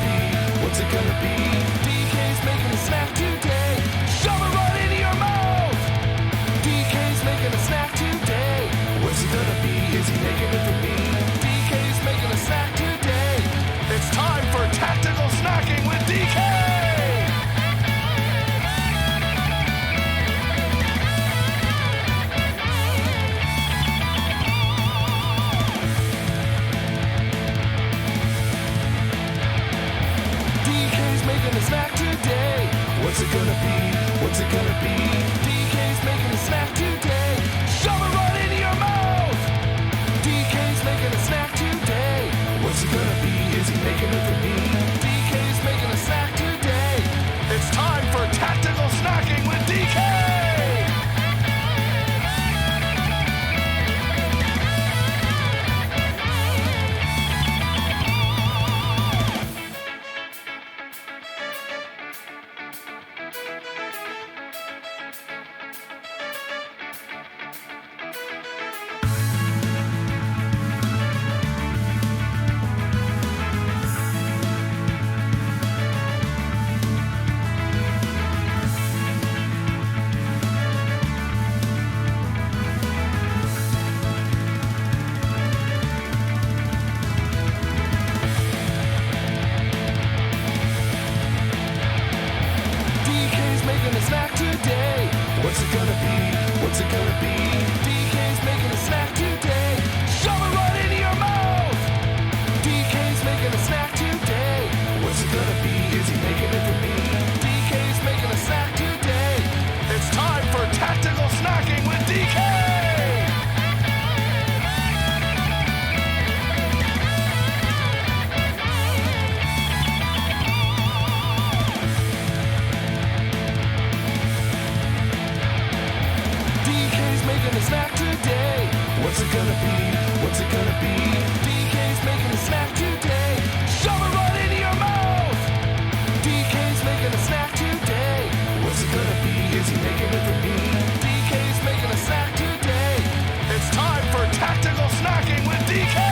be? What's it gonna be? DK's making a snack today. Shove it right into your mouth. DK's making a snack today. What's it gonna be? Is he making it for me? DK's making a snack today. It's time for tactical snacking with DK. Snack today. What's it gonna be? What's it gonna be? DK's making a snack today. Shove it right into your mouth. DK's making a snack today. What's it gonna be? Is he making it for me? DK's making a snack today. It's time for tactical snacking with DK. What's it gonna be? What's it gonna be? DK's making a snack today. Shove it right into your mouth. DK's making a snack today. What's it gonna be? Is he making it for me? DK's making a snack today. It's time for tactical snacking with DK. Snack today. What's it gonna be? What's it gonna be? DK's making a snack today. Shove it right into your mouth. DK's making a snack today. What's it gonna be? Is he making it for me? DK's making a snack today. It's time for tactical snacking with DK.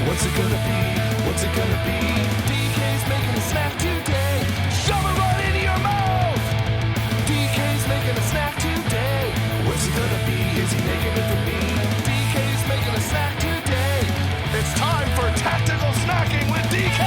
What's it gonna be? What's it gonna be? DK's making a snack today. Shove it right into your mouth. DK's making a snack today. What's it gonna be? Is he making it for me? DK's making a snack today. It's time for tactical snacking with DK.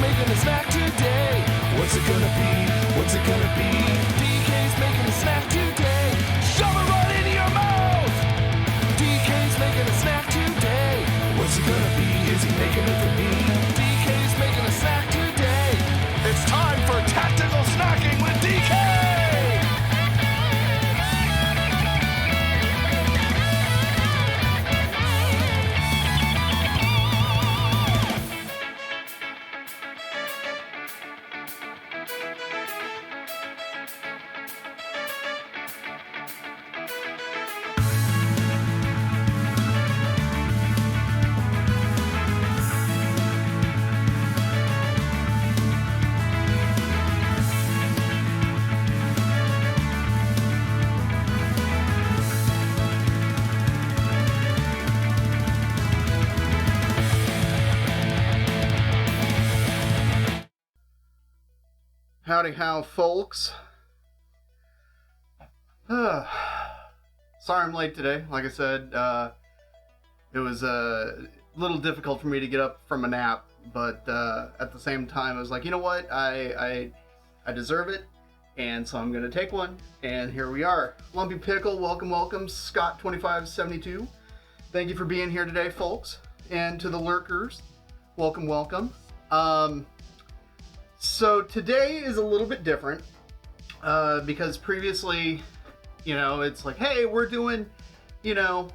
Making a snack today. What's it gonna be? What's it gonna be? DK's making a snack today. Shove it right into your mouth. DK's making a snack today. What's it gonna be? Is he making it for me? DK's making a snack today. It's time for tactical snacking with DK. Howdy how, folks. Sorry I'm late today. Like I said, it was a little difficult for me to get up from a nap, but at the same time I was like, you know what, I deserve it, and so I'm gonna take one, and here we are. Lumpy Pickle, welcome, Scott2572. Thank you for being here today, folks. And to the lurkers, welcome. So today is a little bit different, because previously, you know, it's like, hey, we're doing, you know,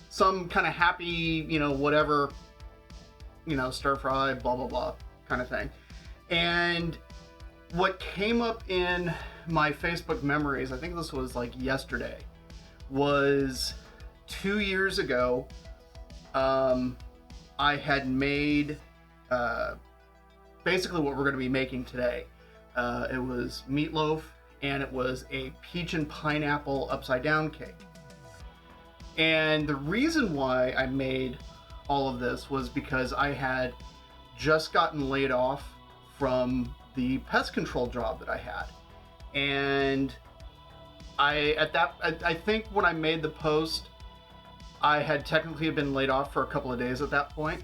some kind of happy, you know, whatever, you know, stir fry, blah, blah, blah kind of thing. And what came up in my Facebook memories, I think this was like yesterday, was 2 years ago, I had made, basically what we're going to be making today. It was meatloaf, and it was a peach and pineapple upside down cake. And the reason why I made all of this was because I had just gotten laid off from the pest control job that I had. And I think when I made the post, I had technically been laid off for a couple of days at that point.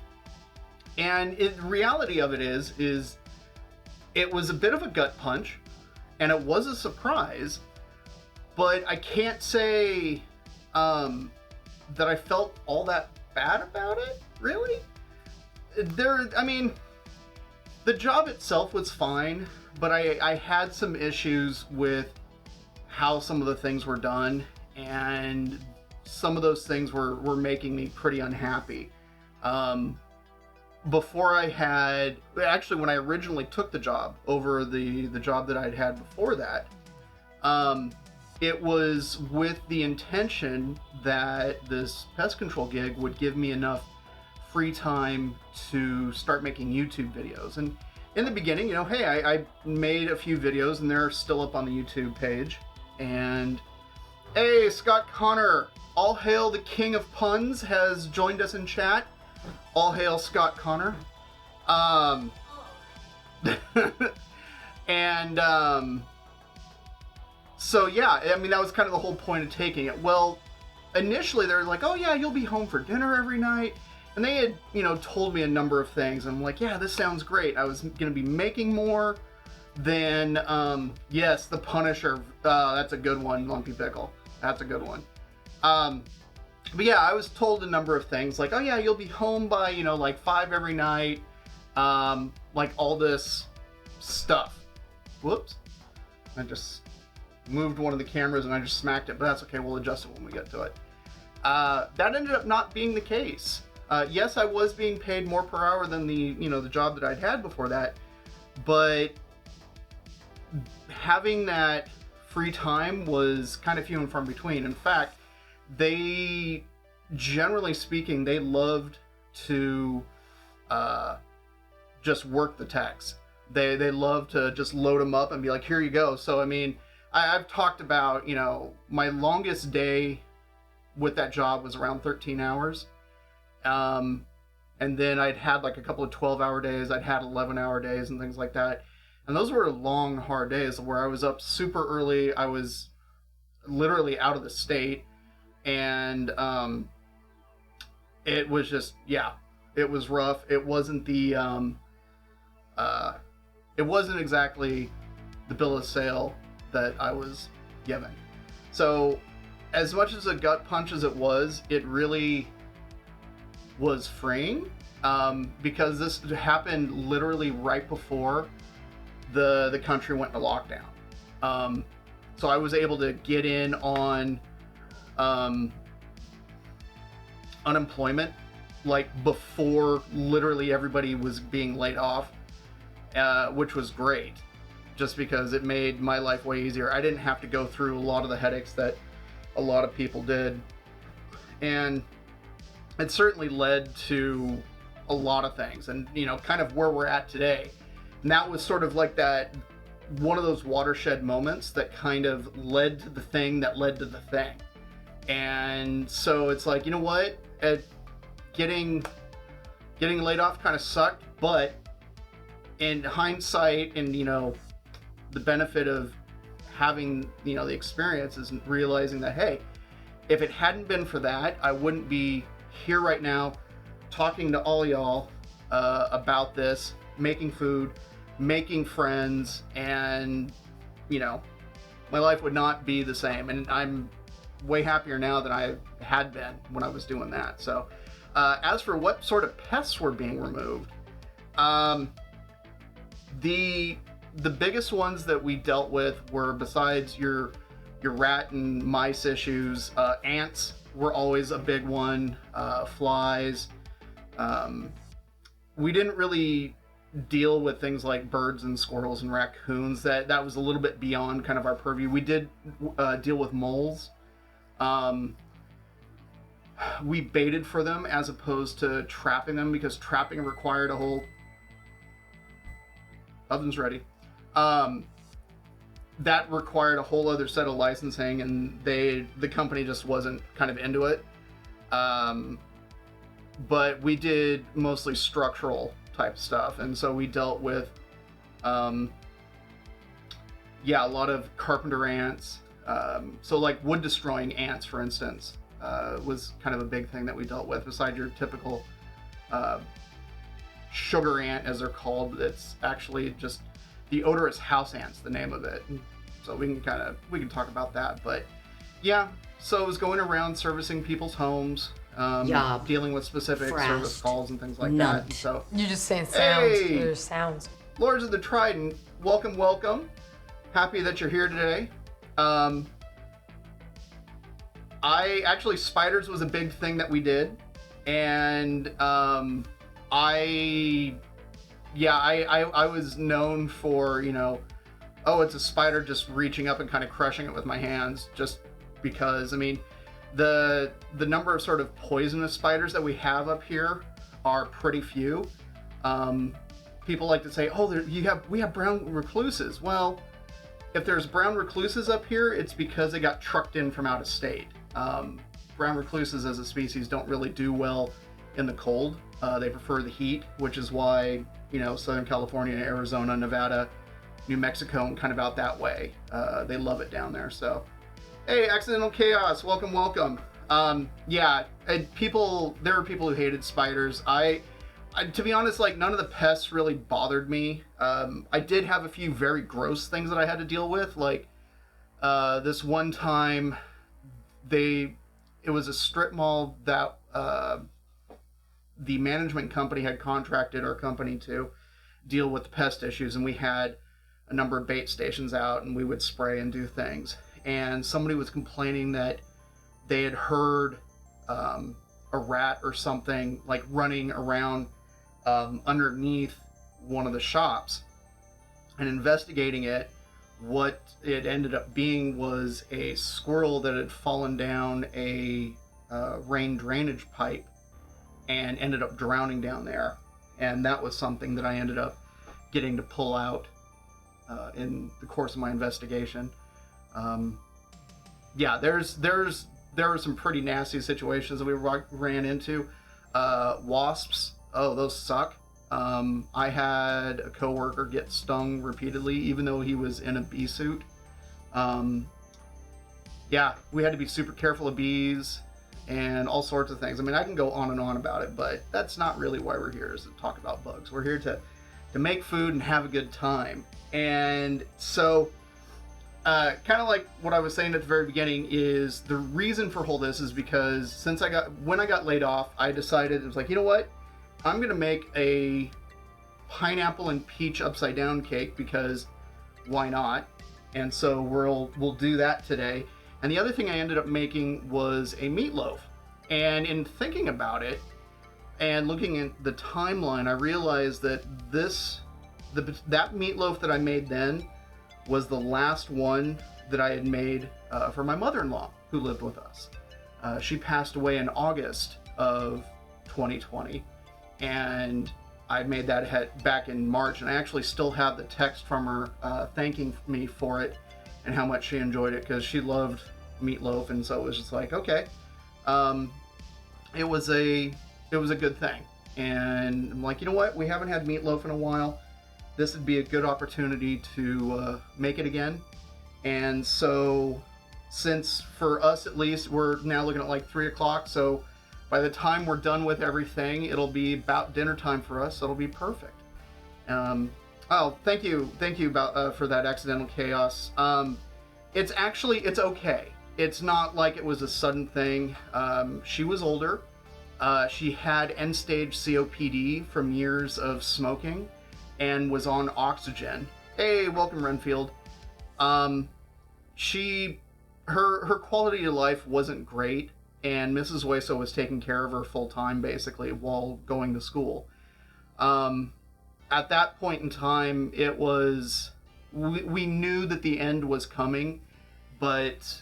And the reality of it is it was a bit of a gut punch, and it was a surprise, but I can't say that I felt all that bad about it, really. I mean, the job itself was fine, but I had some issues with how some of the things were done, and some of those things were making me pretty unhappy. Before I had, actually when I originally took the job over the job that I'd had before that, it was with the intention that this pest control gig would give me enough free time to start making YouTube videos. And in the beginning, you know, hey, I made a few videos, and they're still up on the YouTube page. And hey, Scott Connor, all hail the king of puns, has joined us in chat. All hail Scott Connor. So yeah, I mean, that was kind of the whole point of taking it. Well, initially they were like, oh yeah, you'll be home for dinner every night. And they had, you know, told me a number of things. I'm like, yeah, this sounds great. I was going to be making more than, yes, the Punisher. That's a good one, Lumpy Pickle. That's a good one. But yeah, I was told a number of things, like, oh yeah, you'll be home by, you know, like 5 every night, like all this stuff. Whoops. I just moved one of the cameras and I just smacked it, but that's okay, we'll adjust it when we get to it. That ended up not being the case. Yes, I was being paid more per hour than the job that I'd had before that, but having that free time was kind of few and far between. In fact, they, generally speaking, they loved to just work the techs. They love to just load them up and be like, here you go. So, I mean, I've talked about, you know, my longest day with that job was around 13 hours. And then I'd had like a couple of 12-hour days. I'd had 11-hour days and things like that. And those were long, hard days where I was up super early. I was literally out of the state. And it was just, yeah, it was rough. It wasn't it wasn't exactly the bill of sale that I was given. So as much as a gut punch as it was, it really was freeing, because this happened literally right before the country went into lockdown. So I was able to get in on unemployment like before literally everybody was being laid off, which was great, just because it made my life way easier. I didn't have to go through a lot of the headaches that a lot of people did, and it certainly led to a lot of things, and you know, kind of where we're at today. And that was sort of like that, one of those watershed moments that kind of led to the thing that led to the thing. And so it's like, you know what, getting laid off kind of sucked, but in hindsight, and you know, the benefit of having, you know, the experience is realizing that, hey, if it hadn't been for that, I wouldn't be here right now talking to all y'all about this, making food, making friends, and, you know, my life would not be the same. And I'm way happier now than I had been when I was doing that. So as for what sort of pests were being removed, the biggest ones that we dealt with were, besides your rat and mice issues, ants were always a big one, flies. We didn't really deal with things like birds and squirrels and raccoons. That was a little bit beyond kind of our purview. We did deal with moles. We baited for them as opposed to trapping them, because trapping required a whole... Oven's ready. That required a whole other set of licensing, and the company just wasn't kind of into it. But we did mostly structural type stuff, and so we dealt with a lot of carpenter ants. So like wood destroying ants, for instance, was kind of a big thing that we dealt with, beside your typical sugar ant, as they're called. It's actually just the odorous house ant's the name of it. So we can talk about that. But yeah, so it was going around servicing people's homes, dealing with specific service calls and things like that. And so you're just saying sounds. Hey, there's sounds. Lords of the Trident, welcome. Happy that you're here today. Spiders was a big thing that we did, and I was known for, you know, oh, it's a spider, just reaching up and kind of crushing it with my hands, just because, I mean, the number of sort of poisonous spiders that we have up here are pretty few. People like to say, oh, we have brown recluses. Well, if there's brown recluses up here, it's because they got trucked in from out of state. Brown recluses as a species don't really do well in the cold. They prefer the heat, which is why, you know, Southern California, Arizona, Nevada, New Mexico, and kind of out that way, they love it down there. So, hey, Accidental Chaos, welcome. There were people who hated spiders. I to be honest, like, none of the pests really bothered me. I did have a few very gross things that I had to deal with, like this one time, it was a strip mall that the management company had contracted our company to deal with the pest issues, and we had a number of bait stations out, and we would spray and do things. And somebody was complaining that they had heard a rat or something like running around underneath one of the shops. And investigating it, what it ended up being was a squirrel that had fallen down a rain drainage pipe and ended up drowning down there. And that was something that I ended up getting to pull out in the course of my investigation. There were some pretty nasty situations that we ran into. Wasps, oh, those suck. I had a coworker get stung repeatedly, even though he was in a bee suit. We had to be super careful of bees and all sorts of things. I mean, I can go on and on about it, but that's not really why we're here, is to talk about bugs. We're here to make food and have a good time. And so, kind of like what I was saying at the very beginning, is the reason for all this is because when I got laid off, I decided, it was like, you know what? I'm going to make a pineapple and peach upside down cake, because why not? And so we'll do that today. And the other thing I ended up making was a meatloaf. And in thinking about it and looking at the timeline, I realized that that meatloaf that I made then was the last one that I had made for my mother-in-law, who lived with us. She passed away in August of 2020, and I made that back in March, and I actually still have the text from her thanking me for it and how much she enjoyed it, because she loved meatloaf, and so it was just like, okay. It was a good thing. And I'm like, you know what? We haven't had meatloaf in a while. this would be a good opportunity to make it again. And so, since for us at least, we're now looking at like 3 o'clock, so by the time we're done with everything, it'll be about dinner time for us. So it'll be perfect. Oh, thank you about for that accidental chaos. It's okay. It's not like it was a sudden thing. She was older. She had end-stage COPD from years of smoking and was on oxygen. Hey, welcome, Renfield. Her quality of life wasn't great, and Mrs. Hueso was taking care of her full-time, basically, while going to school. At that point in time, it was... We knew that the end was coming, but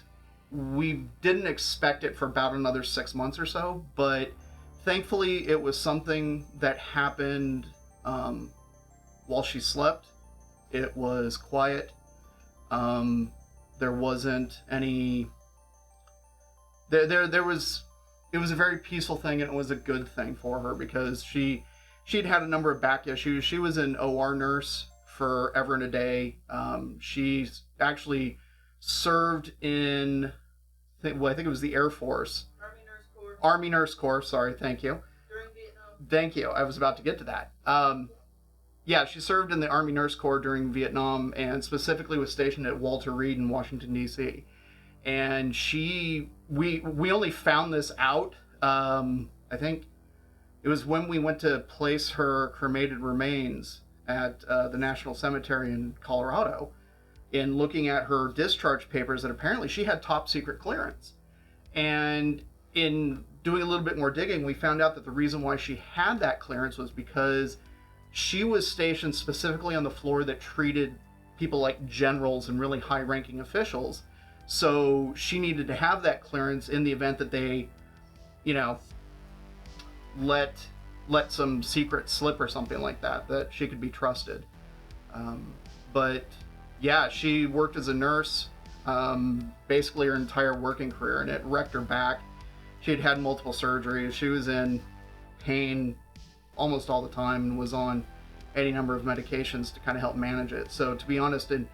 we didn't expect it for about another 6 months or so. But thankfully, it was something that happened while she slept. It was quiet. There wasn't any... There was... It was a very peaceful thing, and it was a good thing for her because she'd had a number of back issues. She was an OR nurse forever and a day. She actually served in, I think it was the Air Force. Army Nurse Corps, sorry, thank you. During Vietnam. Thank you, I was about to get to that. Yeah, she served in the Army Nurse Corps during Vietnam and specifically was stationed at Walter Reed in Washington, D.C. And we only found this out, I think it was when we went to place her cremated remains at the National Cemetery in Colorado, in looking at her discharge papers that apparently she had top secret clearance. And in doing a little bit more digging, we found out that the reason why she had that clearance was because she was stationed specifically on the floor that treated people like generals and really high-ranking officials. So she needed to have that clearance in the event that they, let some secret slip or something like that she could be trusted. But yeah, she worked as a nurse basically her entire working career, and it wrecked her back. She had had multiple surgeries. She was in pain almost all the time and was on any number of medications to kind of help manage it. So to be honest, in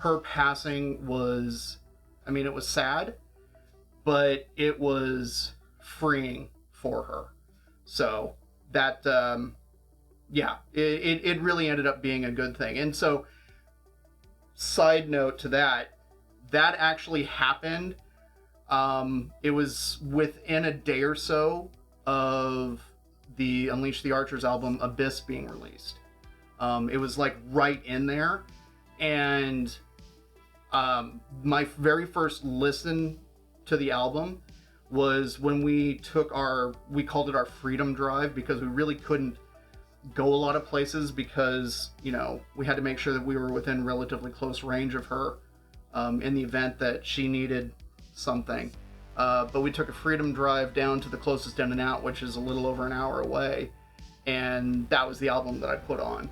her passing was, it was sad, but it was freeing for her. So that, it really ended up being a good thing. And so, side note to that actually happened. It was within a day or so of the Unleash the Archers album Abyss being released. It was like right in there. And my very first listen to the album was when we called it our Freedom Drive, because we really couldn't go a lot of places because, we had to make sure that we were within relatively close range of her in the event that she needed something. But we took a Freedom Drive down to the closest In and Out, which is a little over an hour away, and that was the album that I put on.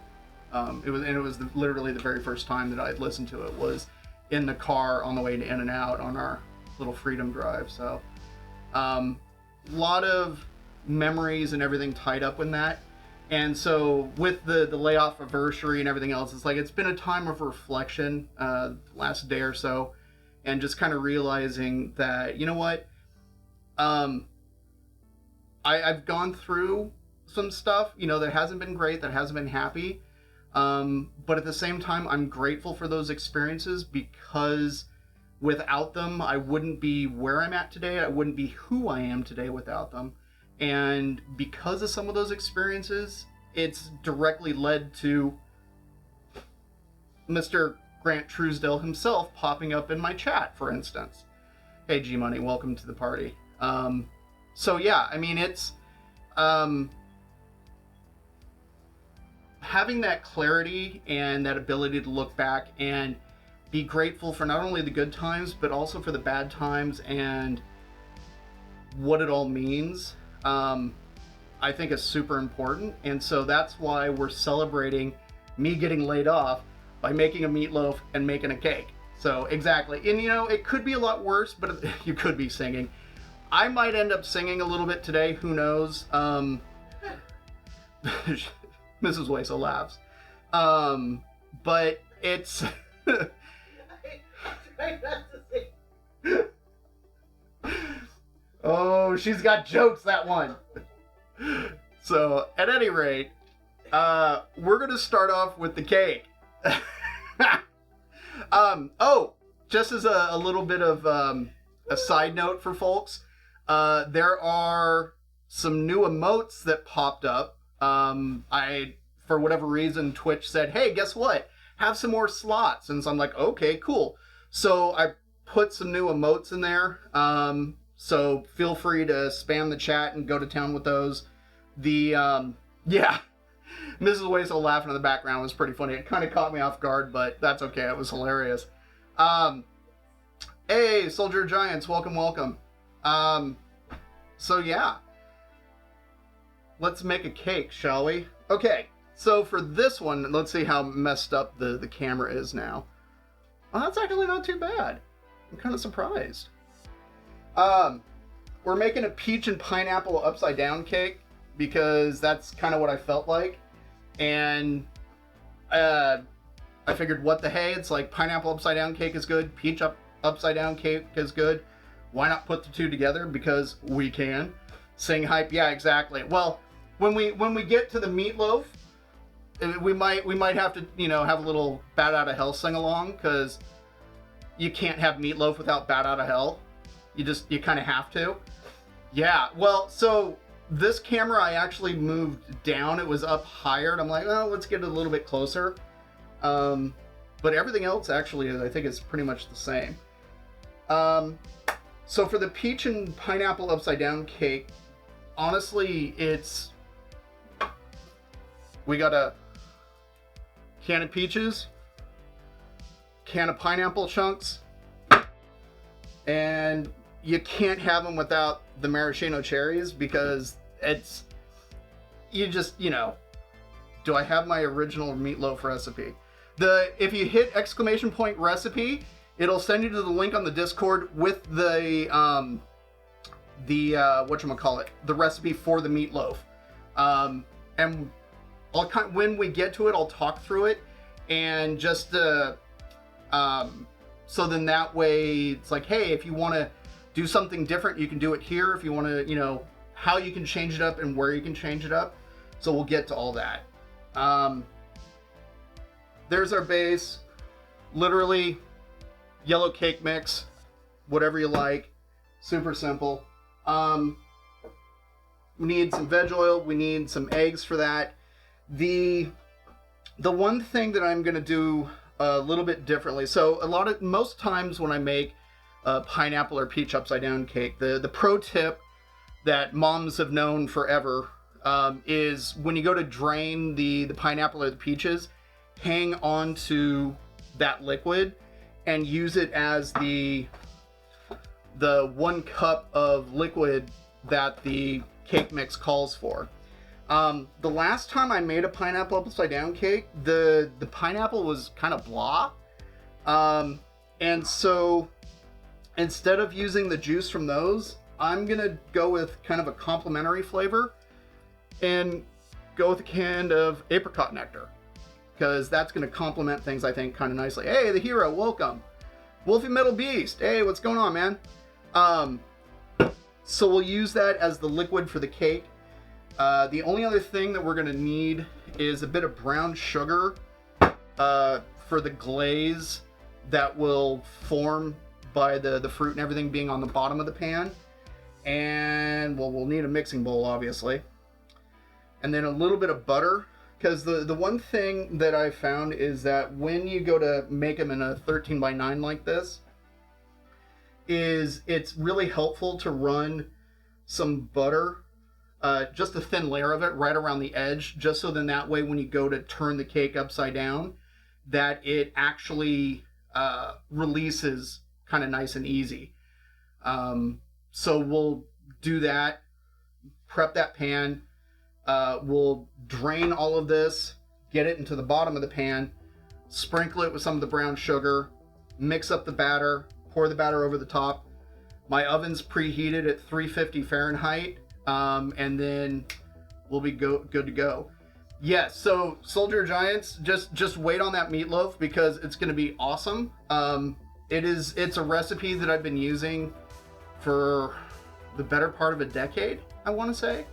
It was literally the very first time that I'd listened to it was in the car on the way to In and Out on our little Freedom Drive. So a lot of memories and everything tied up in that. And so with the layoff anniversary and everything else, it's like it's been a time of reflection last day or so, and just kind of realizing that, you know what, I've gone through some stuff, that hasn't been great, that hasn't been happy, but at the same time, I'm grateful for those experiences, because without them, I wouldn't be where I'm at today. I wouldn't be who I am today without them. And because of some of those experiences, it's directly led to Mr. Grant Truesdale himself popping up in my chat, for instance. Hey, G-Money, welcome to the party. So yeah, it's having that clarity and that ability to look back and be grateful for not only the good times, but also for the bad times and what it all means, I think is super important. And so that's why we're celebrating me getting laid off by making a meatloaf and making a cake. So exactly. And it could be a lot worse, but you could be singing. I might end up singing a little bit today, who knows. Mrs. Hueso laughs. But it's oh, she's got jokes, that one. So at any rate, we're gonna start off with the cake. Oh, just as a little bit of a side note for folks, there are some new emotes that popped up. For whatever reason, Twitch said, hey, guess what? Have some more slots. And so I'm like, okay, cool. So I put some new emotes in there. So feel free to spam the chat and go to town with those. Yeah, Mrs. Waisel laughing in the background was pretty funny. It kind of caught me off guard, but that's okay. It was hilarious. Hey, Soldier Giants, welcome. So yeah, let's make a cake, shall we? Okay, so for this one, let's see how messed up the camera is now. Well, that's actually not too bad. I'm kind of surprised. We're making a peach and pineapple upside down cake because that's kind of what I felt like. And I figured, what the hey, it's like pineapple upside down cake is good, peach upside down cake is good. Why not put the two together? Because we can. Sing hype, yeah, exactly. Well, when we get to the meatloaf, we might have to, have a little Bat Out of Hell sing along, because you can't have meatloaf without Bat Out of Hell. You kind of have to. Yeah, well, so this camera I actually moved down. It was up higher, and I'm like, oh, let's get it a little bit closer. But everything else actually, I think, is pretty much the same. So for the peach and pineapple upside down cake, honestly, we got a can of peaches, can of pineapple chunks, and you can't have them without the maraschino cherries, because do I have my original meatloaf recipe? If you hit ! recipe, it'll send you to the link on the Discord with the the recipe for the meatloaf. And when we get to it, I'll talk through it, and just so then that way it's like, hey, if you want to do something different, you can do it here. If you want to, how you can change it up and where you can change it up. So we'll get to all that. There's our base. Literally yellow cake mix, whatever you like. Super simple. We need some veg oil. We need some eggs for that. The one thing that I'm gonna do a little bit differently. So most times when I make pineapple or peach upside down cake, the pro tip that moms have known forever is when you go to drain the pineapple or the peaches, hang on to that liquid and use it as the 1 cup of liquid that the cake mix calls for. The last time I made a pineapple upside down cake, the pineapple was kind of blah. And so instead of using the juice from those, I'm gonna go with kind of a complementary flavor and go with a can of apricot nectar, because that's gonna complement things, I think, kind of nicely. Hey, the hero, welcome. Wolfie Metal Beast, hey, what's going on, man? So we'll use that as the liquid for the cake. The only other thing that we're gonna need is a bit of brown sugar for the glaze that will form by the fruit and everything being on the bottom of the pan. And we'll need a mixing bowl, obviously. And then a little bit of butter, because the one thing that I found is that when you go to make them in a 13x9 like this, it's really helpful to run some butter, just a thin layer of it right around the edge, just so then that way when you go to turn the cake upside down, that it actually releases kind of nice and easy. So we'll do that, prep that pan, we'll drain all of this, get it into the bottom of the pan, sprinkle it with some of the brown sugar, mix up the batter, pour the batter over the top. My oven's preheated at 350 Fahrenheit, and then we'll be good to go. Yes, so Soldier Giants, just wait on that meatloaf because it's going to be awesome. It's a recipe that I've been using for the better part of a decade, I want to say.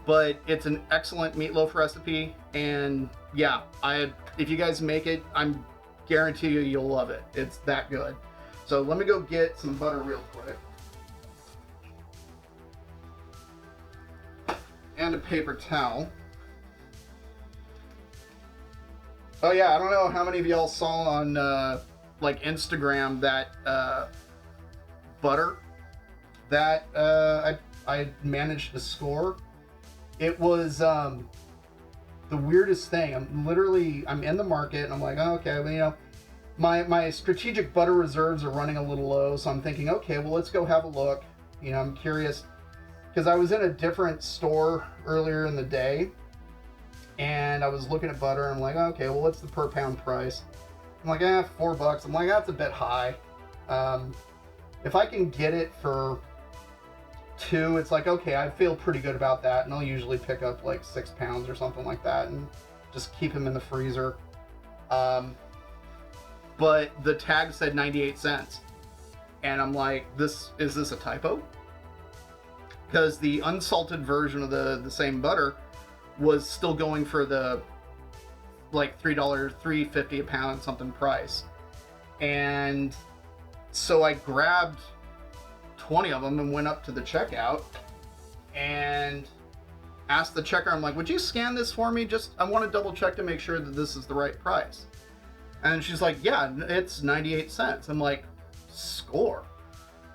But it's an excellent meatloaf recipe, and yeah, if you guys make it, I'm guarantee you'll love it. It's that good. So let me go get some butter real quick. And a paper towel. Oh yeah, I don't know how many of y'all saw on like Instagram that butter that I managed to score. It was the weirdest thing. I'm in the market and I'm like, oh, okay, well, you know, my strategic butter reserves are running a little low, so I'm thinking, okay, well, let's go have a look. You know, I'm curious because I was in a different store earlier in the day and I was looking at butter and I'm like, okay, well, what's the per pound price? I'm like, $4. I'm like, that's a bit high. If I can get it for $2, it's like, okay, I feel pretty good about that, and I'll usually pick up like 6 pounds or something like that and just keep them in the freezer. But the tag said 98 cents, and I'm like, is this a typo? Because the unsalted version of the same butter was still going for the like $3.50 a pound something price. And so I grabbed 20 of them and went up to the checkout and asked the checker, I'm like, would you scan this for me? I want to double check to make sure that this is the right price. And she's like, yeah, it's 98 cents. I'm like, score.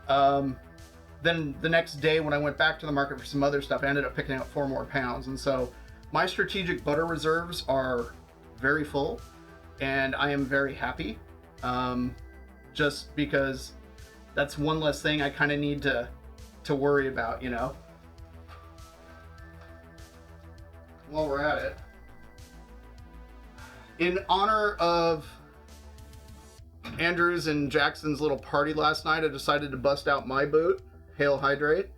Then the next day when I went back to the market for some other stuff, I ended up picking up 4 more pounds. And so my strategic butter reserves are very full and I am very happy. Just because that's one less thing I kind of need to worry about, you know. While we're at it, in honor of Andrew's and Jackson's little party last night, I decided to bust out my boot, Hail Hydrate.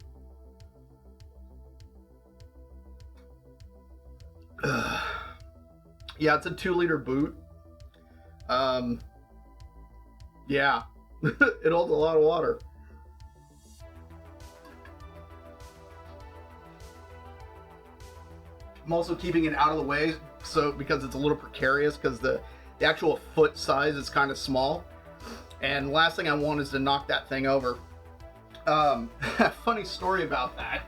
Yeah, it's a 2-liter boot. Yeah, it holds a lot of water. I'm also keeping it out of the way, so because it's a little precarious, because the actual foot size is kind of small. And last thing I want is to knock that thing over. Funny story about that.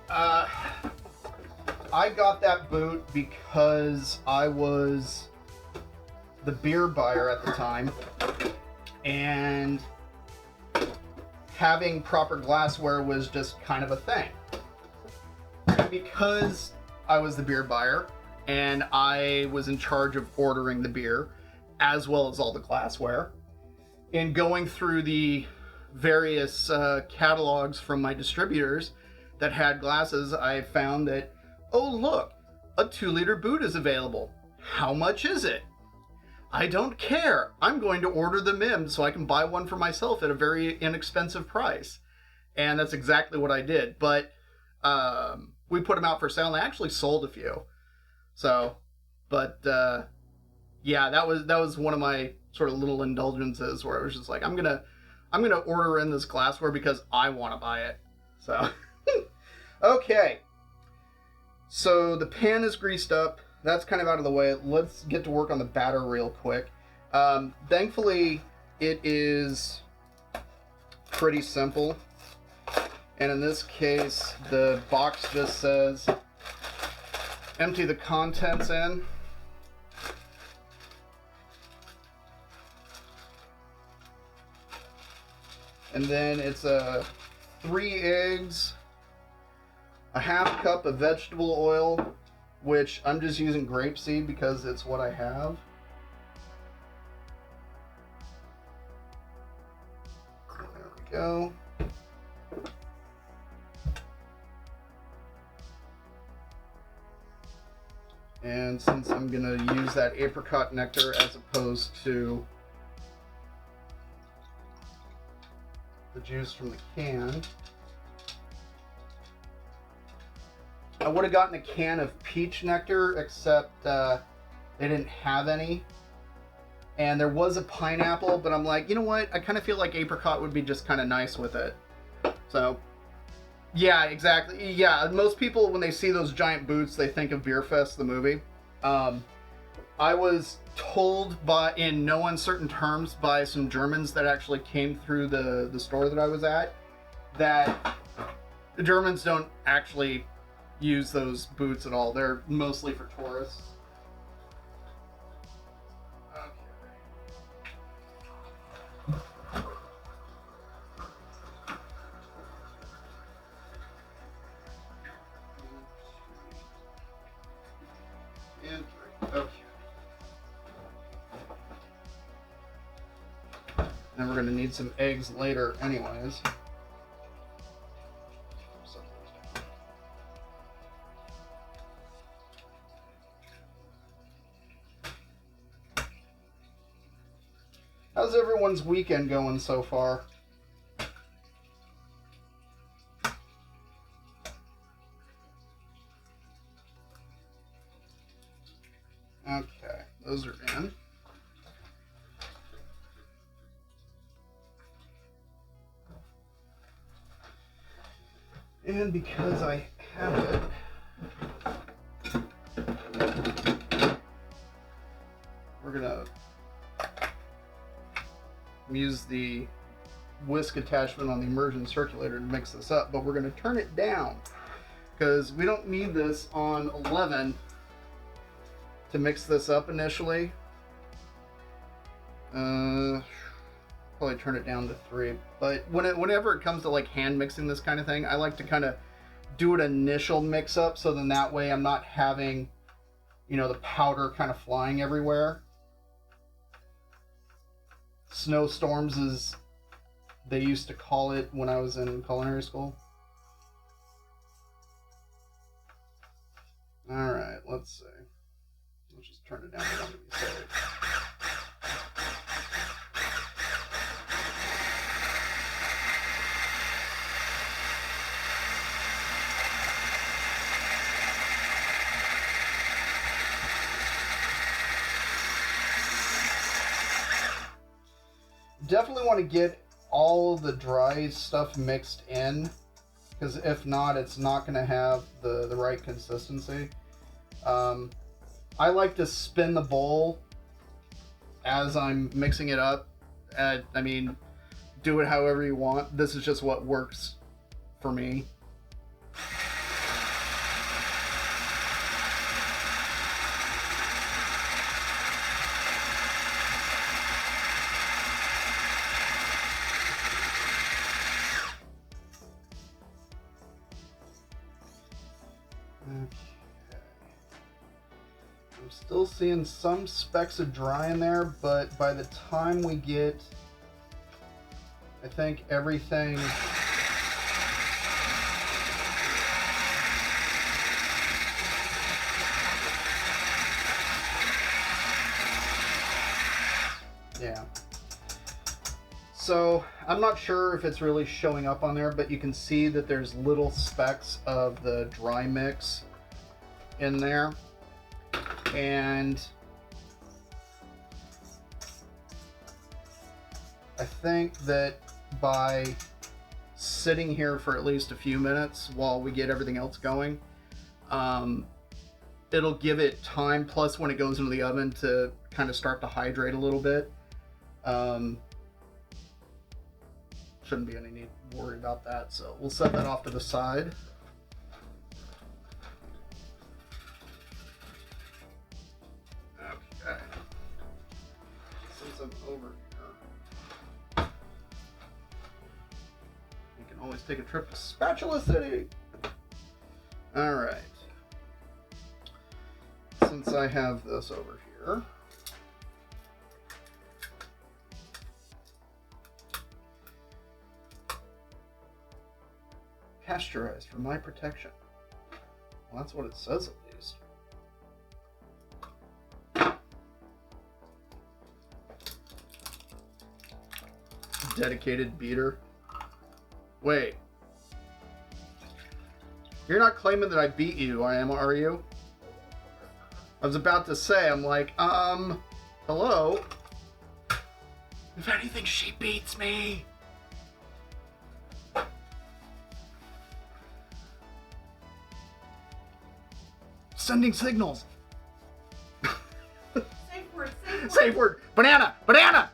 I got that boot because I was the beer buyer at the time, and having proper glassware was just kind of a thing. Because I was the beer buyer and I was in charge of ordering the beer as well as all the glassware, and going through the various catalogs from my distributors that had glasses, I found that, oh look, a 2-liter boot is available. How much is it? I don't care. I'm going to order them in so I can buy one for myself at a very inexpensive price. And that's exactly what I did. But we put them out for sale and I actually sold a few. So, but yeah, that was one of my sort of little indulgences where I was just like, I'm gonna order in this glassware because I want to buy it. So, okay. So the pan is greased up. That's kind of out of the way. Let's get to work on the batter real quick. Thankfully, it is pretty simple. And in this case, the box just says, empty the contents in. And then it's 3 eggs, a half cup of vegetable oil, which I'm just using grapeseed because it's what I have. There we go. And since I'm going to use that apricot nectar as opposed to the juice from the can, I would have gotten a can of peach nectar, except they didn't have any. And there was a pineapple, but I'm like, you know what? I kind of feel like apricot would be just kind of nice with it. So, yeah, exactly. Yeah, most people, when they see those giant boots, they think of Beer Fest, the movie. I was told in no uncertain terms by some Germans that actually came through the store that I was at, that the Germans don't actually use those boots at all. They're mostly for tourists. Okay. And we're going to need some eggs later anyways. How's everyone's weekend going so far? Okay, those are in. And because I have it, we're gonna use the whisk attachment on the immersion circulator to mix this up, but we're gonna turn it down because we don't need this on 11 to mix this up initially. Probably turn it down to 3. But whenever it comes to like hand mixing this kind of thing, I like to kind of do an initial mix up, so then that way I'm not having, you know, the powder kind of flying everywhere. Snowstorms, as they used to call it when I was in culinary school. Alright, let's see. Let's just turn it down to 1 to be safe. Definitely want to get all the dry stuff mixed in, because if not, it's not going to have the right consistency. I like to spin the bowl as I'm mixing it up. I mean, do it however you want. This is just what works for me. Still seeing some specks of dry in there, but by the time we get, I think, everything yeah. So I'm not sure if it's really showing up on there, but you can see that there's little specks of the dry mix in there. And I think that by sitting here for at least a few minutes while we get everything else going, it'll give it time, plus when it goes into the oven, to kind of start to hydrate a little bit. Shouldn't be any need to worry about that, so we'll set that off to the side. Over here, you can always take a trip to Spatula City. All right, since I have this over here, pasteurized for my protection. Well, that's what it says at least. Dedicated beater. Wait. You're not claiming that I beat you, are you? I was about to say, I'm like, hello? If anything, she beats me. Sending signals. Safe word, safe word. Safe word. Banana. Banana.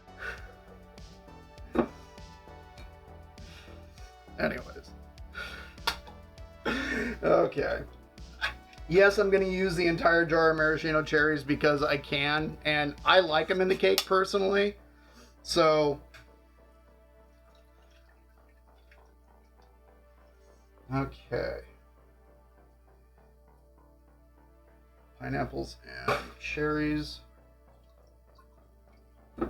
Anyways. Okay. Yes, I'm going to use the entire jar of maraschino cherries because I can, and I like them in the cake personally. So, okay. Pineapples and cherries. I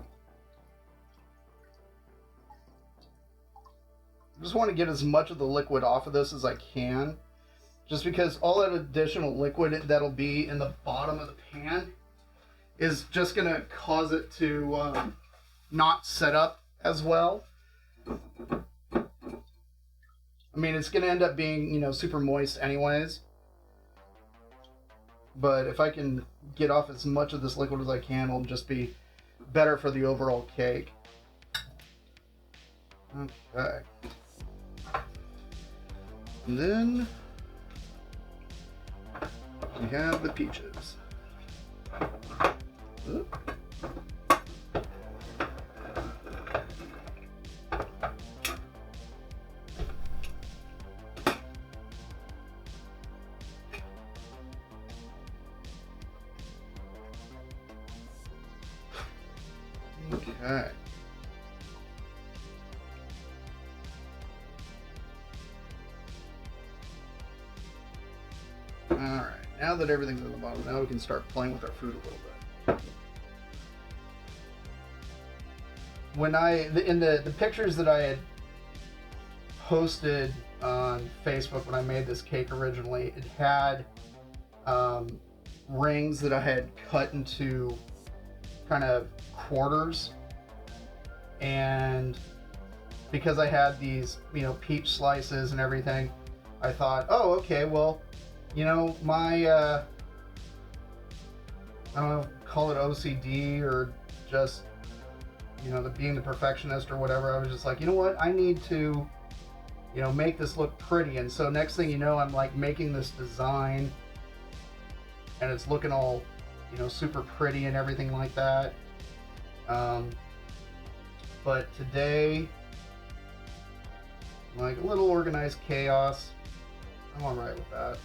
just want to get as much of the liquid off of this as I can. Just because all that additional liquid that'll be in the bottom of the pan is just going to cause it to not set up as well. I mean, it's going to end up being, you know, super moist anyways. But if I can get off as much of this liquid as I can, it'll just be better for the overall cake. Okay. And then we have the peaches. Oop. Okay. Alright, now that everything's at the bottom, now we can start playing with our food a little bit. When in the pictures that I had posted on Facebook when I made this cake originally, it had rings that I had cut into kind of quarters, and because I had these, you know, peach slices and everything, I thought, oh, okay, well, you know, my I don't know, call it OCD or just, you know, being the perfectionist or whatever, I was just like, you know what, I need to, you know, make this look pretty. And so next thing you know, I'm like making this design and it's looking all, you know, super pretty and everything like that. But today, like a little organized chaos, I'm alright with that.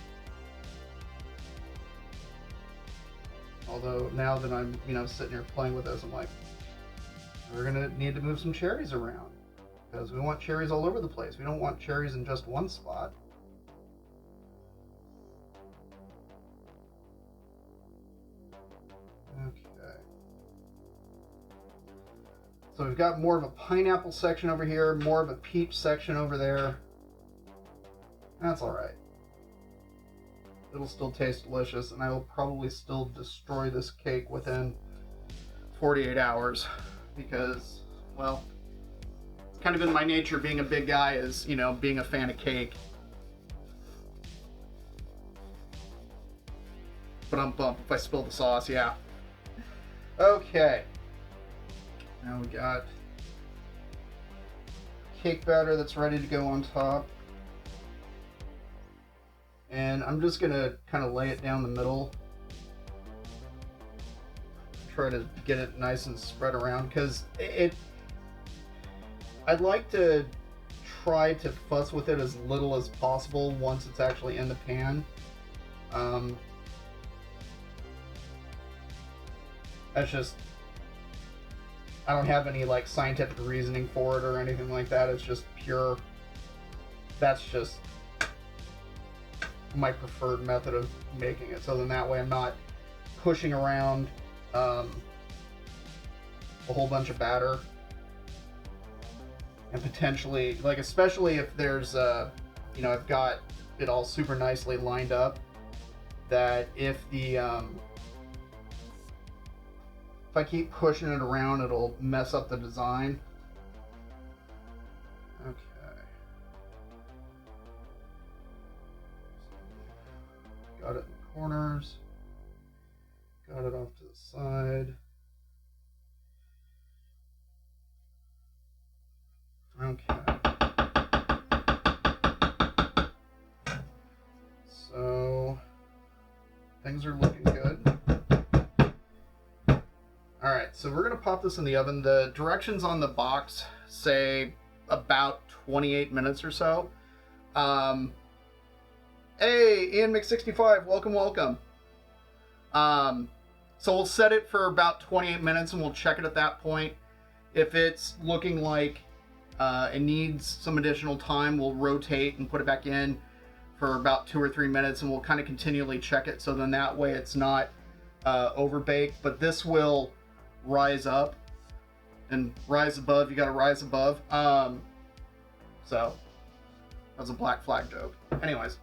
Although now that I'm, you know, sitting here playing with this, I'm like, we're gonna need to move some cherries around because we want cherries all over the place. We don't want cherries in just one spot. Okay. So we've got more of a pineapple section over here, more of a peach section over there. That's alright. It'll still taste delicious, and I will probably still destroy this cake within 48 hours because, well, it's kind of in my nature being a big guy is, you know, being a fan of cake. But I'm bummed if I spill the sauce, yeah. Okay. Now we got cake batter that's ready to go on top. And I'm just gonna kind of lay it down the middle. Try to get it nice and spread around because I'd like to try to fuss with it as little as possible once it's actually in the pan. That's just, I don't have any like scientific reasoning for it or anything like that. It's just pure, that's just my preferred method of making it. So then that way I'm not pushing around a whole bunch of batter. And potentially, like especially if there's, you know, I've got it all super nicely lined up, that if the, if I keep pushing it around, it'll mess up the design. Okay. corners. Got it off to the side. Okay. So things are looking good. Alright, so we're going to pop this in the oven. The directions on the box say about 28 minutes or so. Hey, Ian Mc65, welcome. So we'll set it for about 28 minutes and we'll check it at that point. If it's looking like it needs some additional time, we'll rotate and put it back in for about 2 or 3 minutes, and we'll kind of continually check it, so then that way it's not overbaked. But this will rise up and rise above. You got to rise above. So that's a black flag joke. Anyways.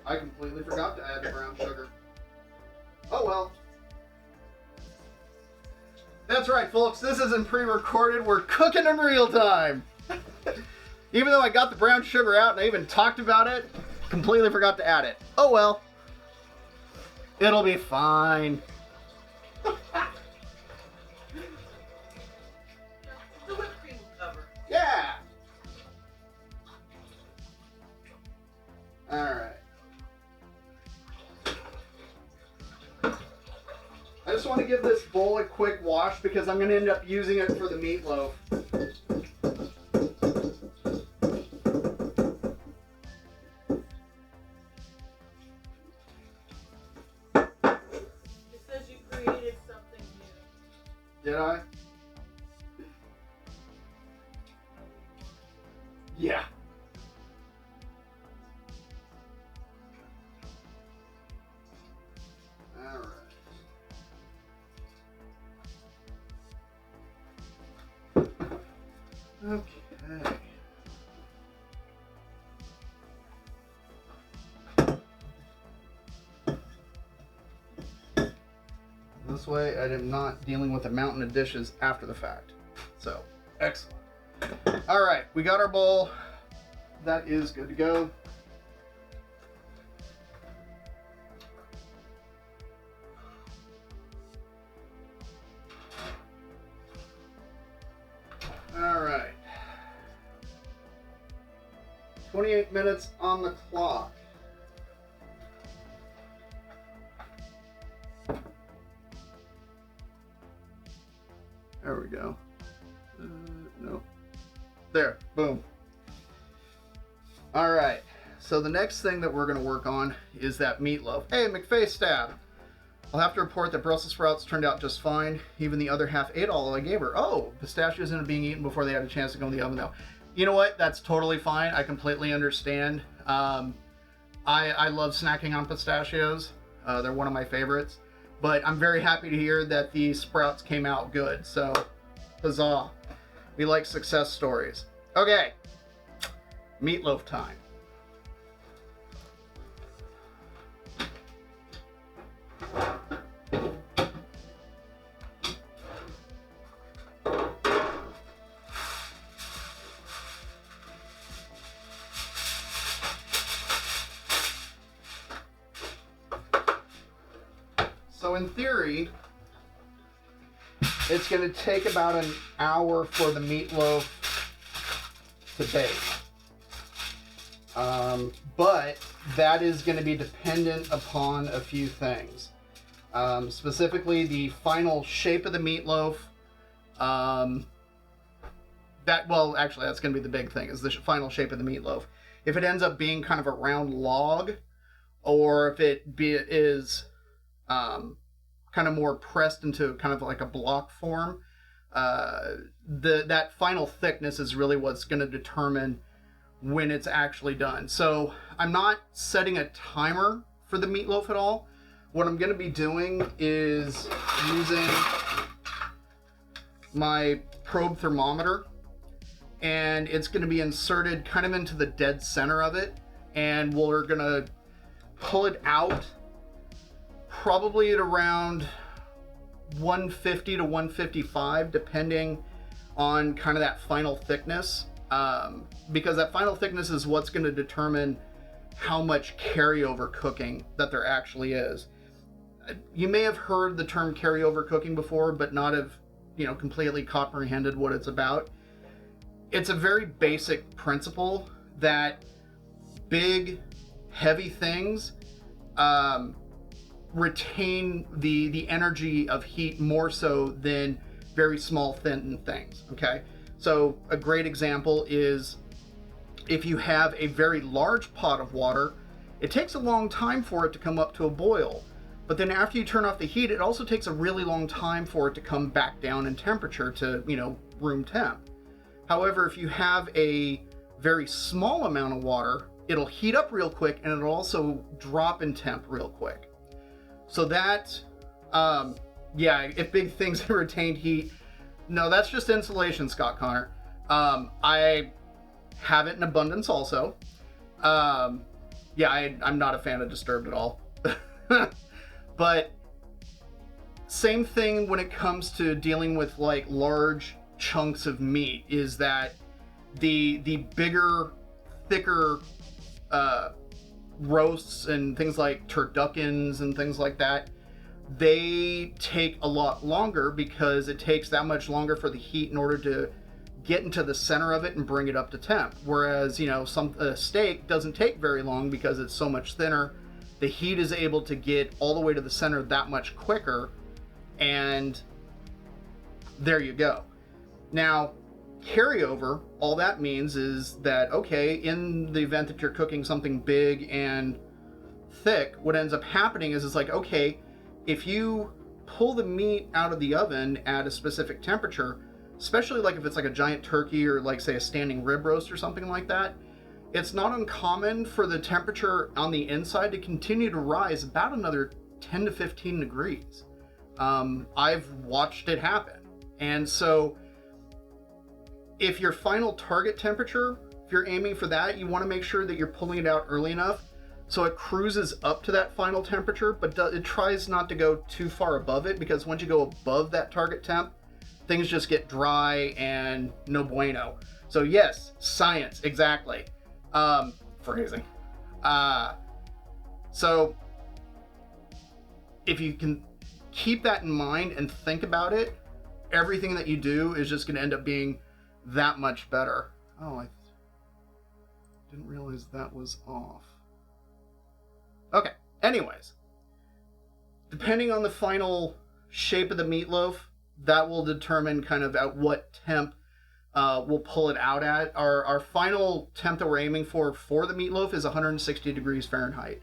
I completely forgot to add the brown sugar. Oh well. That's right, folks. This isn't pre-recorded. We're cooking in real time. Even though I got the brown sugar out and I even talked about it, completely forgot to add it. Oh well. It'll be fine. The whipped cream will cover. Yeah. All right. I just want to give this bowl a quick wash because I'm going to end up using it for the meatloaf. It says you created something new. Did I? Yeah. All right. Okay. This way I am not dealing with a mountain of dishes after the fact. So, excellent. All right, we got our bowl. That is good to go. All right. 28 minutes on the clock. There we go. Nope. There, boom. All right. So the next thing that we're going to work on is that meatloaf. Hey, McFace Stab. I'll have to report that Brussels sprouts turned out just fine. Even the other half ate all I gave her. Oh, pistachios ended up being eaten before they had a chance to go in the oven, though. You know what? That's totally fine. I completely understand. I love snacking on pistachios. They're one of my favorites. But I'm very happy to hear that the sprouts came out good. So, huzzah. We like success stories. Okay. Meatloaf time. So in theory, it's going to take about an hour for the meatloaf to bake. But that is going to be dependent upon a few things. Specifically, the final shape of the meatloaf. That's going to be the big thing, is the final shape of the meatloaf. If it ends up being kind of a round log, or if it is kind of more pressed into kind of like a block form, that final thickness is really what's going to determine when it's actually done. So I'm not setting a timer for the meatloaf at all. What I'm going to be doing is using my probe thermometer, and it's going to be inserted kind of into the dead center of it, and we're going to pull it out probably at around 150 to 155, depending on kind of that final thickness, because that final thickness is what's going to determine how much carryover cooking that there actually is. You may have heard the term carryover cooking before, but not have, completely comprehended what it's about. It's a very basic principle that big, heavy things retain the energy of heat more so than very small, thin things, okay? So a great example is if you have a very large pot of water, it takes a long time for it to come up to a boil. But then after you turn off the heat, it also takes a really long time for it to come back down in temperature to, room temp. However, if you have a very small amount of water, it'll heat up real quick and it'll also drop in temp real quick. So that, if big things have retained heat, no, that's just insulation, Scott Connor. I have it in abundance also. I'm not a fan of Disturbed at all. But same thing when it comes to dealing with like large chunks of meat, is that the bigger, thicker roasts and things like turduckens and things like that, they take a lot longer because it takes that much longer for the heat in order to get into the center of it and bring it up to temp. Whereas, a steak doesn't take very long because it's so much thinner. The heat is able to get all the way to the center that much quicker, and there you go. Now, carryover, all that means is that, okay, in the event that you're cooking something big and thick, what ends up happening is it's like, okay, if you pull the meat out of the oven at a specific temperature, especially like if it's like a giant turkey or like say a standing rib roast or something like that, it's not uncommon for the temperature on the inside to continue to rise about another 10 to 15 degrees. I've watched it happen. And so if your final target temperature, if you're aiming for that, you want to make sure that you're pulling it out early enough so it cruises up to that final temperature, but it tries not to go too far above it, because once you go above that target temp, things just get dry and no bueno. So yes, science, exactly. Phrasing. So if you can keep that in mind and think about it, everything that you do is just going to end up being that much better. Oh, I didn't realize that was off. Okay, anyways, depending on the final shape of the meatloaf, that will determine kind of at what temp we'll pull it out at. Our final temp that we're aiming for the meatloaf is 160 degrees Fahrenheit.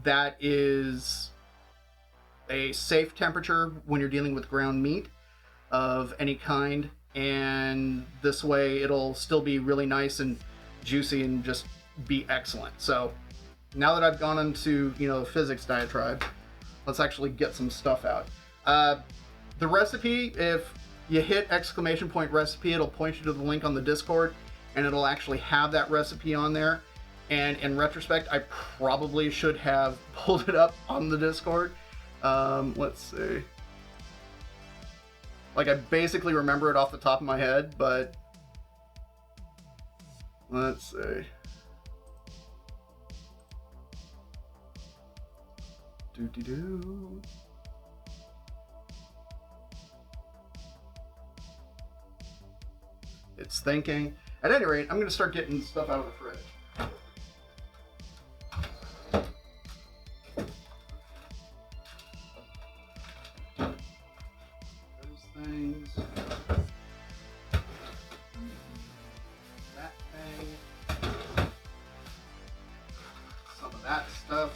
That is a safe temperature when you're dealing with ground meat of any kind, and this way it'll still be really nice and juicy and just be excellent. So now that I've gone into the physics diatribe, let's actually get some stuff out. The recipe, if you hit !recipe, it'll point you to the link on the Discord, and it'll actually have that recipe on there. And in retrospect, I probably should have pulled it up on the Discord. Let's see. Like, I basically remember it off the top of my head, but let's see. Doo-doo-doo. It's thinking. At any rate, I'm going to start getting stuff out of the fridge. Those things. That thing. Some of that stuff.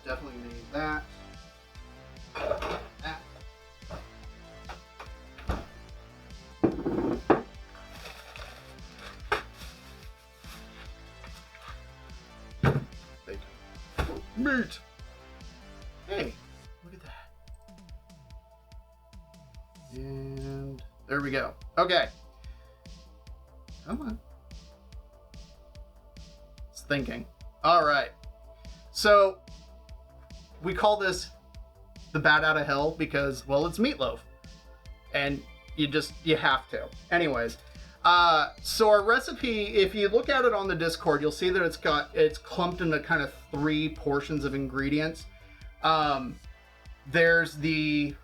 Definitely need that. That. Bacon. Meat! Hey, look at that. And there we go. Okay. Come on. It's thinking. Alright. So, we call this the bat out of hell because, well, it's meatloaf. And You have to. Anyways, so our recipe, if you look at it on the Discord, you'll see that it's clumped into kind of 3 portions of ingredients. There's the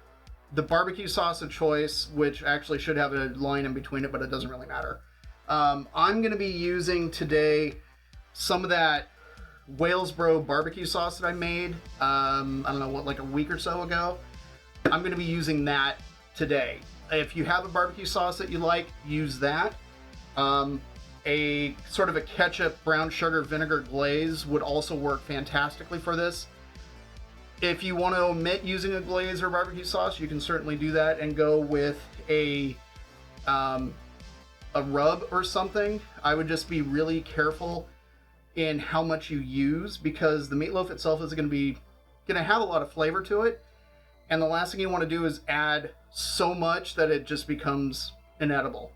barbecue sauce of choice, which actually should have a line in between it, but it doesn't really matter. I'm going to be using today some of that Walesboro barbecue sauce that I made, I don't know, like a week or so ago. I'm going to be using that today. If you have a barbecue sauce that you like, use that. A sort of a ketchup, brown sugar, vinegar glaze would also work fantastically for this. If you want to omit using a glaze or barbecue sauce, you can certainly do that and go with a rub or something. I would just be really careful in how much you use, because the meatloaf itself is going to have a lot of flavor to it, and the last thing you want to do is add so much that it just becomes inedible.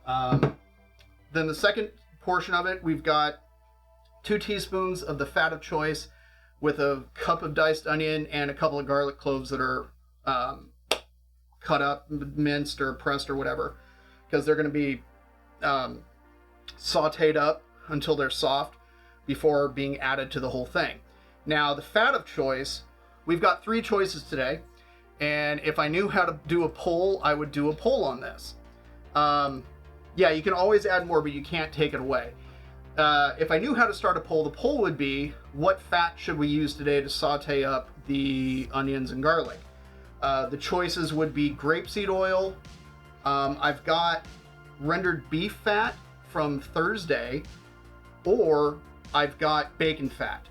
Then the second portion of it, we've got 2 teaspoons of the fat of choice with a cup of diced onion and a couple of garlic cloves that are cut up, minced, or pressed, or whatever, because they're going to be sauteed up until they're soft before being added to the whole thing. Now, the fat of choice, we've got 3 choices today, and if I knew how to do a poll, I would do a poll on this. Yeah, you can always add more, but you can't take it away. If I knew how to start a poll, the poll would be, what fat should we use today to saute up the onions and garlic? The choices would be grapeseed oil. I've got rendered beef fat from Thursday, or I've got bacon fat.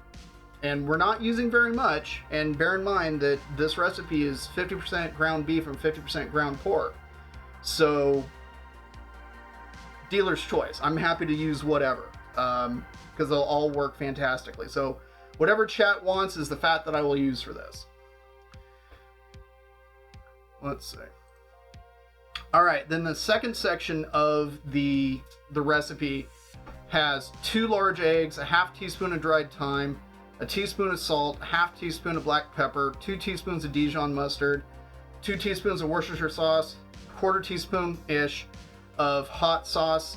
And we're not using very much, and bear in mind that this recipe is 50% ground beef and 50% ground pork. So, dealer's choice. I'm happy to use whatever, because they'll all work fantastically. So, whatever chat wants is the fat that I will use for this. Let's see. Alright, then the second section of the recipe has 2 large eggs, a half teaspoon of dried thyme, a teaspoon of salt, a half teaspoon of black pepper, 2 teaspoons of Dijon mustard, 2 teaspoons of Worcestershire sauce, quarter teaspoon-ish of hot sauce.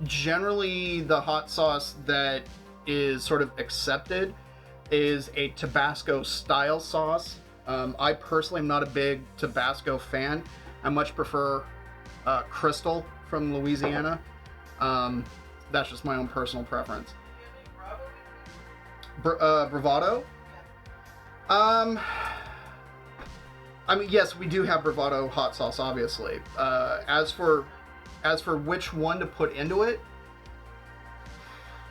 Generally, the hot sauce that is sort of accepted is a Tabasco style sauce. I personally am not a big Tabasco fan. I much prefer Crystal from Louisiana. That's just my own personal preference. Bravado? I mean, yes, we do have Bravado hot sauce, obviously. As for which one to put into it,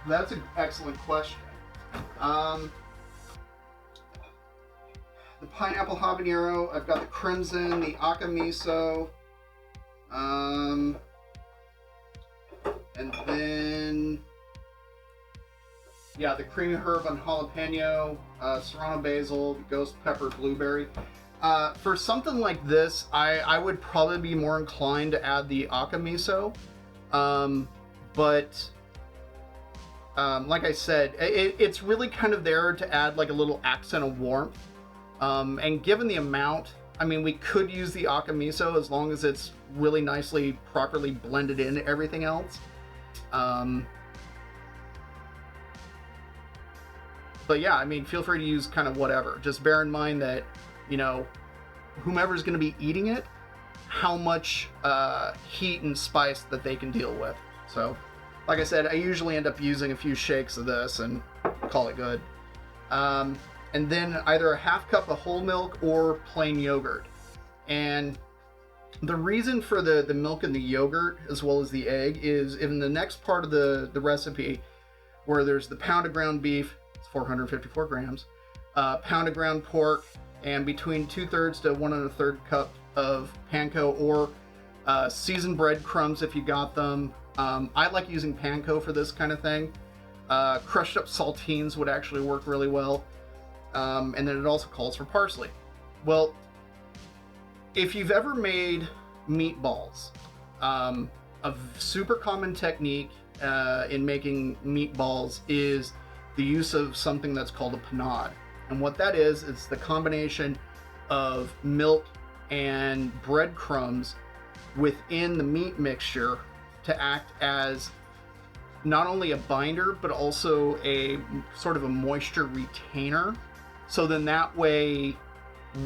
that's an excellent question. The pineapple habanero, I've got the crimson, the aka miso, and then, yeah, the creamy herb and jalapeno, serrano basil, ghost pepper, blueberry. For something like this, I would probably be more inclined to add the aka miso, but like I said, it's really kind of there to add like a little accent of warmth. And given the amount, I mean, we could use the aka miso as long as it's really nicely, properly blended into everything else. But yeah, I mean, feel free to use kind of whatever. Just bear in mind that, you know, whomever's going to be eating it, how much heat and spice that they can deal with. So, like I said, I usually end up using a few shakes of this and call it good. And then either a half cup of whole milk or plain yogurt. And the reason for the milk and the yogurt, as well as the egg, is in the next part of the recipe, where there's the pound of ground beef, it's 454 grams, pound of ground pork, and between 2/3 to 1 1/3 cup of panko or seasoned breadcrumbs if you got them. I like using panko for this kind of thing. Crushed up saltines would actually work really well. And then it also calls for parsley. Well, if you've ever made meatballs, a super common technique in making meatballs is the use of something that's called a panade. And what that is, it's the combination of milk and breadcrumbs within the meat mixture to act as not only a binder, but also a sort of a moisture retainer. So then that way,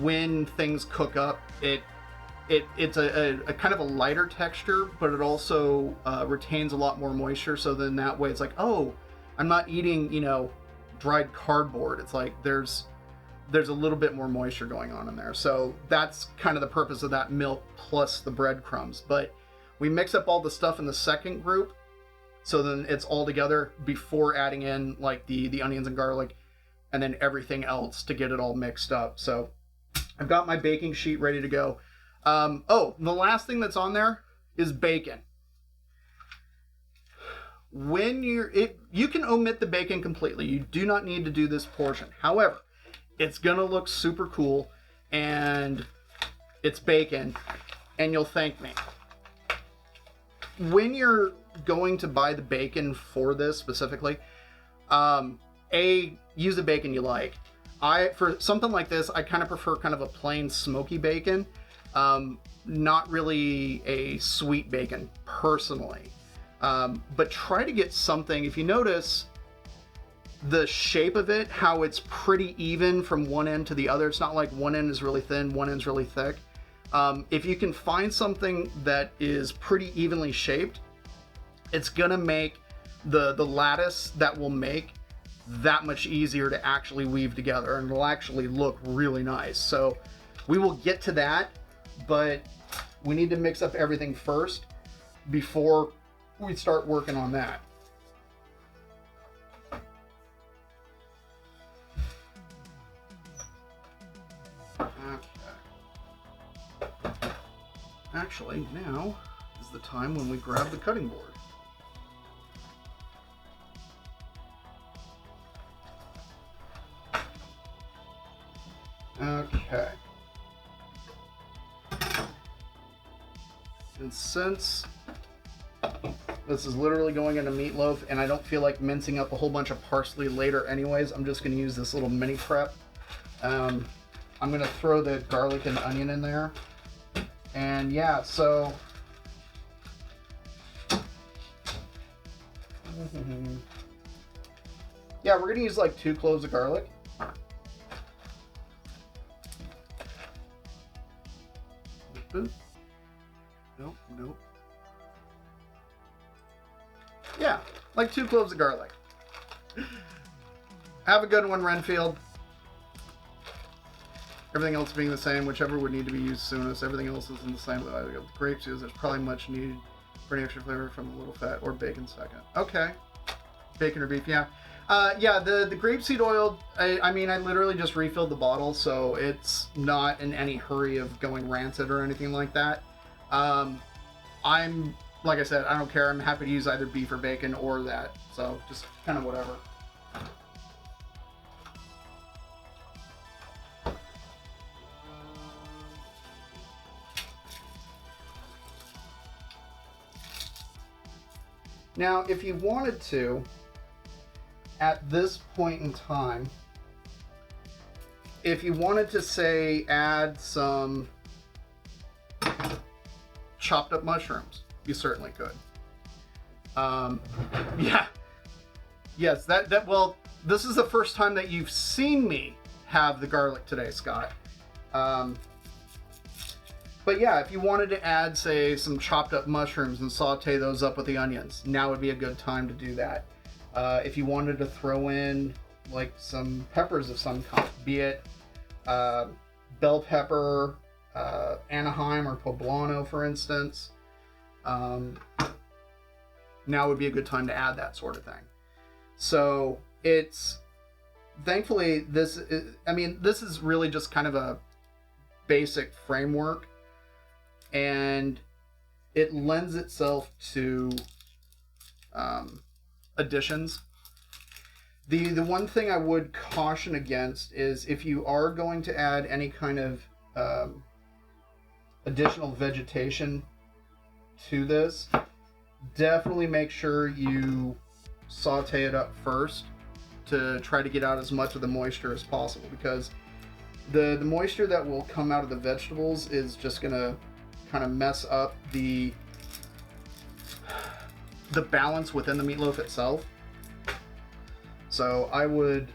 when things cook up, it's a kind of a lighter texture, but it also retains a lot more moisture. So then that way it's like, oh, I'm not eating, dried cardboard. It's like there's a little bit more moisture going on in there. So that's kind of the purpose of that milk plus the breadcrumbs. But we mix up all the stuff in the second group, so then it's all together before adding in like the onions and garlic and then everything else to get it all mixed up. So I've got my baking sheet ready to go. The last thing that's on there is bacon. When you can omit the bacon completely. You do not need to do this portion. However, it's gonna look super cool, and it's bacon, and you'll thank me. When you're going to buy the bacon for this specifically, use the bacon you like. For something like this, I kind of prefer kind of a plain smoky bacon, not really a sweet bacon personally. But try to get something, if you notice the shape of it, how it's pretty even from one end to the other. It's not like one end is really thin, one end's really thick. If you can find something that is pretty evenly shaped, it's gonna make the lattice that will make that much easier to actually weave together, and it'll actually look really nice. So we will get to that, but we need to mix up everything first before we start working on that. Okay. Actually, now is the time when we grab the cutting board. Okay. And since this is literally going into meatloaf, and I don't feel like mincing up a whole bunch of parsley later anyways, I'm just going to use this little mini prep. I'm going to throw the garlic and onion in there. And yeah, so... yeah, we're going to use like 2 cloves of garlic. Nope. Yeah, like 2 cloves of garlic. Have a good one, Renfield. Everything else being the same, whichever would need to be used soonest. Everything else is in the same. The grape juice, there's probably much needed for any extra flavor from a little fat, or bacon second. Okay. Bacon or beef, yeah. Yeah, the grapeseed oil, I mean, I literally just refilled the bottle, so it's not in any hurry of going rancid or anything like that. I'm, like I said, I don't care. I'm happy to use either beef or bacon or that, so just kind of whatever. Now, if you wanted to, at this point in time, if you wanted to, say, add some chopped up mushrooms, you certainly could. Yeah. Yes, well, this is the first time that you've seen me have the garlic today, Scott. But yeah, if you wanted to add, say, some chopped up mushrooms and saute those up with the onions, now would be a good time to do that. If you wanted to throw in, like, some peppers of some kind, be it bell pepper, Anaheim or poblano, for instance, now would be a good time to add that sort of thing. So it's, thankfully, this is really just kind of a basic framework, and it lends itself to additions. The one thing I would caution against is if you are going to add any kind of additional vegetation to this, definitely make sure you saute it up first to try to get out as much of the moisture as possible, because The moisture that will come out of the vegetables is just gonna kind of mess up the balance within the meatloaf itself. So I would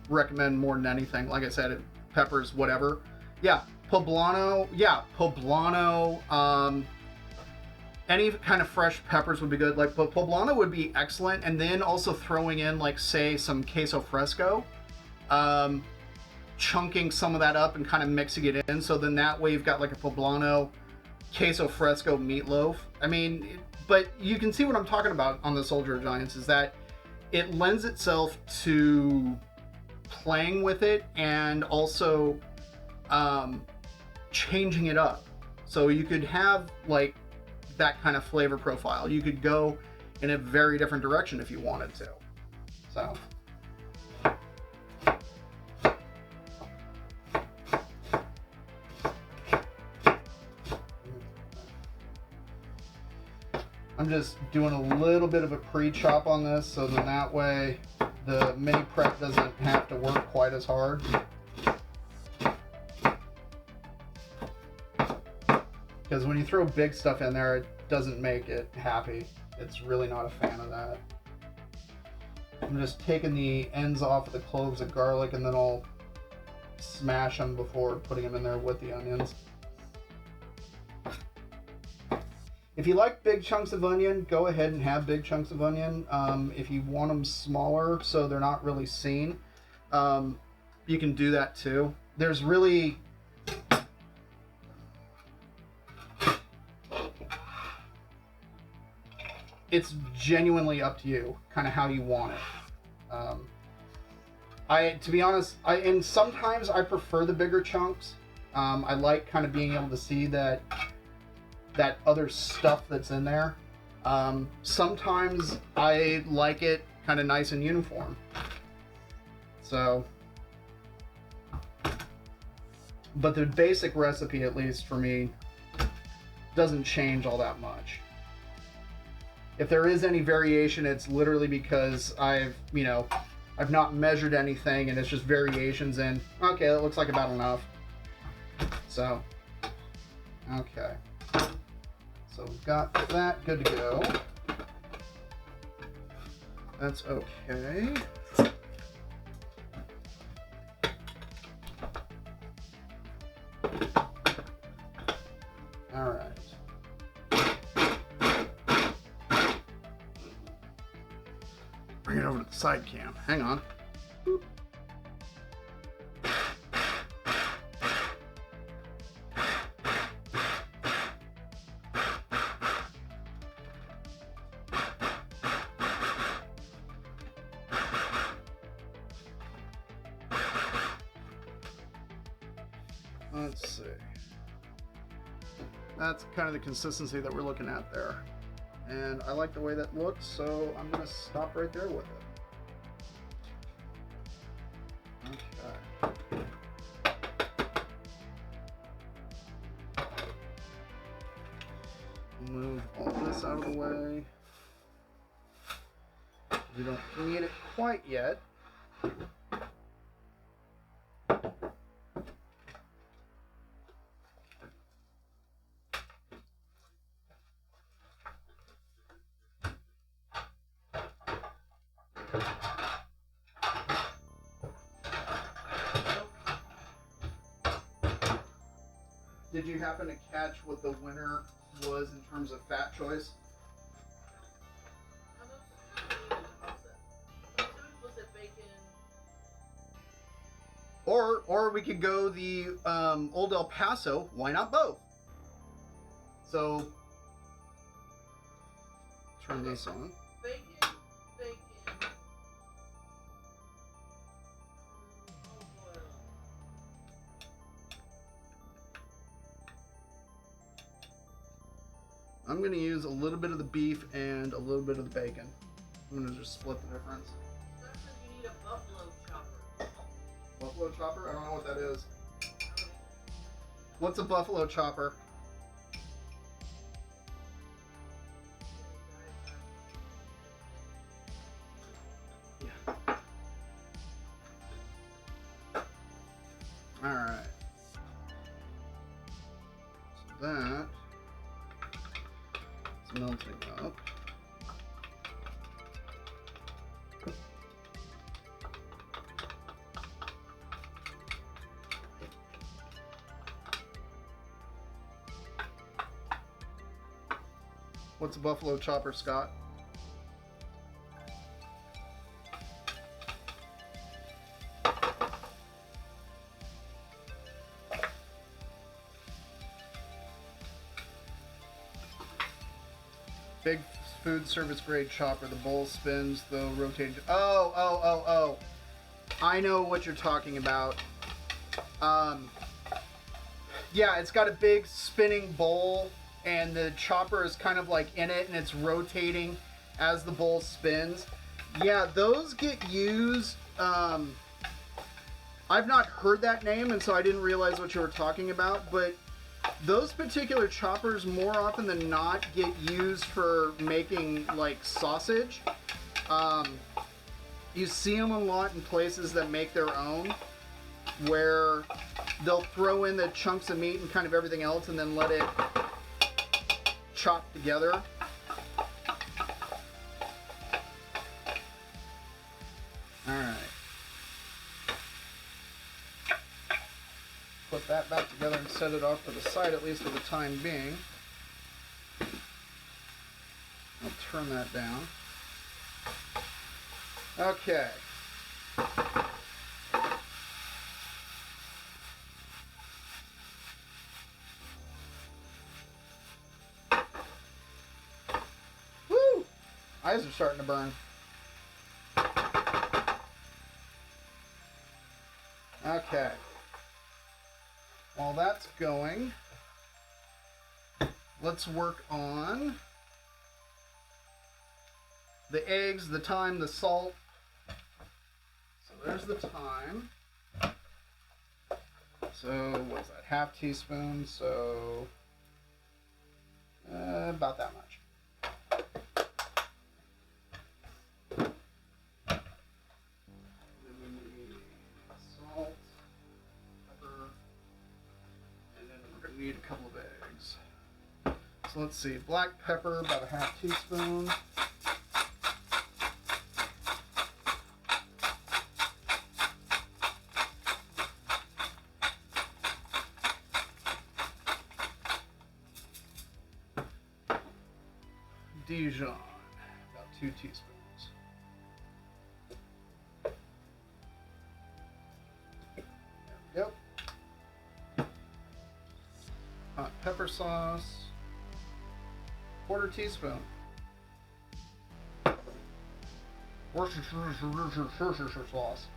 recommend more than anything, like I said, peppers, whatever. Yeah, poblano. Yeah, poblano. Any kind of fresh peppers would be good. Like, but poblano would be excellent. And then also throwing in, like, say, some queso fresco. Chunking some of that up and kind of mixing it in. So then that way you've got like a poblano queso fresco meatloaf. I mean, but you can see what I'm talking about on the Soldier of Giants is that it lends itself to playing with it and also changing it up. So you could have like that kind of flavor profile. You could go in a very different direction if you wanted to. So. I'm just doing a little bit of a pre-chop on this so then that way the mini prep doesn't have to work quite as hard. Because when you throw big stuff in there, it doesn't make it happy. It's really not a fan of that. I'm just taking the ends off of the cloves of garlic and then I'll smash them before putting them in there with the onions. If you like big chunks of onion, go ahead and have big chunks of onion. If you want them smaller so they're not really seen, you can do that too. There's really... It's genuinely up to you, kind of how you want it. To be honest, and sometimes I prefer the bigger chunks. I like kind of being able to see that other stuff that's in there. Sometimes I like it kind of nice and uniform. So, but the basic recipe, at least for me, doesn't change all that much. If there is any variation, it's literally because I've not measured anything and it's just variations in, okay, that looks like about enough. So, okay. So we've got that good to go. That's okay. All right. Bring it over to the side cam. Hang on. Boop. Let's see. That's kind of the consistency that we're looking at there. And I like the way that looks, so I'm going to stop right there with it. Okay. Move all this out of the way. We don't need it quite yet. Did you happen to catch what the winner was in terms of fat choice? Or we could go the Old El Paso. Why not both? So turn this on. Bacon. I'm going to use a little bit of the beef and a little bit of the bacon. I'm going to just split the difference. That says you need a buffalo chopper. Buffalo chopper? I don't know what that is. What's a buffalo chopper? Yeah. Alright. that is melting up. What's a buffalo chopper, Scott? Big food service grade chopper. The bowl spins, the rotating. Oh. I know what you're talking about. Yeah, it's got a big spinning bowl, and the chopper is kind of like in it, and it's rotating as the bowl spins. Yeah, those get used. I've not heard that name, and so I didn't realize what you were talking about, but those particular choppers more often than not get used for making like sausage. You see them a lot in places that make their own, where they'll throw in the chunks of meat and kind of everything else and then let it chop together. Alright. Put that back together and set it off to the side, at least for the time being. I'll turn that down. Okay. Woo! Eyes are starting to burn. Okay. While that's going, let's work on the eggs, the thyme, the salt. So there's the thyme. So what's that? Half teaspoon. So about that much. Then we need salt, pepper, and then we're going to need a couple of eggs. So let's see. Black pepper, about a half teaspoon. Dijon, about 2 teaspoons. There we go. Hot pepper sauce, 1/4 teaspoon. Worcestershire sauce,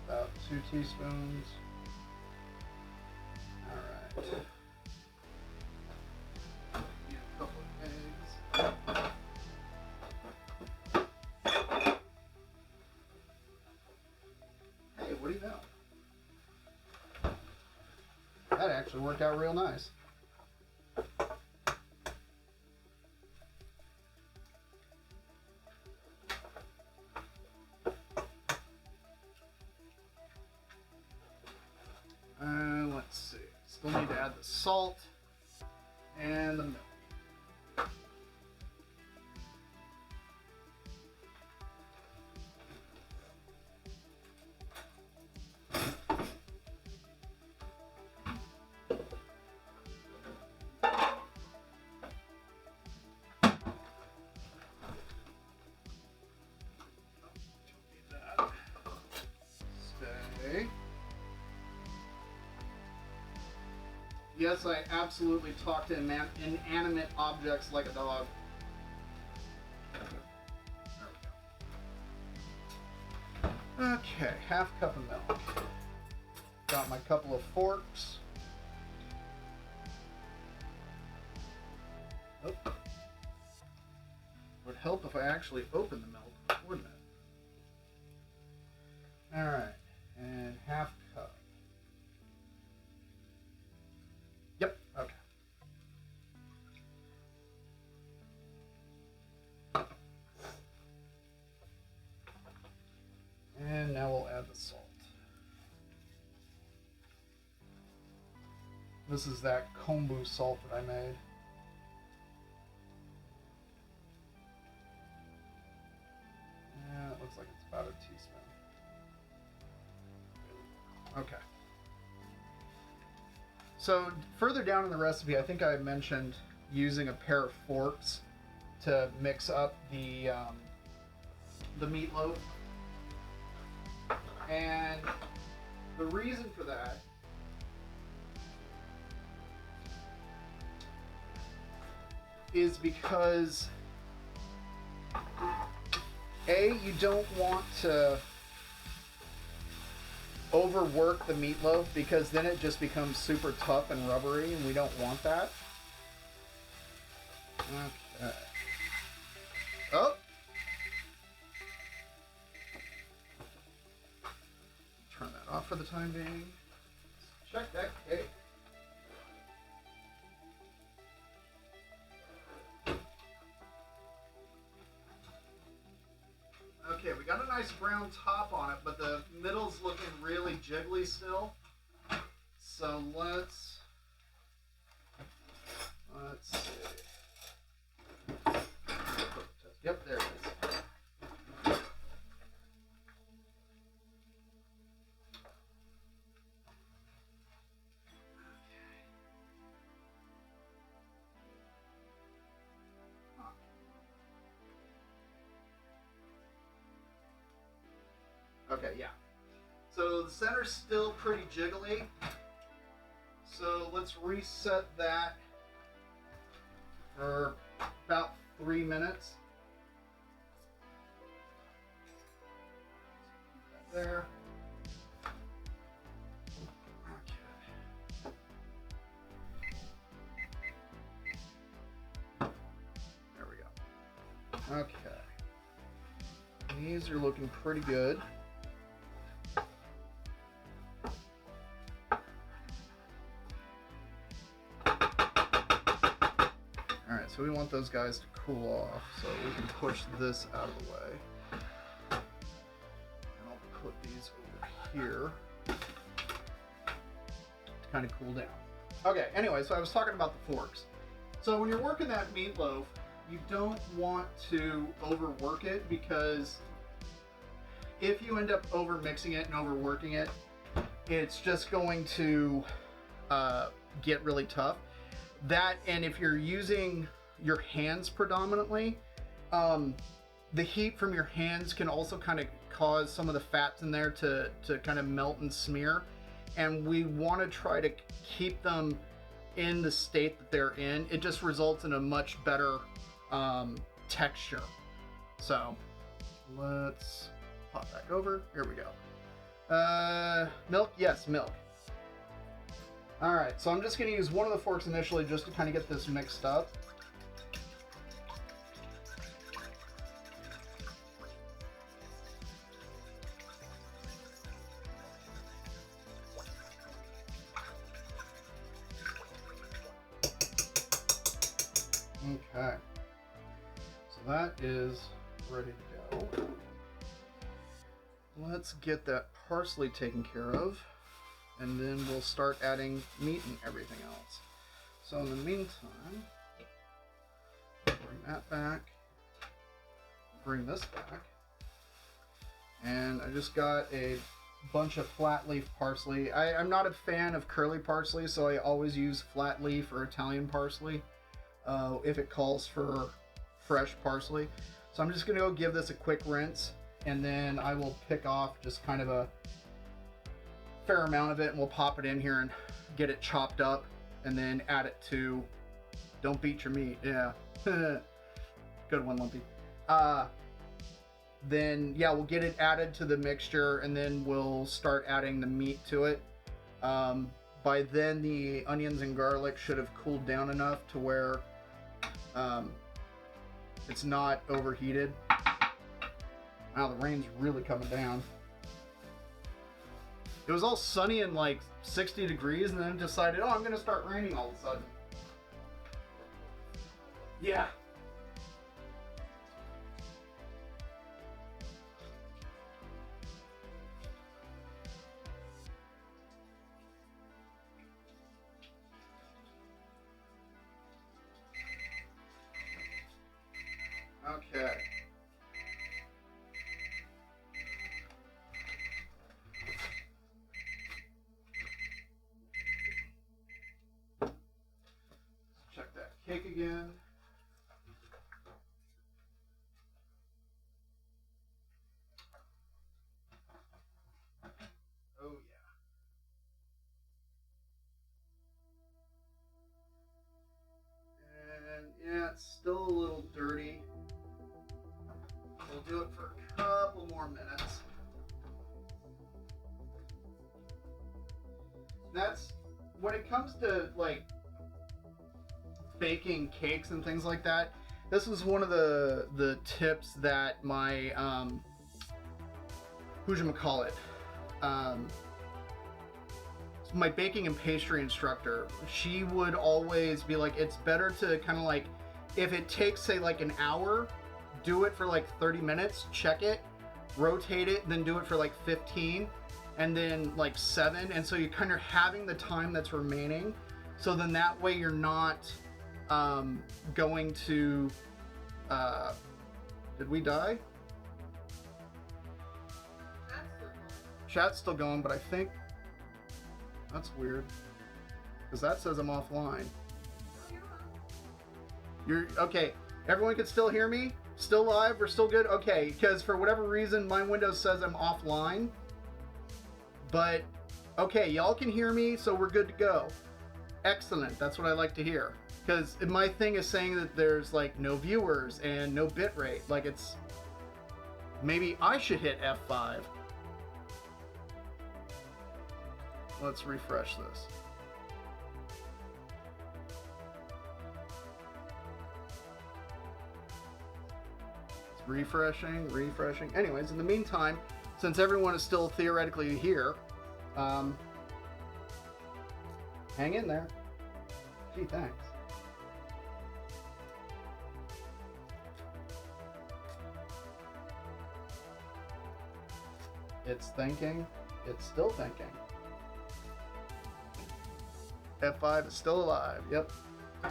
about 2 teaspoons. All right. What do you know? That actually worked out real nice. Let's see. Still need to add the salt and the milk. Yes, I absolutely talk to inanimate objects like a dog. Okay, half cup of milk. Got my couple of forks. Oh. Would help if I actually opened the milk, wouldn't it? Alright, and half cup. Yep, okay. And now we'll add the salt. This is that kombu salt that I made. Yeah, it looks like it's about a teaspoon. Okay. So further down in the recipe, I think I mentioned using a pair of forks to mix up the meatloaf. And the reason for that is because A, you don't want to overwork the meatloaf because then it just becomes super tough and rubbery, and we don't want that. Okay. Oh! Turn that off for the time being. Let's check that cake. Okay, we got a nice brown top on it, but the middle's looking really jiggly still. So let's see. Yep, there it is. Okay, yeah. So the center's still pretty jiggly. So let's reset that for about 3 minutes. Put that there. Okay. There we go. Okay. These are looking pretty good. Alright, so we want those guys to cool off, so we can push this out of the way. And I'll put these over here to kind of cool down. Okay, anyway, so I was talking about the forks. So when you're working that meatloaf, you don't want to overwork it, because if you end up over mixing it and overworking it, it's just going to get really tough. That, and if you're using your hands predominantly, the heat from your hands can also kind of cause some of the fats in there to kind of melt and smear. And we want to try to keep them in the state that they're in. It just results in a much better texture. So let's pop back over. Here we go. Milk? Yes, milk. Alright, so I'm just going to use one of the forks initially just to kind of get this mixed up. Okay, so that is ready to go. Let's get that parsley taken care of, and then we'll start adding meat and everything else. So in the meantime, bring that back, bring this back, and I just got a bunch of flat leaf parsley. I'm not a fan of curly parsley, so I always use flat leaf or Italian parsley if it calls for fresh parsley. So I'm just going to go give this a quick rinse, and then I will pick off just kind of a fair amount of it, and we'll pop it in here and get it chopped up, and then add it to, don't beat your meat, yeah. Good one, Lumpy. Then yeah, we'll get it added to the mixture, and then we'll start adding the meat to it. By then the onions and garlic should have cooled down enough to where it's not overheated. Wow, the rain's really coming down. It was all sunny and like 60 degrees, and then decided, oh, I'm gonna start raining all of a sudden. Yeah. cake again. Oh yeah. And yeah, it's still a little dirty. We'll do it for a couple more minutes. That's when it comes to like baking cakes and things like that. This was one of the tips that my who'chamacallit, my baking and pastry instructor, she would always be like, it's better to kind of like, if it takes say like an hour, do it for like 30 minutes, check it, rotate it, then do it for like 15, and then like 7, and so you're kind of having the time that's remaining, so then that way you're not going to did we die? Chat's still going, but I think that's weird because that says I'm offline. You're okay. Everyone can still hear me? Still live? We're still good? Okay, because for whatever reason my Windows says I'm offline. But okay, y'all can hear me, so we're good to go. Excellent. That's what I like to hear. Because my thing is saying that there's like no viewers and no bitrate. Like it's maybe I should hit F5. Let's refresh this. It's refreshing. Anyways, in the meantime, since everyone is still theoretically here, hang in there. Gee, thanks. It's thinking. It's still thinking. F5 is still alive. Yep. I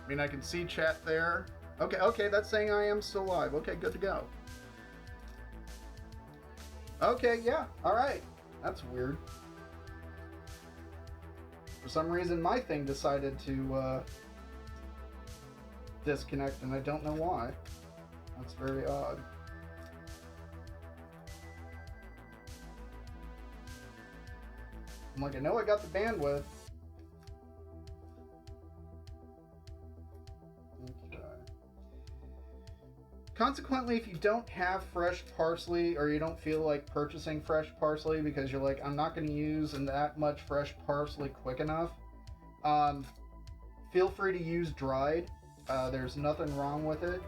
mean, I can see chat there. Okay, that's saying I am still live. Okay, good to go. Okay, yeah, all right. That's weird. For some reason, my thing decided to disconnect, and I don't know why. That's very odd. I'm like, I know I got the bandwidth. Okay. Consequently, if you don't have fresh parsley, or you don't feel like purchasing fresh parsley because you're like, I'm not going to use that much fresh parsley quick enough, feel free to use dried. There's nothing wrong with it.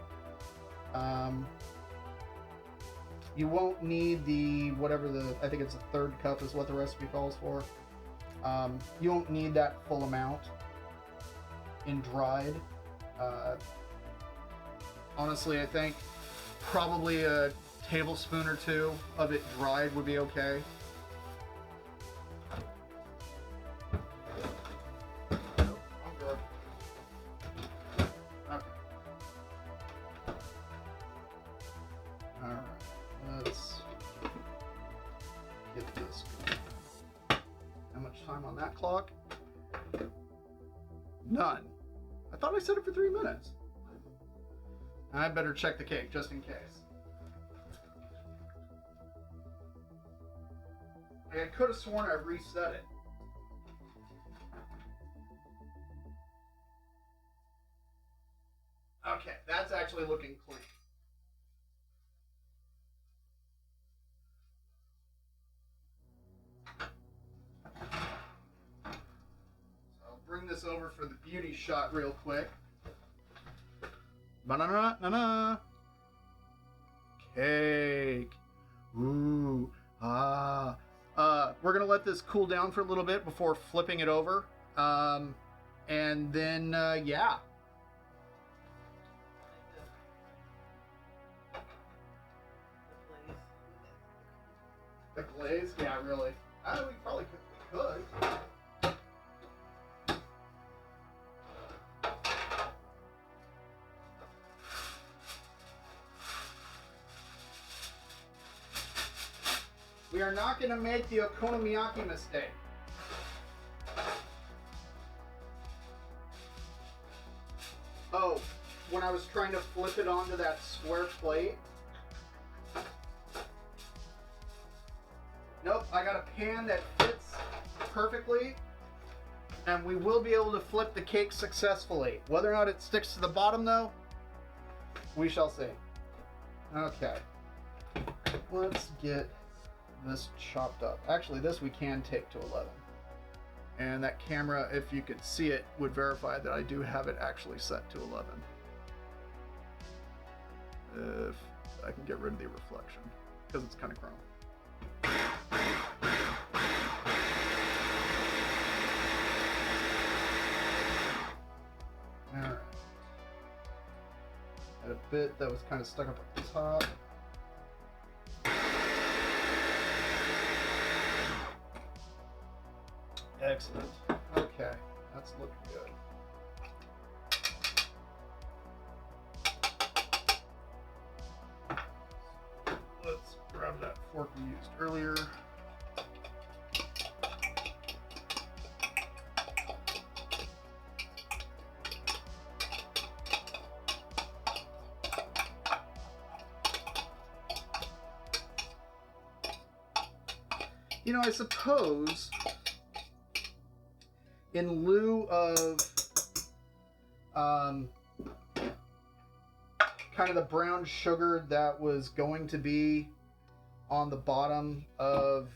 You won't need the I think it's a 1/3 cup is what the recipe calls for. You won't need that full amount in dried. Honestly, I think probably a tablespoon or 2 of it dried would be okay. Clock? None. I thought I set it for 3 minutes. I better check the cake just in case. I could have sworn I reset it. Okay, that's actually looking clean. Bring this over for the beauty shot real quick. Banana. Cake. Ooh. Ah. We're gonna let this cool down for a little bit before flipping it over. And then yeah. The glaze? Yeah, really. We probably could. We are not going to make the okonomiyaki mistake. Oh, when I was trying to flip it onto that square plate. Nope, I got a pan that fits perfectly. And we will be able to flip the cake successfully. Whether or not it sticks to the bottom, though, we shall see. Okay. Let's get this chopped up. Actually, this we can take to 11. And that camera, if you could see it, would verify that I do have it actually set to 11. If I can get rid of the reflection, because it's kind of chrome. Alright. Had a bit that was kind of stuck up at the top. Excellent. Okay, that's looking good. Let's grab that fork we used earlier. You know, I suppose in lieu of kind of the brown sugar that was going to be on the bottom of,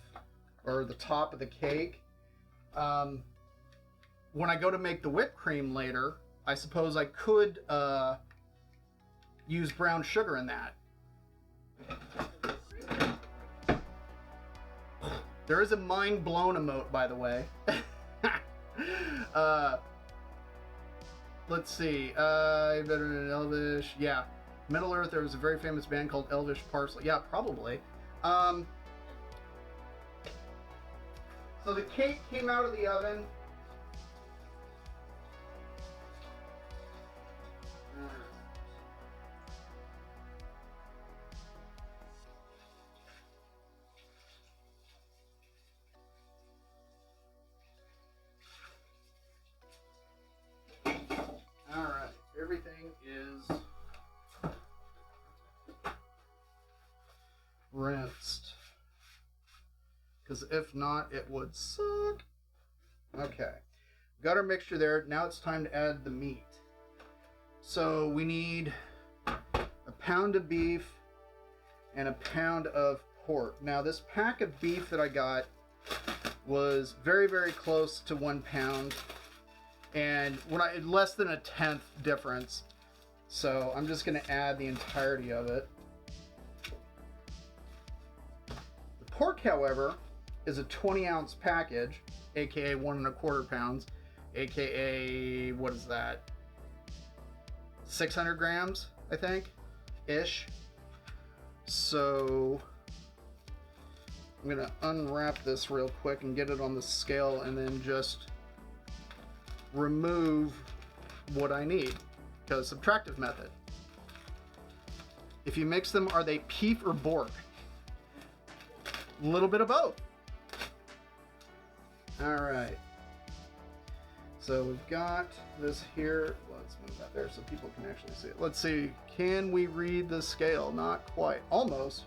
or the top of the cake, when I go to make the whipped cream later, I suppose I could use brown sugar in that. There is a mind blown emote, by the way. Let's see. Better than Elvish. Yeah. Middle Earth, there was a very famous band called Elvish Parsley. Yeah, probably. So the cake came out of the oven. Alright, everything is rinsed. Because if not, it would suck. Okay. Got our mixture there. Now it's time to add the meat. So we need a pound of beef and a pound of pork. Now this pack of beef that I got was very, very close to 1 pound. And less than a tenth difference. So I'm just going to add the entirety of it. The pork, however, is a 20-ounce package, aka 1 1/4 pounds, aka, what is that? 600 grams, I think, ish. So I'm going to unwrap this real quick and get it on the scale and then just remove what I need, because subtractive method. If you mix them, are they peef or bork? A little bit of both. Alright, so we've got this here. Let's move that there so people can actually see it. Let's see, can we read the scale? Not quite. Almost.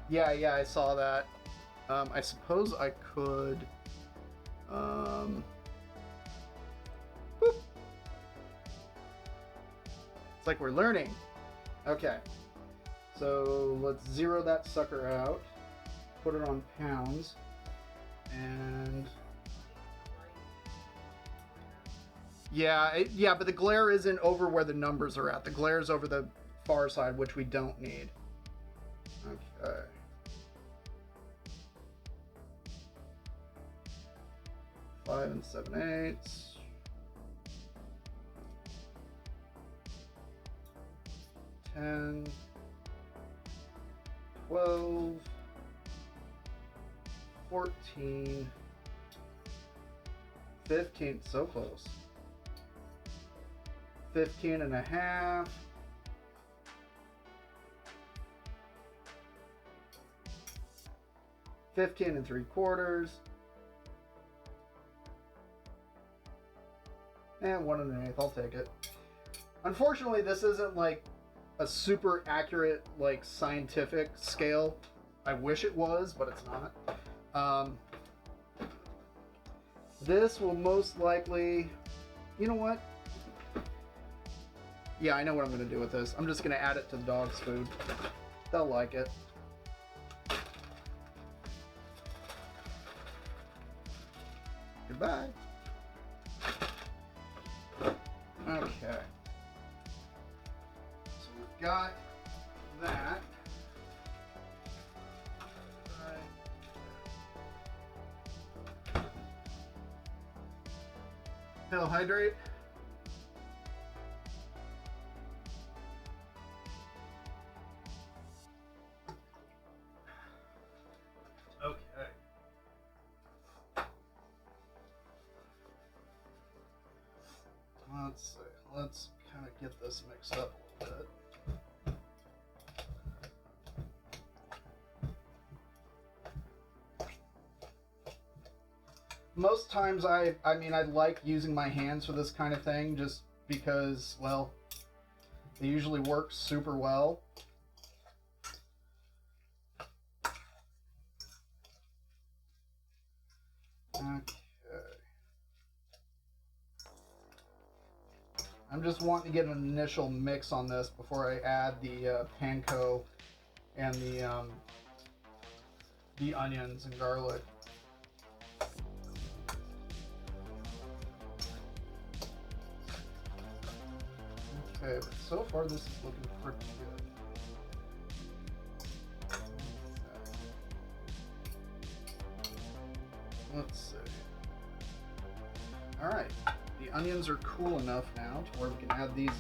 Yeah, I saw that. I suppose I could... boop. It's like we're learning. Okay. So let's zero that sucker out. Put it on pounds. And... Yeah, but the glare isn't over where the numbers are at. The glare is over the far side, which we don't need. Okay. 5 7/8. 10, 12, 14, 15, so close. 15 and a half, 15 3/4. And 1 1/8. I'll take it. Unfortunately, this isn't like a super accurate, like, scientific scale. I wish it was, but it's not. This will most likely... You know what? Yeah, I know what I'm going to do with this. I'm just going to add it to the dog's food. They'll like it. Goodbye. Okay. So we've got that. They'll hydrate. Okay. Let's see. Let's kind of get this mixed up a little bit. Most times I mean, I like using my hands for this kind of thing just because, well, they usually work super well. Okay. I'm just wanting to get an initial mix on this before I add the panko and the onions and garlic. Okay, but so far this is looking pretty good. Okay. Let's see. Alright, the onions are cool enough now to where we can add these in.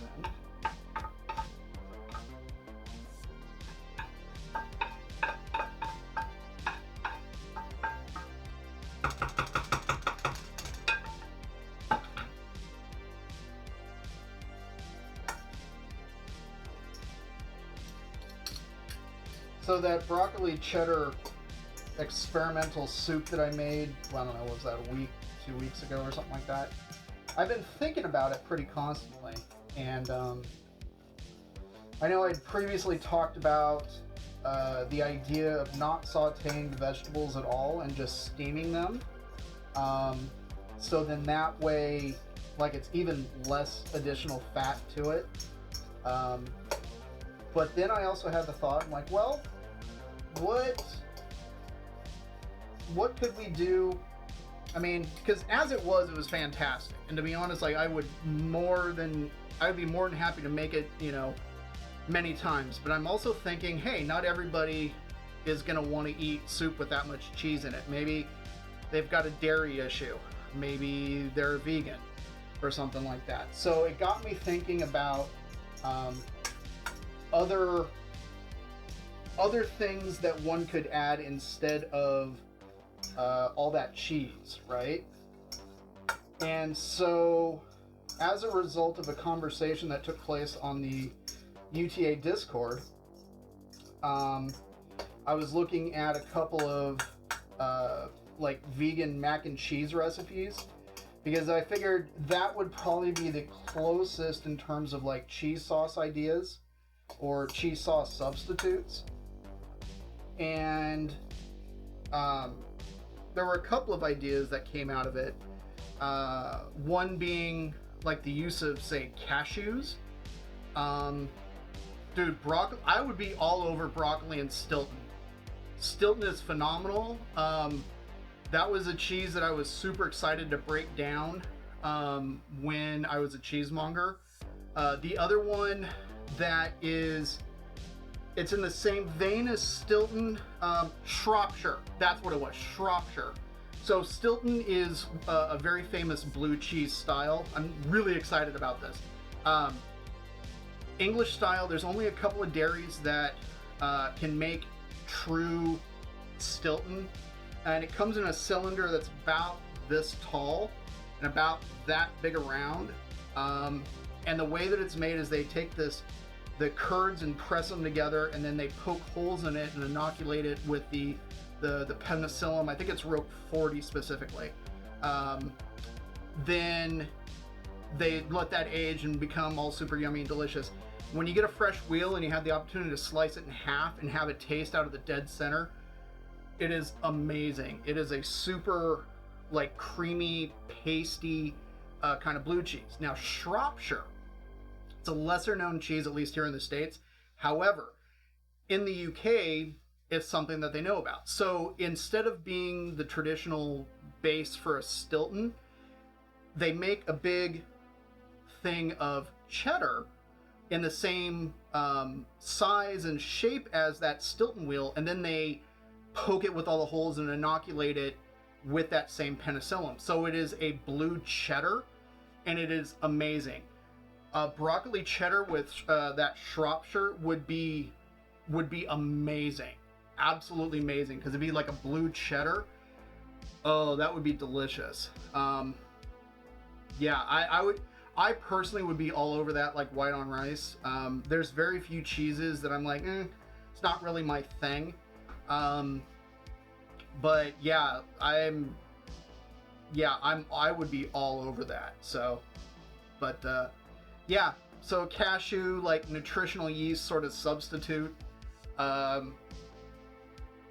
So that broccoli cheddar experimental soup that I made, well, I don't know, what was that, a week, 2 weeks ago or something like that? I've been thinking about it pretty constantly, and I know I'd previously talked about the idea of not sauteing the vegetables at all and just steaming them. So then that way, like, it's even less additional fat to it. But then I also had the thought, I'm like, well, what could we do? I mean, because as it was fantastic. And to be honest, like, I'd be more than happy to make it, you know, many times. But I'm also thinking, hey, not everybody is going to want to eat soup with that much cheese in it. Maybe they've got a dairy issue. Maybe they're vegan or something like that. So it got me thinking about other things that one could add instead of all that cheese, right? And so, as a result of a conversation that took place on the UTA Discord, I was looking at a couple of like vegan mac and cheese recipes, because I figured that would probably be the closest in terms of like cheese sauce ideas or cheese sauce substitutes. And there were a couple of ideas that came out of it. One being like the use of, say, cashews. Dude, broccoli, I would be all over broccoli and Stilton. Stilton is phenomenal. That was a cheese that I was super excited to break down when I was a cheesemonger. The other one that is, it's in the same vein as Stilton, Shropshire. That's what it was, Shropshire. So Stilton is a very famous blue cheese style. I'm really excited about this. English style, there's only a couple of dairies that can make true Stilton. And it comes in a cylinder that's about this tall and about that big around. And the way that it's made is they take the curds and press them together, and then they poke holes in it and inoculate it with the the penicillin, I think it's row 40 specifically. Then they let that age and become all super yummy and delicious. When you get a fresh wheel and you have the opportunity to slice it in half and have it taste out of the dead center, it is amazing. It is a super like creamy, pasty kind of blue cheese. Now Shropshire, it's a lesser known cheese, at least here in the States. However, in the UK, it's something that they know about. So instead of being the traditional base for a Stilton, they make a big thing of cheddar in the same size and shape as that Stilton wheel, and then they poke it with all the holes and inoculate it with that same penicillin. So it is a blue cheddar, and it is amazing. Broccoli cheddar with that Shropshire would be amazing, absolutely amazing, because it'd be like a blue cheddar. Oh, that would be delicious. Yeah, I personally would be all over that, like white on rice. There's very few cheeses that I'm like, it's not really my thing. But yeah, I would be all over that. So, but yeah, so cashew, like nutritional yeast sort of substitute. Then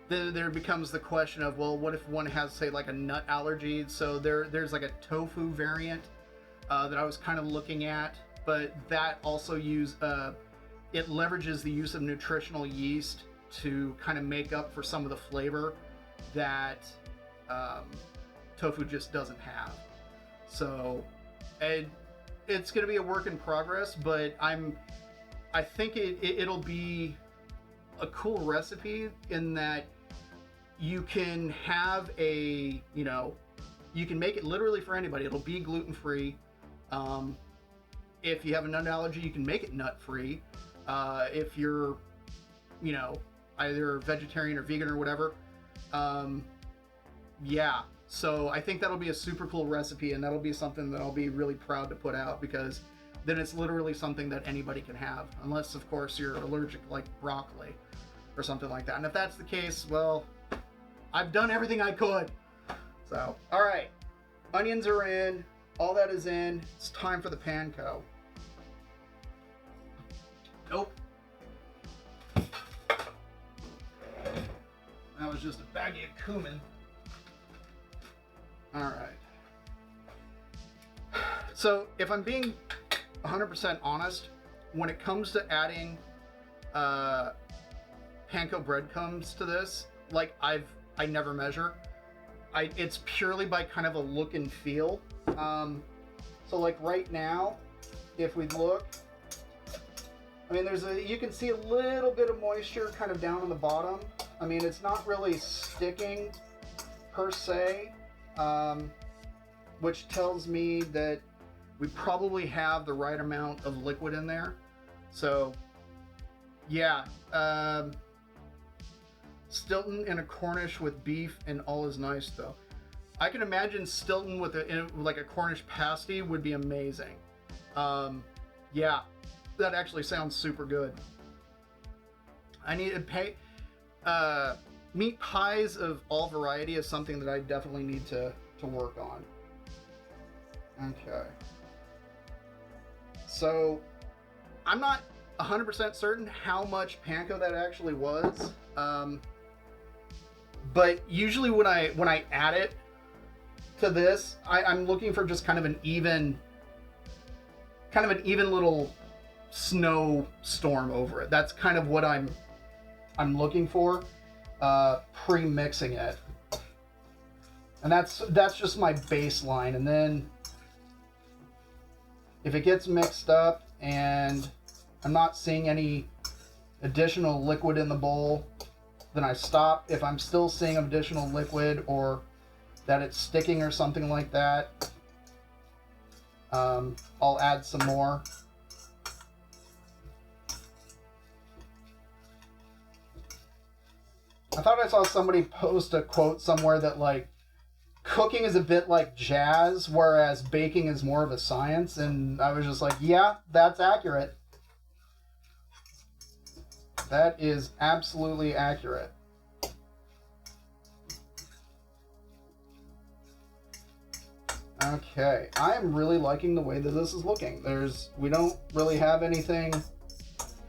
there becomes the question of, well, what if one has, say, like a nut allergy? So there's like a tofu variant that I was kind of looking at, but that also it leverages the use of nutritional yeast to kind of make up for some of the flavor that tofu just doesn't have. So it's going to be a work in progress, but I think it'll be a cool recipe in that you can have you can make it literally for anybody. It'll be gluten-free. If you have a nut allergy, you can make it nut-free. If you're, either vegetarian or vegan or whatever. Yeah, so I think that'll be a super cool recipe, and that'll be something that I'll be really proud to put out, because then it's literally something that anybody can have, unless, of course, you're allergic, like broccoli or something like that. And if that's the case, well, I've done everything I could. So, all right, onions are in, all that is in. It's time for the panko. Nope. That was just a baggie of cumin. All right. So if I'm being 100% honest, when it comes to adding panko breadcrumbs to this, like I never measure. It's purely by kind of a look and feel. So like right now, if we look, I mean, you can see a little bit of moisture kind of down on the bottom. I mean, it's not really sticking per se, which tells me that we probably have the right amount of liquid in there. So yeah, Stilton in a Cornish with beef and all is nice though. I can imagine Stilton with like a Cornish pasty would be amazing. Yeah, that actually sounds super good. I need to pay. Meat pies of all variety is something that I definitely need to work on. Okay. So I'm not 100% certain how much panko that actually was. But usually when I add it to this, I'm looking for just kind of an even little snowstorm over it. That's kind of what I'm looking for, pre-mixing it. And that's just my baseline. And then if it gets mixed up and I'm not seeing any additional liquid in the bowl, then I stop. If I'm still seeing additional liquid or that it's sticking or something like that, I'll add some more. I thought I saw somebody post a quote somewhere that like cooking is a bit like jazz, whereas baking is more of a science, and I was just like, yeah, that's accurate. That is absolutely accurate. Okay, I am really liking the way that this is looking. We don't really have anything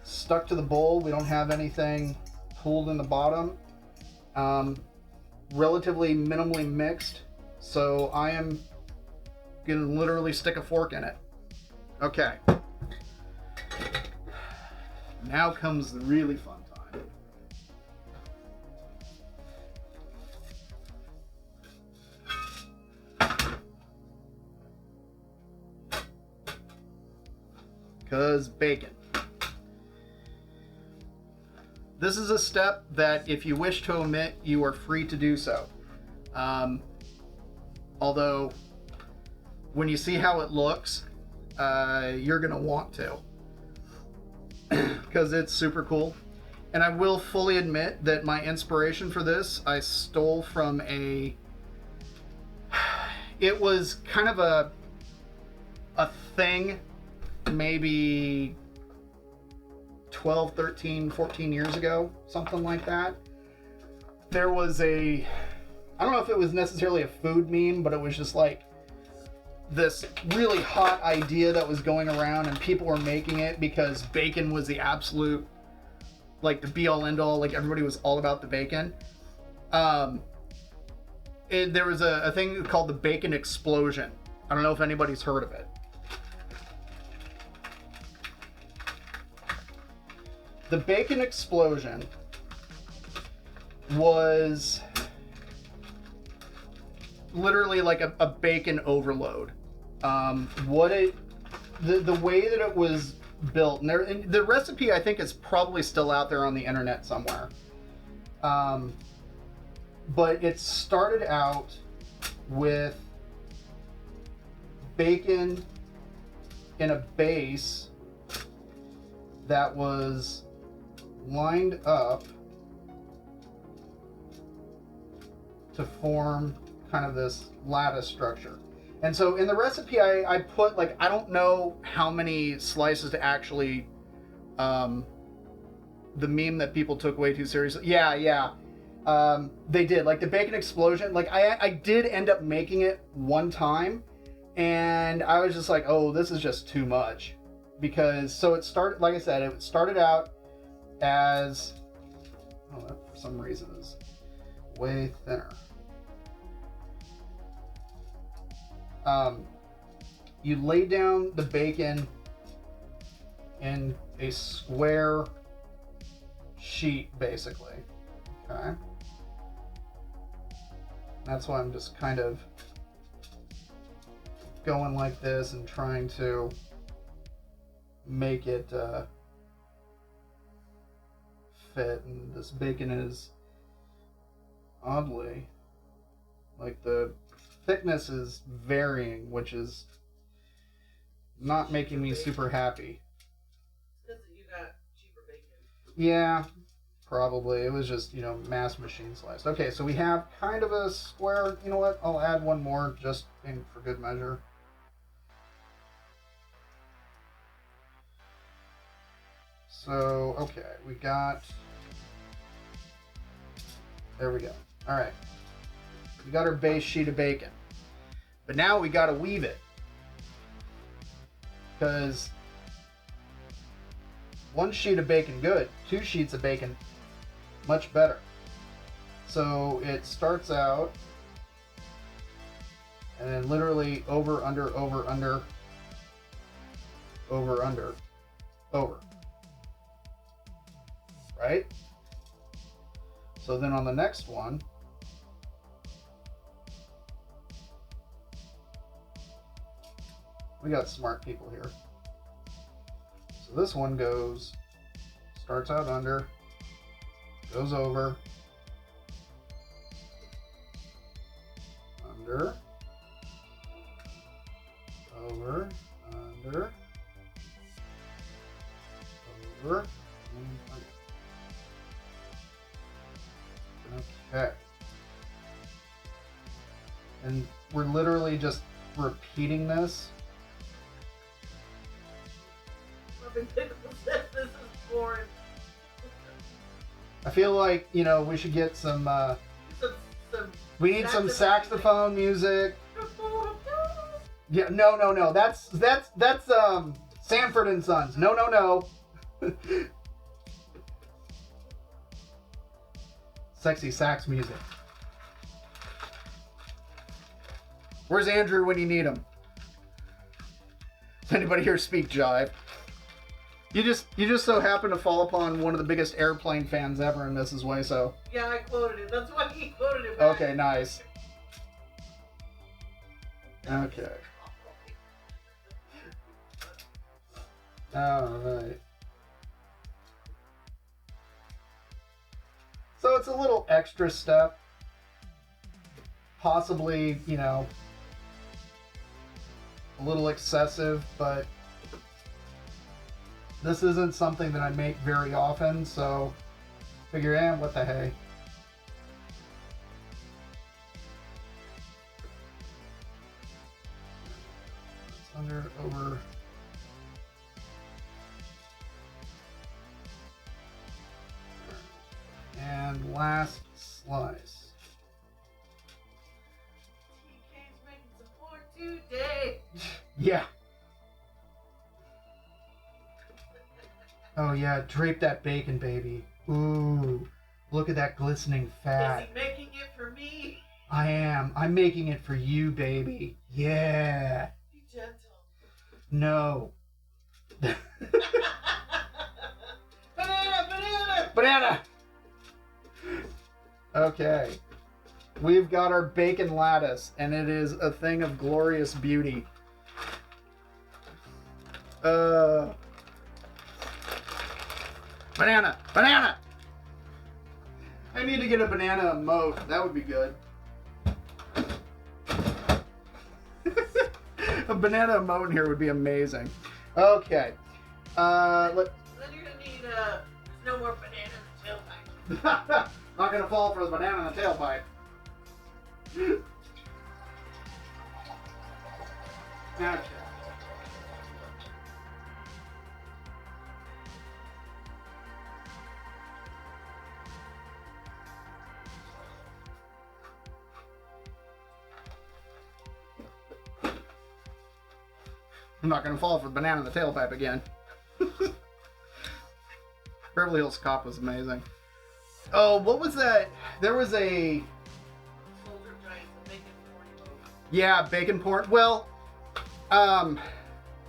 stuck to the bowl. We don't have anything pulled in the bottom. Relatively minimally mixed, so I am gonna literally stick a fork in it. Okay. Now comes the really fun time. Because bacon. This is a step that if you wish to omit, you are free to do so. Although, when you see how it looks, you're going to want to. Because it's super cool. And I will fully admit that my inspiration for this, I stole from it was kind of a thing maybe 12, 13, 14 years ago, something like that. There was I don't know if it was necessarily a food meme, but it was just like this really hot idea that was going around and people were making it because bacon was the absolute, like the be all end all, like everybody was all about the bacon. There was a thing called the bacon explosion. I don't know if anybody's heard of it. The bacon explosion was literally like a bacon overload. The way that it was built, and the recipe I think is probably still out there on the internet somewhere. But it started out with bacon in a base that was lined up to form kind of this lattice structure. And so in the recipe I put, like, I don't know how many slices to actually, the meme that people took way too seriously. Yeah. They did, like the bacon explosion. Like I did end up making it one time and I was just like, oh, this is just too much. Because, so it started, like I said, it started out as, oh, that for some reason is way thinner. You lay down the bacon in a square sheet, basically. Okay. That's why I'm just kind of going like this and trying to make it fit. And this bacon is oddly, like, the thickness is varying, which is not making me super happy. It's because you got cheaper bacon. Yeah, probably. It was just, mass machine sliced. Okay, so we have kind of a square. You know what? I'll add one more just for good measure. So, okay, we got, there we go. All right. We got our base sheet of bacon. But now we got to weave it. Because one sheet of bacon, good. 2 sheets of bacon, much better. So it starts out and then literally over, under, over, under, over, under, over. Right? So then on the next one, we got smart people here. So this one starts out under, goes over, under, over, under, over, and under. Okay. And we're literally just repeating this. This is boring. I feel like, we should get some, Some we need some saxophone music. Yeah, no. That's Sanford and Sons. No. Sexy sax music. Where's Andrew when you need him? Does anybody here speak jive? You just so happen to fall upon one of the biggest airplane fans ever in Mrs. Way, so. Yeah, I quoted it. That's why he quoted it back. Okay, nice. Okay. Alright. So it's a little extra step. Possibly, you know, a little excessive, but this isn't something that I make very often, so figure, what the hey. It's over. And last slice. TK's making some more today. Yeah. Oh yeah, drape that bacon, baby. Ooh, look at that glistening fat. Is he making it for me? I am. I'm making it for you, baby. Yeah. Be gentle. No. Banana! Banana! Okay. We've got our bacon lattice, and it is a thing of glorious beauty. Banana! Banana! I need to get a banana emote. That would be good. A banana emote in here would be amazing. Okay. Then you're gonna need there's no more banana in the tailpipe. Not gonna fall for the banana in the tailpipe. Okay. I'm not gonna fall for the banana in the tailpipe again. Beverly Hills Cop was amazing. Oh, what was that? There was a... Soldier Giants, the bacon porn. Yeah, bacon porn. Well,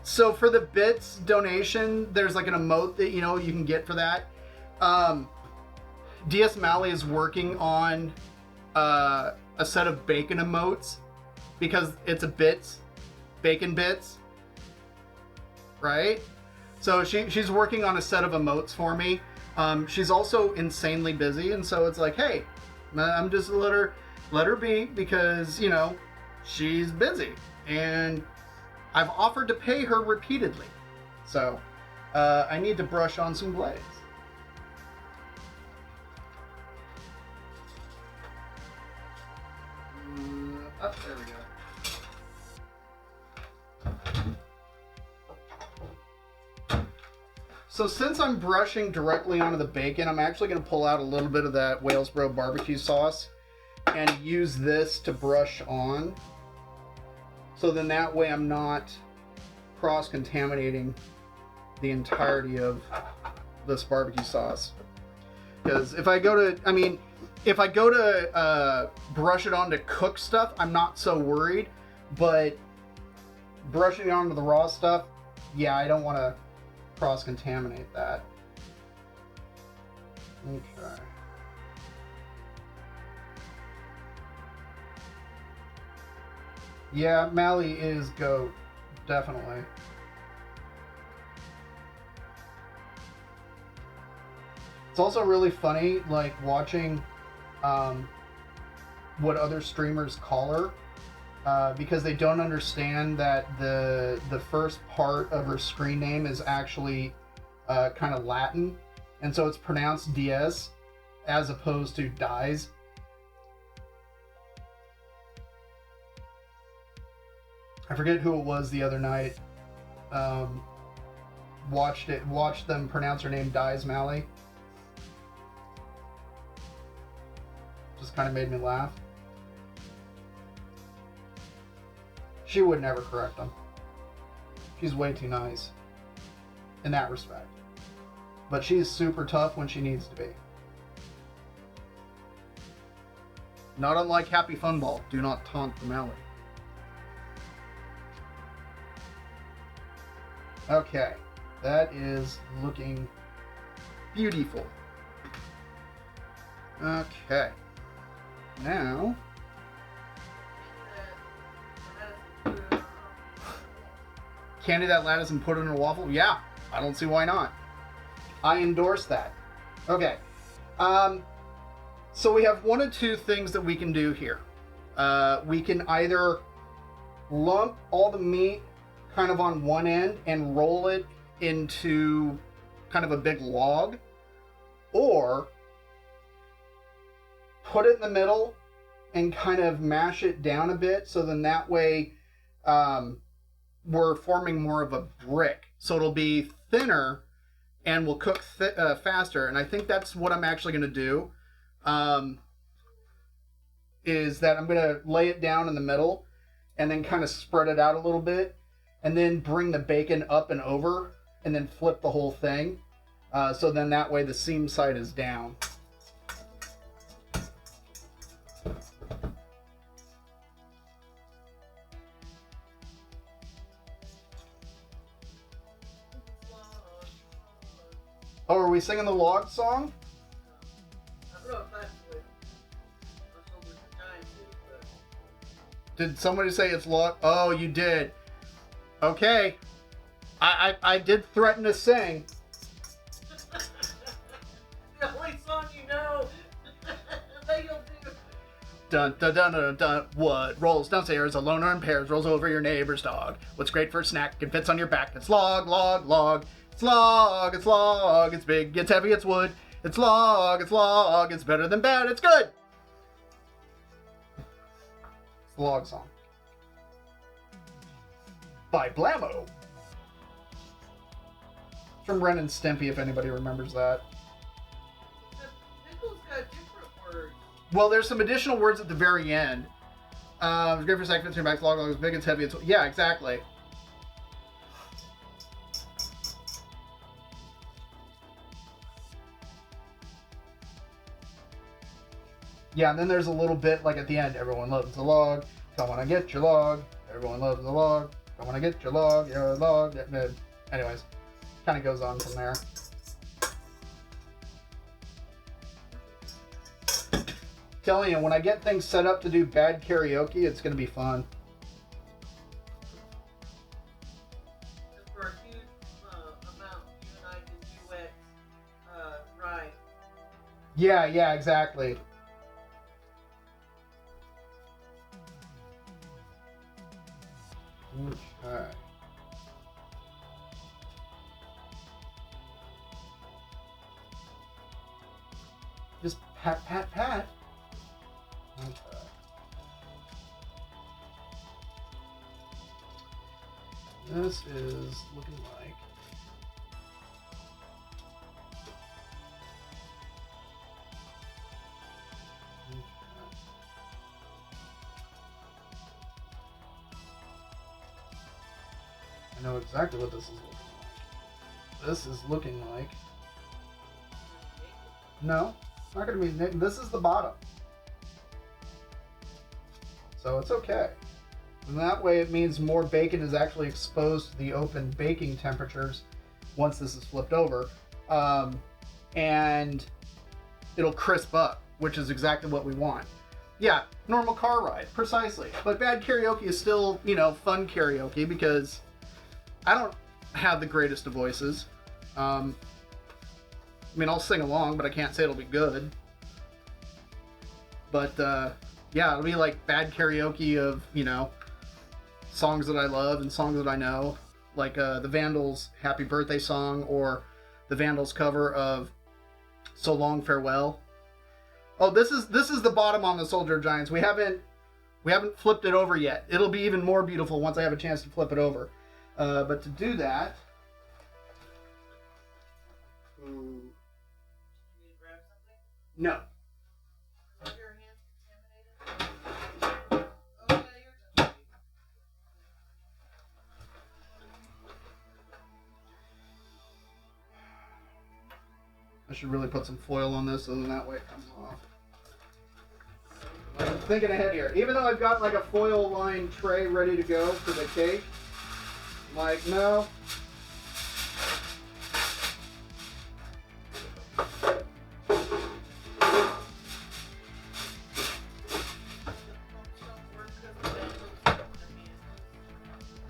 so for the bits donation, there's like an emote that, you know, you can get for that. DS Malley is working on a set of bacon emotes because it's a bits, bacon bits, right? So she's working on a set of emotes for me. She's also insanely busy, and so it's like, hey, I'm just let her be because, you know, she's busy, and I've offered to pay her repeatedly. So I need to brush on some glaze. There we go. So since I'm brushing directly onto the bacon, I'm actually going to pull out a little bit of that Walesboro barbecue sauce and use this to brush on. So then that way I'm not cross-contaminating the entirety of this barbecue sauce. Because if I go to brush it on to cook stuff, I'm not so worried. But brushing it onto the raw stuff, yeah, I don't want to cross-contaminate that. Okay. Yeah, Mally is goat, definitely. It's also really funny, like, watching what other streamers call her, because they don't understand that the first part of her screen name is actually kind of Latin, and so it's pronounced Diaz as opposed to Dies. I forget who it was the other night. Watched them pronounce her name Dies Mally. Just kind of made me laugh. She would never correct them. She's way too nice in that respect. But she's super tough when she needs to be. Not unlike Happy Funball, do not taunt the mallet. Okay, that is looking beautiful. Okay, now candy that lattice and put it in a waffle? Yeah, I don't see why not. I endorse that. Okay, so we have one of two things that we can do here. We can either lump all the meat kind of on one end and roll it into kind of a big log, or put it in the middle and kind of mash it down a bit, so then that way we're forming more of a brick. So it'll be thinner and will cook faster. And I think that's what I'm actually going to do, is that I'm going to lay it down in the middle and then kind of spread it out a little bit, and then bring the bacon up and over and then flip the whole thing. So then that way the seam side is down. Oh, are we singing the log song? I don't know if that's what over the time but Did somebody say it's log? Oh, you did. Okay. I did threaten to sing. the only song you know that you'll do. Dun dun dun dun dun. What rolls downstairs alone or in pairs rolls over your neighbor's dog? What's great for a snack and fits on your back? It's log, log, log. It's log, it's log. It's big, it's heavy, it's wood. It's log, it's log. It's better than bad, it's good. It's the log song. By Blammo. It's from Ren and Stimpy, if anybody remembers that. Nichols got different words. Well, there's some additional words at the very end. It's great for snack, fits on your back. Log, log. It's big, it's heavy, it's... Yeah, exactly. Yeah, and then there's a little bit like at the end. Everyone loves the log. Come on and get your log. Everyone loves the log. Come on and get your log. Your log. Anyways, kind of goes on from there. Telling you, when I get things set up to do bad karaoke, it's going to be fun. For a huge amount, you and I did duet ride. Yeah, exactly. Okay. Just pat, pat, pat. Okay. This is looking like... I know exactly what this is looking like. This is looking like... No, it's not going to be... This is the bottom. So it's okay. And that way it means more bacon is actually exposed to the open baking temperatures once this is flipped over. And it'll crisp up, which is exactly what we want. Yeah, normal car ride, precisely. But bad karaoke is still, fun karaoke because I don't have the greatest of voices. I'll sing along, but I can't say it'll be good. But, yeah, it'll be like bad karaoke of, songs that I love and songs that I know. Like the Vandals' Happy Birthday song, or the Vandals' cover of So Long Farewell. Oh, this is the bottom on the Soldier of Giants. We haven't flipped it over yet. It'll be even more beautiful once I have a chance to flip it over. But to do that... You need to grab something? No. Is your hand contaminated? Oh, yeah, you're done. I should really put some foil on this so then that way it comes off. I'm thinking ahead here. Even though I've got like a foil lined tray ready to go for the cake, I'm like, no.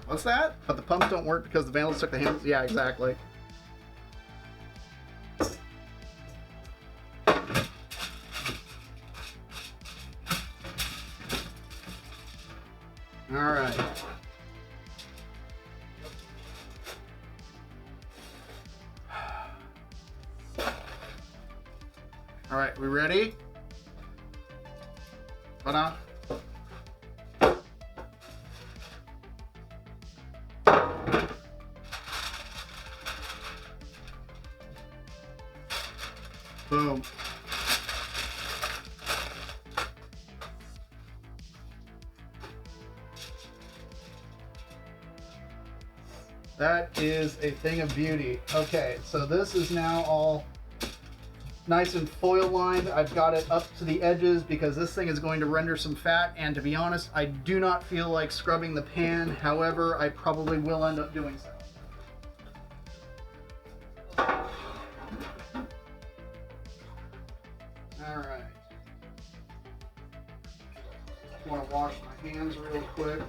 What's that? But the pumps don't work because the vandals took the handles? Yeah, exactly. Alright. Alright, we ready? Hold on. Boom. That is a thing of beauty. Okay, so this is now all nice and foil lined. I've got it up to the edges because this thing is going to render some fat, and to be honest, I do not feel like scrubbing the pan. However, I probably will end up doing so. Alright. I want to wash my hands real quick.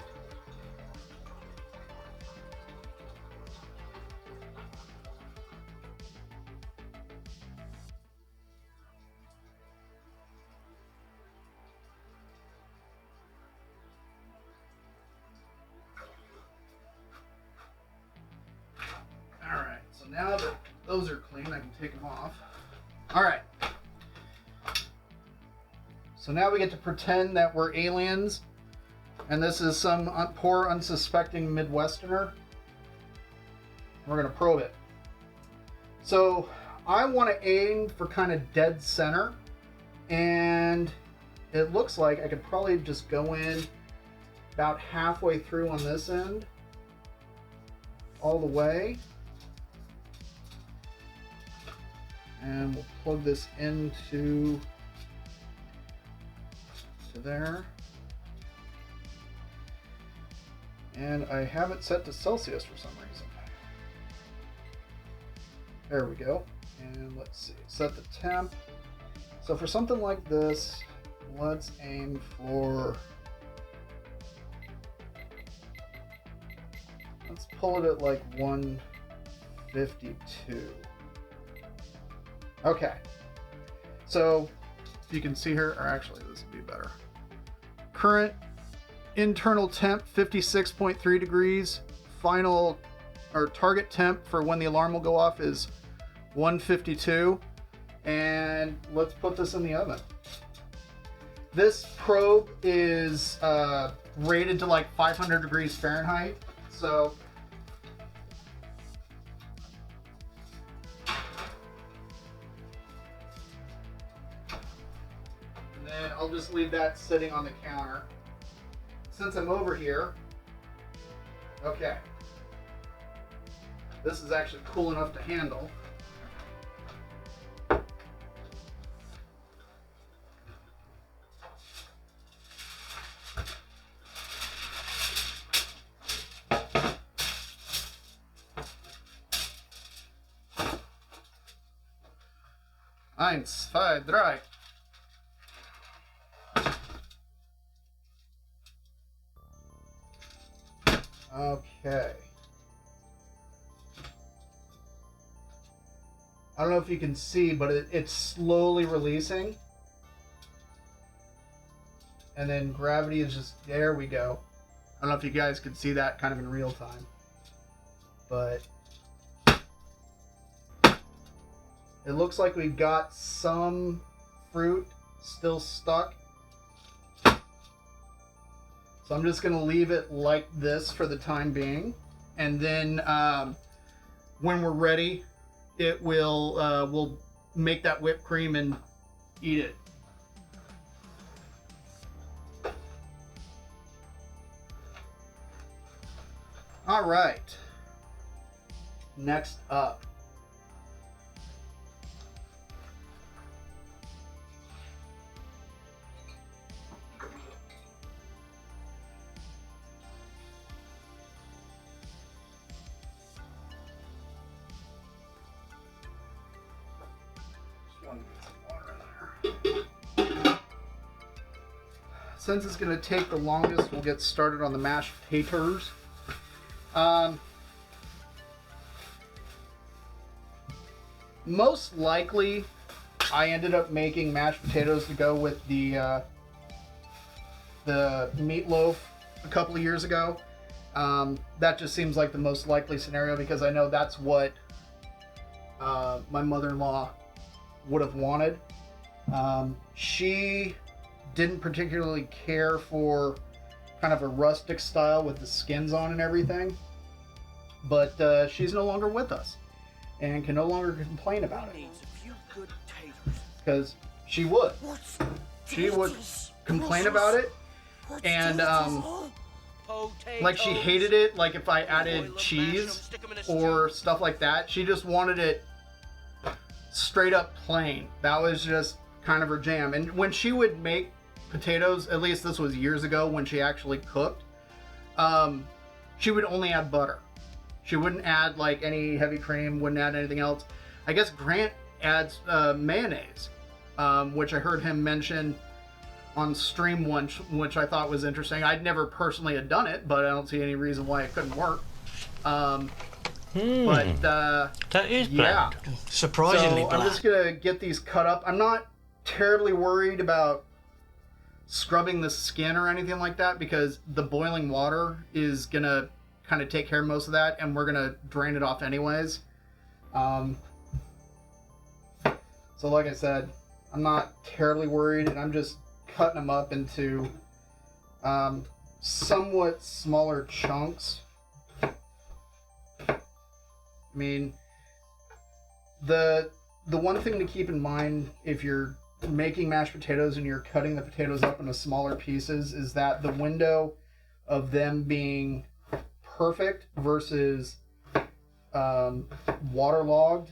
Alright, so now that those are clean, I can take them off. Alright. So now we get to pretend that we're aliens, and this is some poor, unsuspecting Midwesterner. We're going to probe it. So I want to aim for kind of dead center, and it looks like I could probably just go in about halfway through on this end, all the way. And we'll plug this into there. And I have it set to Celsius for some reason. There we go. And let's see, set the temp. So for something like this, let's aim for, let's pull it at like 152. Okay. So you can see here, or actually this would be better. Current internal temp 56.3 degrees. Final or target temp for when the alarm will go off is 152. And let's put this in the oven. This probe is rated to like 500 degrees Fahrenheit. So I'll just leave that sitting on the counter. Since I'm over here, okay, this is actually cool enough to handle. Eins, zwei, drei. Okay. I don't know if you can see, but it's slowly releasing. And then gravity is just, there we go. I don't know if you guys can see that kind of in real time. But it looks like we've got some fruit still stuck. So I'm just going to leave it like this for the time being. And then when we're ready, it will we'll make that whipped cream and eat it. All right. Next up. since it's going to take the longest, we'll get started on the mashed potatoes. Most likely, I ended up making mashed potatoes to go with the meatloaf a couple of years ago. That just seems like the most likely scenario because I know that's what my mother-in-law would have wanted. She didn't particularly care for kind of a rustic style with the skins on and everything, but she's no longer with us and can no longer complain about it because she would complain about it, and like she hated it like if I added cheese or stuff like that. She just wanted it straight up plain. That was just kind of her jam. And when she would make potatoes, at least this was years ago when she actually cooked, she would only add butter. She wouldn't add like any heavy cream, wouldn't add anything else. I guess Grant adds mayonnaise, which I heard him mention on stream once, which I thought was interesting. I'd never personally had done it, but I don't see any reason why it couldn't work. But that is bland. Yeah. Surprisingly So bland. I'm just gonna get these cut up. I'm not terribly worried about scrubbing the skin or anything like that because the boiling water is gonna kind of take care of most of that, and we're gonna drain it off anyways. So like I said, I'm not terribly worried, and I'm just cutting them up into somewhat smaller chunks. I mean, the one thing to keep in mind if you're making mashed potatoes and you're cutting the potatoes up into smaller pieces is that the window of them being perfect versus waterlogged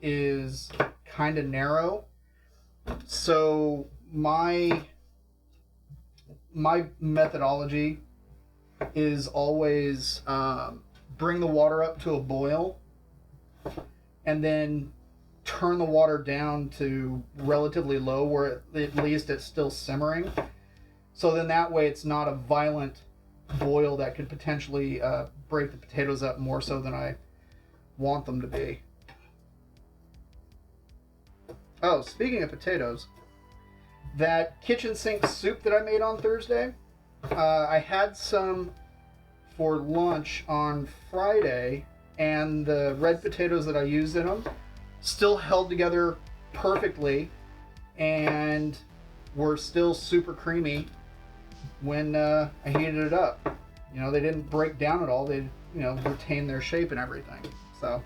is kind of narrow. So my methodology is always bring the water up to a boil and then turn the water down to relatively low where at least it's still simmering. So then that way it's not a violent boil that could potentially break the potatoes up more so than I want them to be. Oh, speaking of potatoes, that kitchen sink soup that I made on Thursday, I had some for lunch on Friday, and the red potatoes that I used in them still held together perfectly and were still super creamy when I heated it up. You know, they didn't break down at all. They, you know, retained their shape and everything. So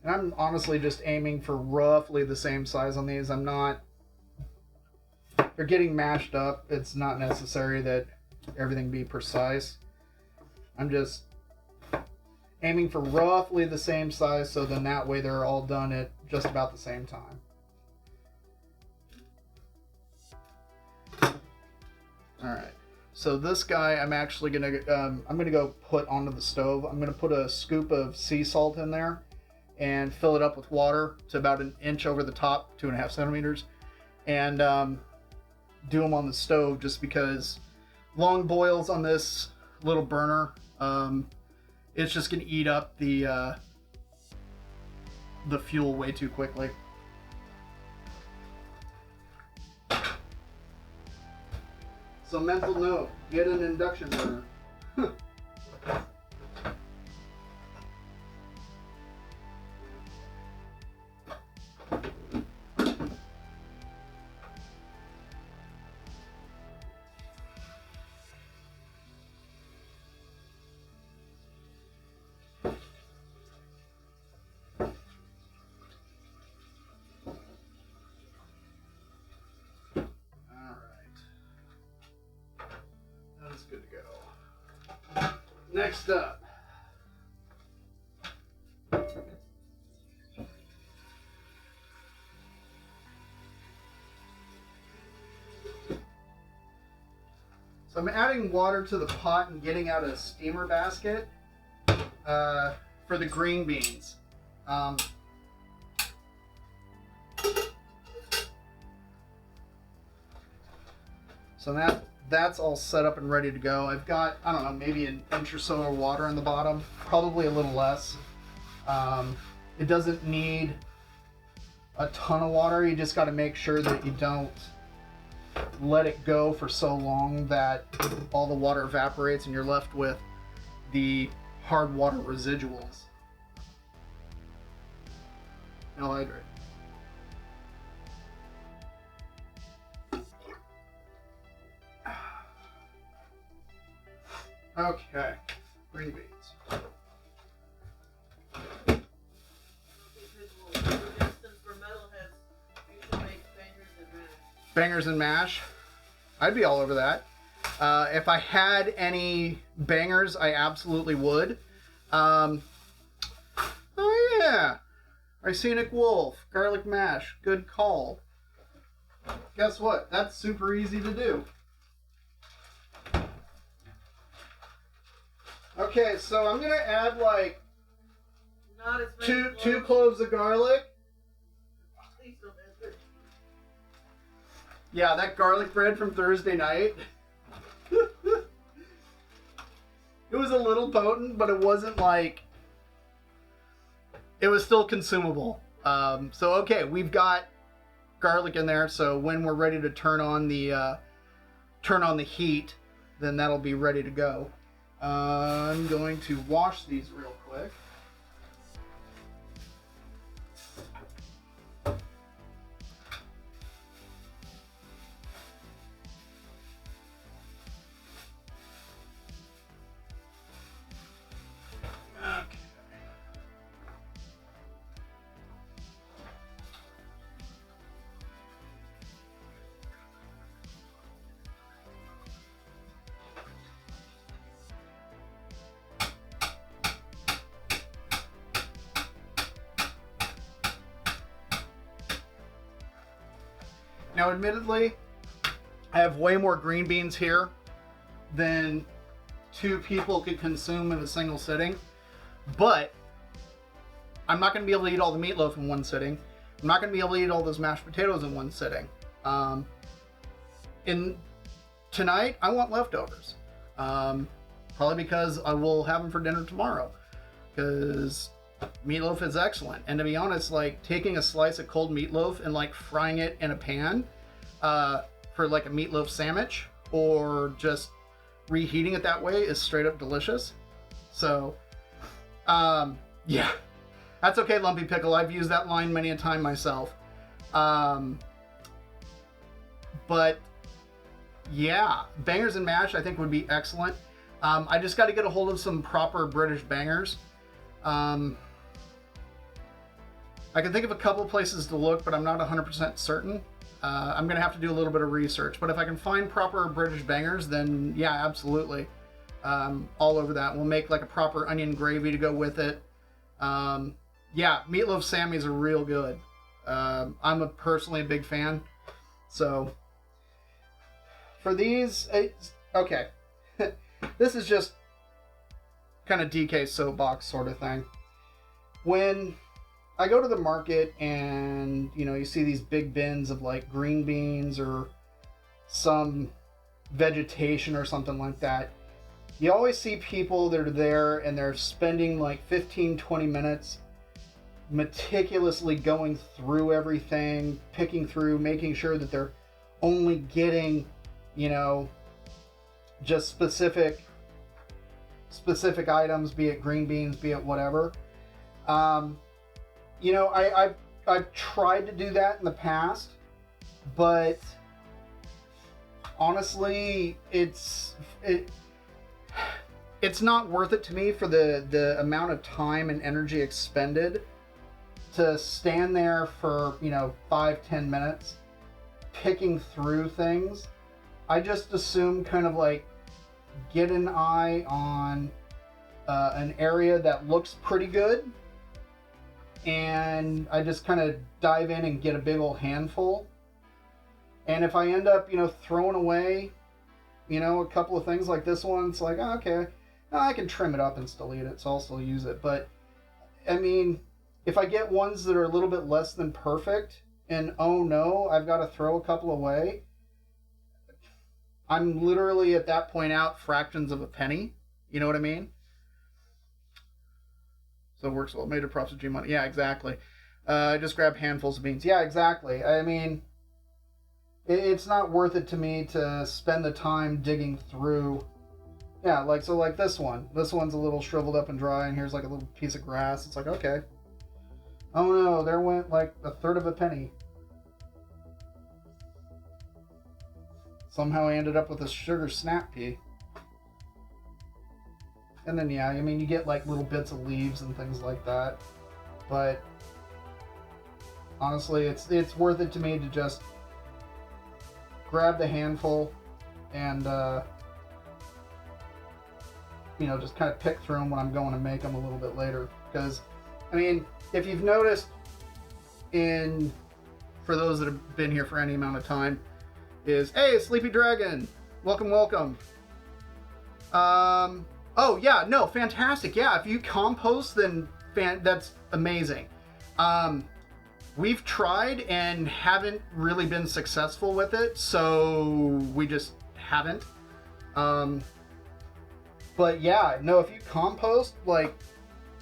and I'm honestly just aiming for roughly the same size on these. I'm not... They're getting mashed up. It's not necessary that everything be precise. I'm just aiming for roughly the same size so then that way they're all done at just about the same time. Alright. So this guy I'm actually going to... I'm going to go put onto the stove. I'm going to put a scoop of sea salt in there and fill it up with water to about an inch over the top, 2.5 centimeters, and do them on the stove just because long boils on this little burner, it's just going to eat up the fuel way too quickly. So mental note, get an induction burner. Good to go. Next up, So I'm adding water to the pot and getting out a steamer basket for the green beans. So that's all set up and ready to go. I've got, I don't know, maybe an inch or so of water on the bottom, probably a little less. It doesn't need a ton of water. You just got to make sure that you don't let it go for so long that all the water evaporates and you're left with the hard water residuals. Now hydrate. Okay, green beans. Bangers and mash. I'd be all over that. If I had any bangers, I absolutely would. Oh yeah, Ricinic Wolf, garlic mash, good call. Guess what? That's super easy to do. Okay, so I'm gonna add like Not as many two cloves of garlic. Please don't add it. Yeah, that garlic bread from Thursday night. It was a little potent, but it wasn't like... It was still consumable. So okay, we've got garlic in there, so when we're ready to turn on the heat, then that'll be ready to go. I'm going to wash these real quick. Okay. Now, admittedly, I have way more green beans here than two people could consume in a single sitting, but I'm not going to be able to eat all the meatloaf in one sitting. I'm not going to be able to eat all those mashed potatoes in one sitting. Tonight, I want leftovers. Probably because I will have them for dinner tomorrow, because meatloaf is excellent. And to be honest, like taking a slice of cold meatloaf and like frying it in a pan for like a meatloaf sandwich, or just reheating it that way, is straight up delicious. So yeah, that's okay, Lumpy Pickle. I've used that line many a time myself. But yeah, bangers and mash I think would be excellent. I just got to get a hold of some proper British bangers. I can think of a couple places to look, but I'm not 100% certain. I'm going to have to do a little bit of research. But if I can find proper British bangers, then yeah, absolutely. All over that. We'll make like a proper onion gravy to go with it. Yeah, meatloaf Sammys are real good. I'm personally a big fan. So for these, okay. This is just kind of DK soapbox sort of thing. When I go to the market and, you know, you see these big bins of like green beans or some vegetation or something like that, you always see people that are there and they're spending like 15-20 minutes meticulously going through everything, picking through, making sure that they're only getting, you know, just specific items, be it green beans, be it whatever. You know, I've tried to do that in the past, but honestly, it's not worth it to me for the amount of time and energy expended to stand there for, you know, 5-10 minutes picking through things. I just assume kind of like get an eye on an area that looks pretty good, and I just kind of dive in and get a big old handful. And if I end up, you know, throwing away you know, a couple of things like this one, it's like, oh, okay, I can trim it up and still eat it, so I'll still use it. But, I mean, if I get ones that are a little bit less than perfect, and oh no, I've got to throw a couple away, I'm literally at that point out fractions of a penny. You know what I mean? So it works well. Major props to G Money. Yeah, exactly. I just grab handfuls of beans. Yeah, exactly. I mean, it's not worth it to me to spend the time digging through. Yeah, like, so like this one. This one's a little shriveled up and dry, and here's like a little piece of grass. It's like, okay. Oh no, there went like a third of a penny. Somehow I ended up with a sugar snap pea. And then, yeah, I mean, you get like little bits of leaves and things like that. But honestly, it's worth it to me to just grab the handful and, you know, just kind of pick through them when I'm going to make them a little bit later. Because, I mean, if you've noticed for those that have been here for any amount of time, is, hey, Sleepy Dragon, welcome, welcome. Oh, yeah, no, fantastic. Yeah, if you compost, then that's amazing. We've tried and haven't really been successful with it, so we just haven't. But yeah, no, if you compost, like,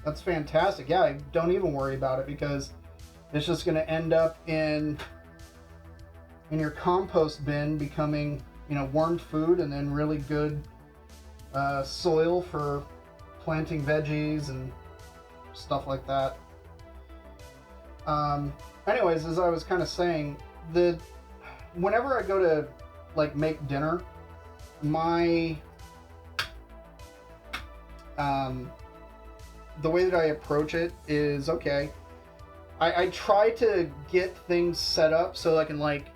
that's fantastic. Yeah, don't even worry about it, because it's just going to end up in your compost bin becoming, you know, wormed food, and then really good soil for planting veggies and stuff like that. Anyways, as I was kind of saying, whenever I go to like make dinner, my the way that I approach it is, okay, I try to get things set up so I can like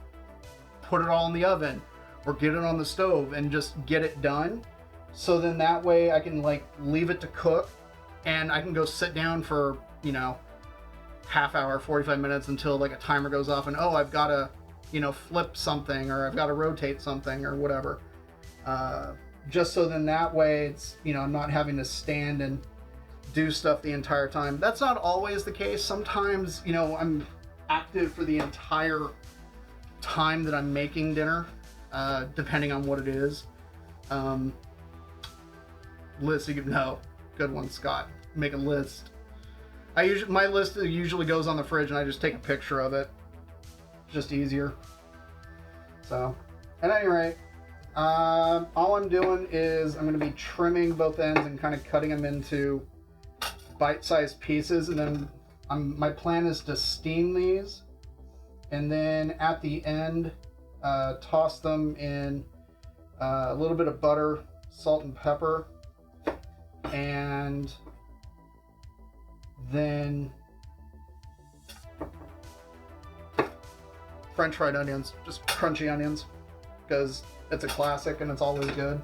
put it all in the oven or get it on the stove and just get it done. So then that way I can like leave it to cook, and I can go sit down for, you know, half hour, 45 minutes until like a timer goes off, and oh, I've got to, you know, flip something, or I've got to rotate something or whatever. Just so then that way it's, you know, I'm not having to stand and do stuff the entire time. That's not always the case. Sometimes, you know, I'm active for the entire time that I'm making dinner, depending on what it is. List, no, good one, Scott. Make a list. My list usually goes on the fridge, and I just take a picture of it. Just easier. So, at any rate, all I'm doing is I'm going to be trimming both ends and kind of cutting them into bite-sized pieces, and then my plan is to steam these, and then at the end, toss them in a little bit of butter, salt, and pepper, and then French fried onions, just crunchy onions, because it's a classic and it's always good.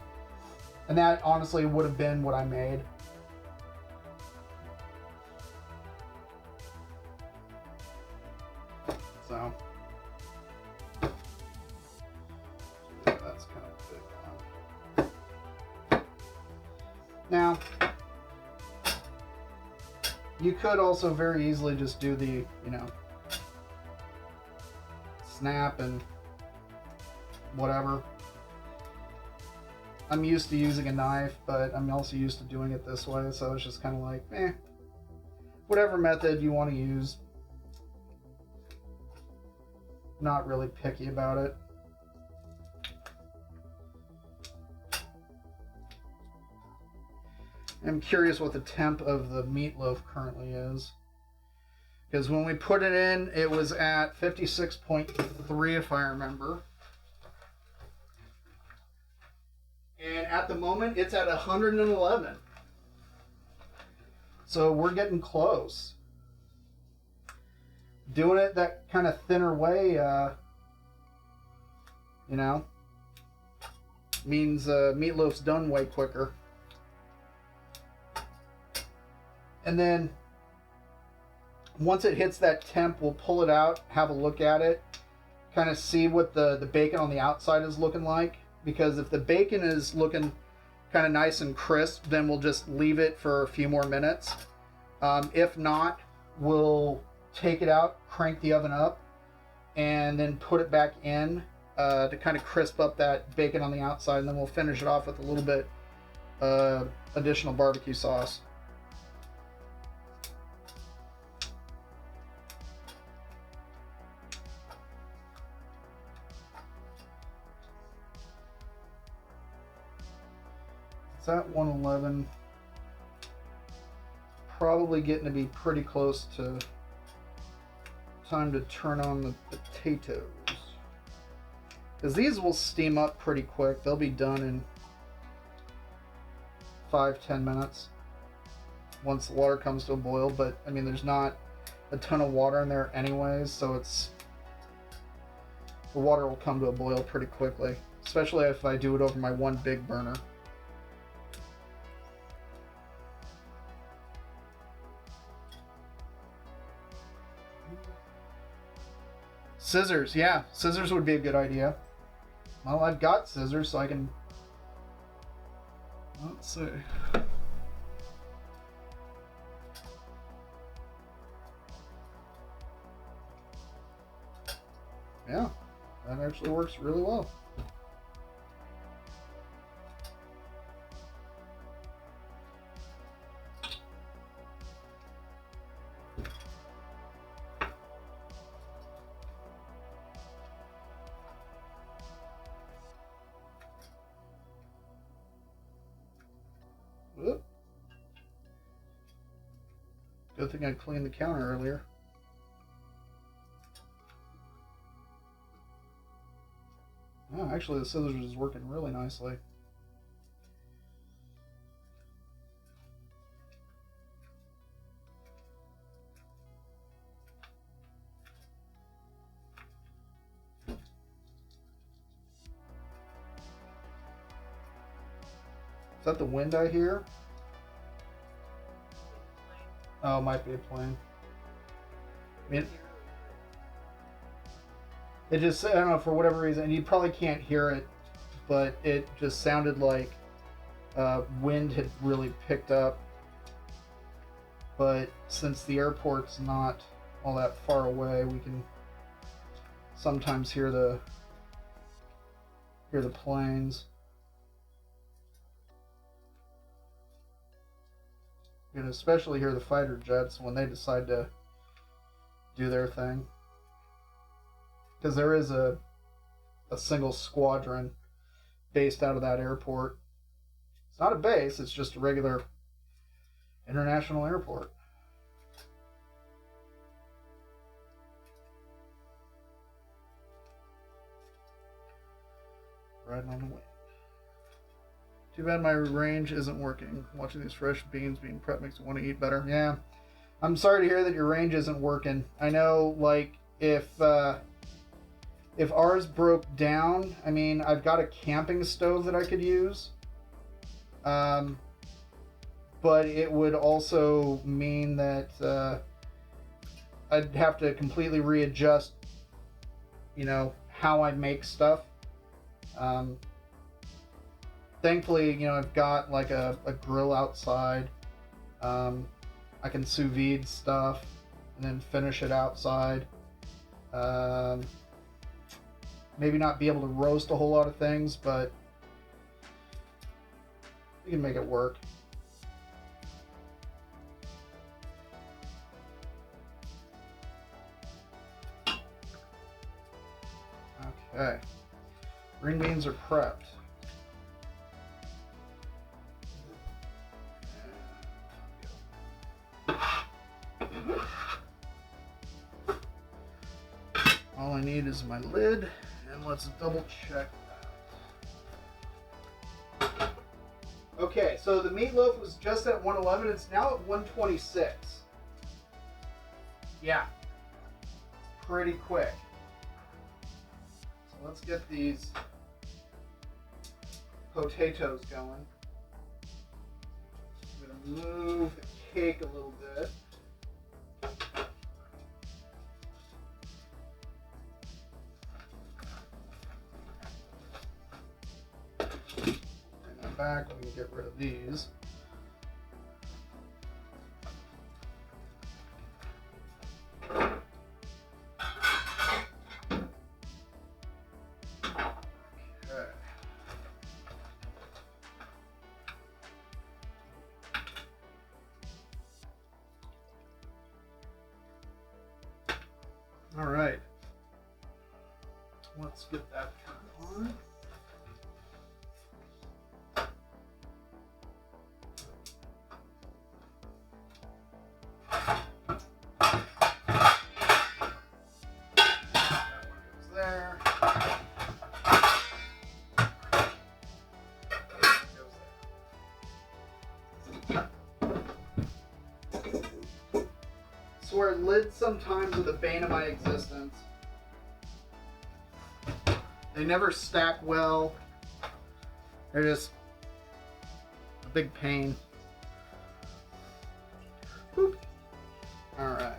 And that honestly would have been what I made. So that's kind of a big one. Now, you could also very easily just do the, you know, snap and whatever. I'm used to using a knife, but I'm also used to doing it this way, so it's just kind of like, whatever method you want to use. Not really picky about it. I'm curious what the temp of the meatloaf currently is. Because when we put it in, it was at 56.3 if I remember. And at the moment, it's at 111. So we're getting close. Doing it that kind of thinner way, you know, means meatloaf's done way quicker. And then once it hits that temp, we'll pull it out, have a look at it, kind of see what the bacon on the outside is looking like. because if the bacon is looking kind of nice and crisp, then we'll just leave it for a few more minutes. If not, we'll take it out, crank the oven up, and then put it back in to kind of crisp up that bacon on the outside, and then we'll finish it off with a little bit additional barbecue sauce. It's at 111. Probably getting to be pretty close to time to turn on the potatoes. Because these will steam up pretty quick. They'll be done in 5-10 minutes once the water comes to a boil. But I mean, there's not a ton of water in there anyways, so the water will come to a boil pretty quickly, especially if I do it over my one big burner. Scissors, yeah, scissors would be a good idea. Well, I've got scissors, so I can... Let's see. Yeah, that actually works really well. Whoop. Good thing I cleaned the counter earlier. Oh, actually the scissors is working really nicely. Is that the wind I hear? Oh, it might be a plane. I mean, it just, I don't know, for whatever reason, and you probably can't hear it, but it just sounded like wind had really picked up. But since the airport's not all that far away, we can sometimes hear the planes. You can especially hear the fighter jets when they decide to do their thing. Because there is a single squadron based out of that airport. It's not a base, it's just a regular international airport. Riding on the wind. Too bad my range isn't working. Watching these fresh beans being prepped makes me want to eat better. Yeah. I'm sorry to hear that your range isn't working. I know, like, if ours broke down, I mean, I've got a camping stove that I could use. But it would also mean that I'd have to completely readjust, you know, how I make stuff. Thankfully, you know, I've got like a grill outside. I can sous vide stuff and then finish it outside. Maybe not be able to roast a whole lot of things, but we can make it work. Okay. Green beans are prepped. All I need is my lid, and let's double check that. Okay, so the meatloaf was just at 111. It's now at 126. Yeah, pretty quick. So let's get these potatoes going. I'm gonna move the cake a little bit. back. We can get rid of these. All right, let's get that turned on. That one goes there. Swear, lids sometimes are the bane of my existence. They never stack well. They're just a big pain. Boop. All right.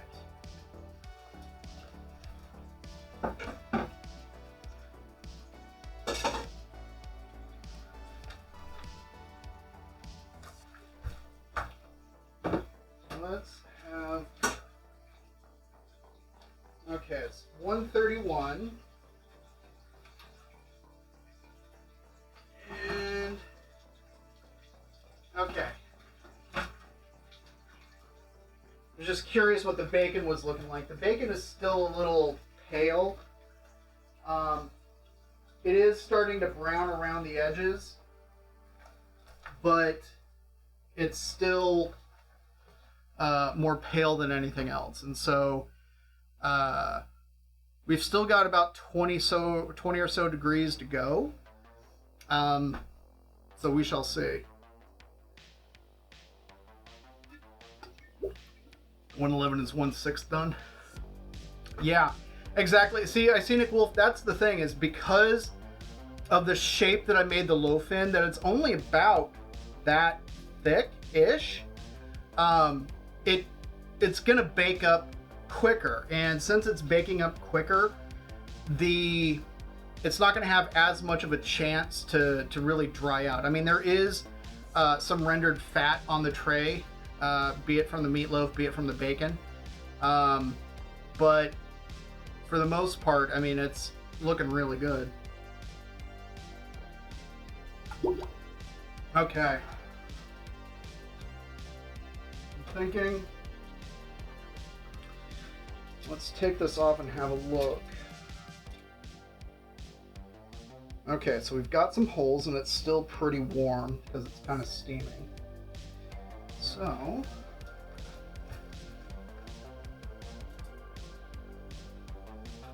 Let's have. Okay, it's 131. And okay. I was just curious what the bacon was looking like. The bacon is still a little pale. It is starting to brown around the edges, but it's still more pale than anything else. And so we've still got about 20 or so degrees to go. So we shall see. 111 is 1/6 done. Yeah, exactly. See, I see Nick Wolf. That's the thing, is because of the shape that I made the loaf in, that it's only about that thick-ish. It's gonna bake up quicker, and since it's baking up quicker, it's not going to have as much of a chance to really dry out. I mean, there is some rendered fat on the tray, be it from the meatloaf, be it from the bacon. But for the most part, I mean, it's looking really good. Okay. I'm thinking, let's take this off and have a look. Okay, so we've got some holes and it's still pretty warm because it's kind of steaming. So,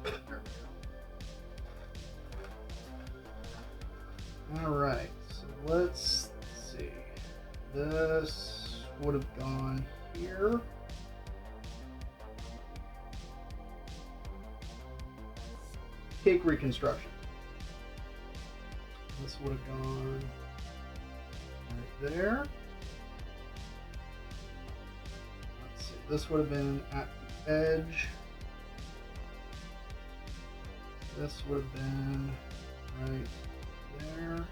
there we go. All right, so let's see. This would have gone here. Cake reconstruction. This would have gone right there. Let's see, this would have been at the edge. This would have been right there.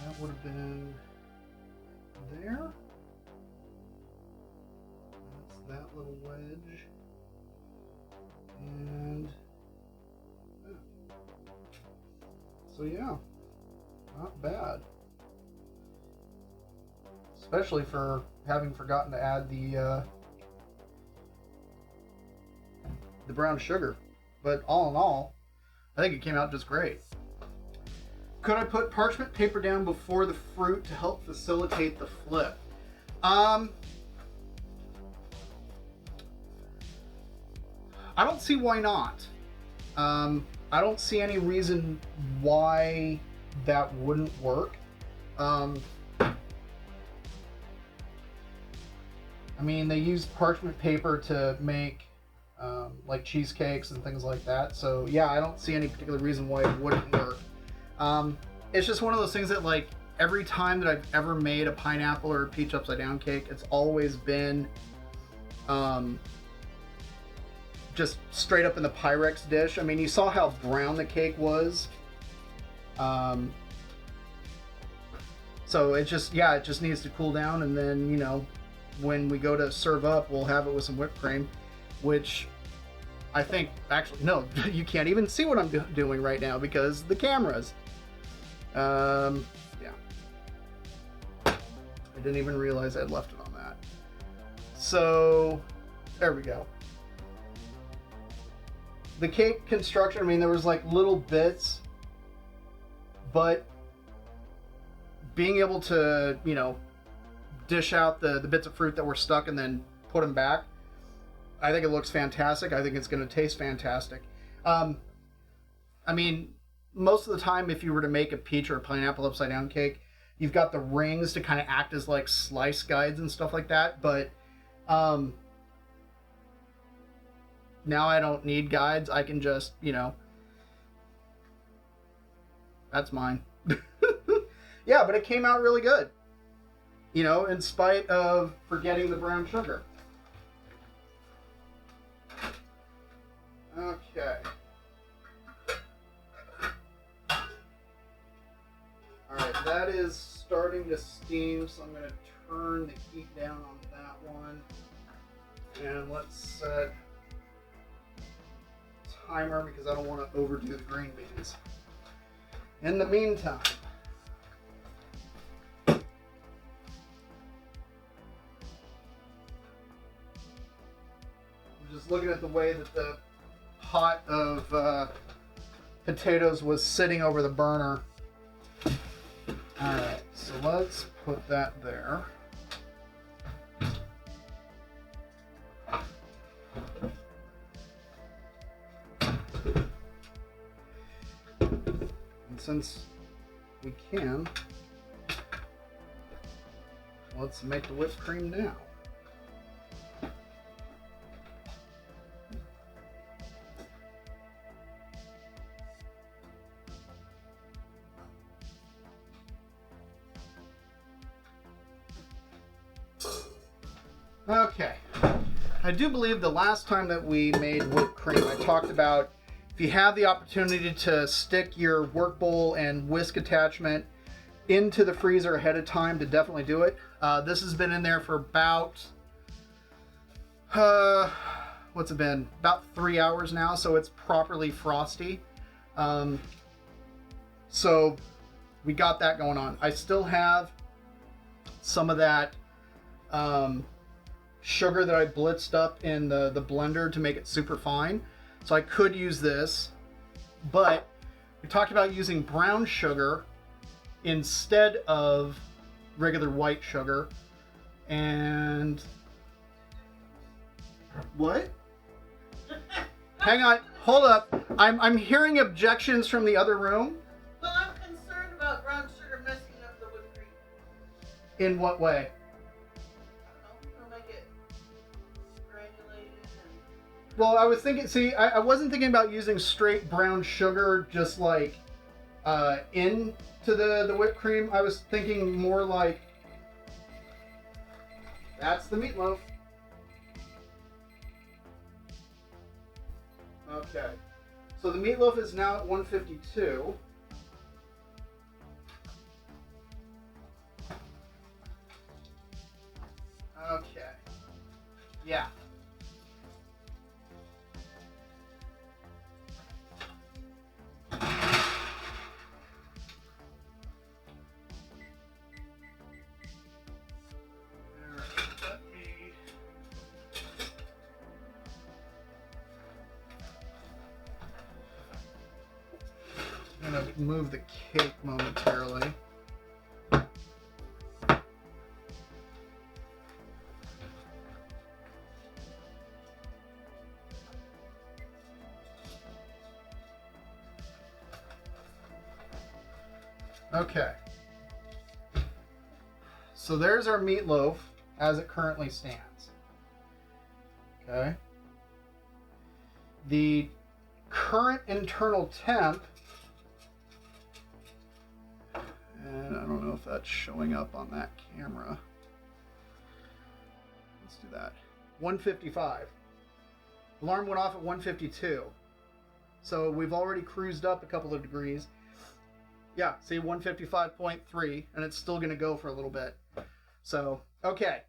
That would have been there. That's that little wedge. And so yeah, not bad. Especially for having forgotten to add the brown sugar. But all in all, I think it came out just great. Could I put parchment paper down before the fruit to help facilitate the flip? I don't see why not. I don't see any reason why that wouldn't work. I mean, they use parchment paper to make like cheesecakes and things like that. So yeah, I don't see any particular reason why it wouldn't work. It's just one of those things that, like, every time that I've ever made a pineapple or a peach upside down cake, it's always been just straight up in the Pyrex dish. I mean, you saw how brown the cake was. So it just needs to cool down, and then, you know, when we go to serve up, we'll have it with some whipped cream, which I think, actually, no, you can't even see what I'm doing right now because the cameras. Yeah. I didn't even realize I'd left it on that. So, there we go. The cake construction, I mean, there was like little bits, but being able to, you know, dish out the bits of fruit that were stuck and then put them back, I think it looks fantastic. I think it's going to taste fantastic. I mean, most of the time, if you were to make a peach or a pineapple upside down cake, you've got the rings to kind of act as like slice guides and stuff like that. But now I don't need guides. I can just, you know, that's mine. Yeah, but it came out really good. You know, in spite of forgetting the brown sugar. Okay. Alright, that is starting to steam, so I'm going to turn the heat down on that one. And let's set timer because I don't want to overdo the green beans. In the meantime, just looking at the way that the pot of potatoes was sitting over the burner. Alright, so let's put that there. And since we can, let's make the whipped cream now. Okay, I do believe the last time that we made whipped cream, I talked about if you have the opportunity to stick your work bowl and whisk attachment into the freezer ahead of time, to definitely do it. This has been in there for about, what's it been? About 3 hours now, so it's properly frosty. So we got that going on. I still have some of that sugar that I blitzed up in the blender to make it super fine. So I could use this, but we talked about using brown sugar instead of regular white sugar. And what? Hang on, hold up. I'm hearing objections from the other room. Well, I'm concerned about brown sugar messing up the whipped cream. In what way? Well, I was thinking, see, I wasn't thinking about using straight brown sugar just like into the whipped cream. I was thinking more like, that's the meatloaf. Okay, so the meatloaf is now at 152. Okay, yeah. I'm going to move the cake momentarily. Okay. So there's our meatloaf as it currently stands. Okay. The current internal temp, and I don't know if that's showing up on that camera. Let's do that. 155. Alarm went off at 152. So we've already cruised up a couple of degrees. Yeah, see, 155.3, and it's still going to go for a little bit. So, okay.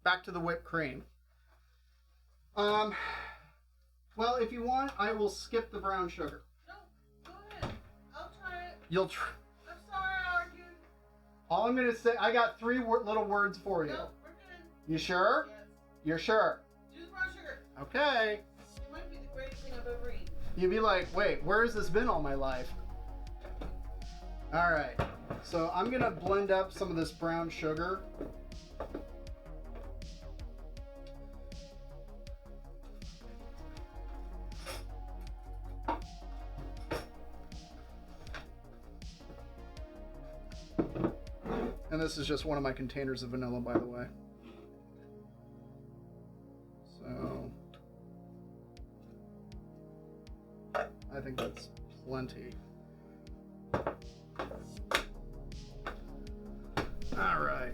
Back to the whipped cream. Well, if you want, I will skip the brown sugar. No, go ahead. I'll try it. You'll try. I'm sorry I argued. All I'm going to say, I got three little words for you. No, we're good. You sure? Yes. You're sure? Do the brown sugar. Okay. It might be the greatest thing I've ever eaten. You'd be like, wait, where has this been all my life? All right. So I'm going to blend up some of this brown sugar. And this is just one of my containers of vanilla, by the way. So I think that's plenty. All right.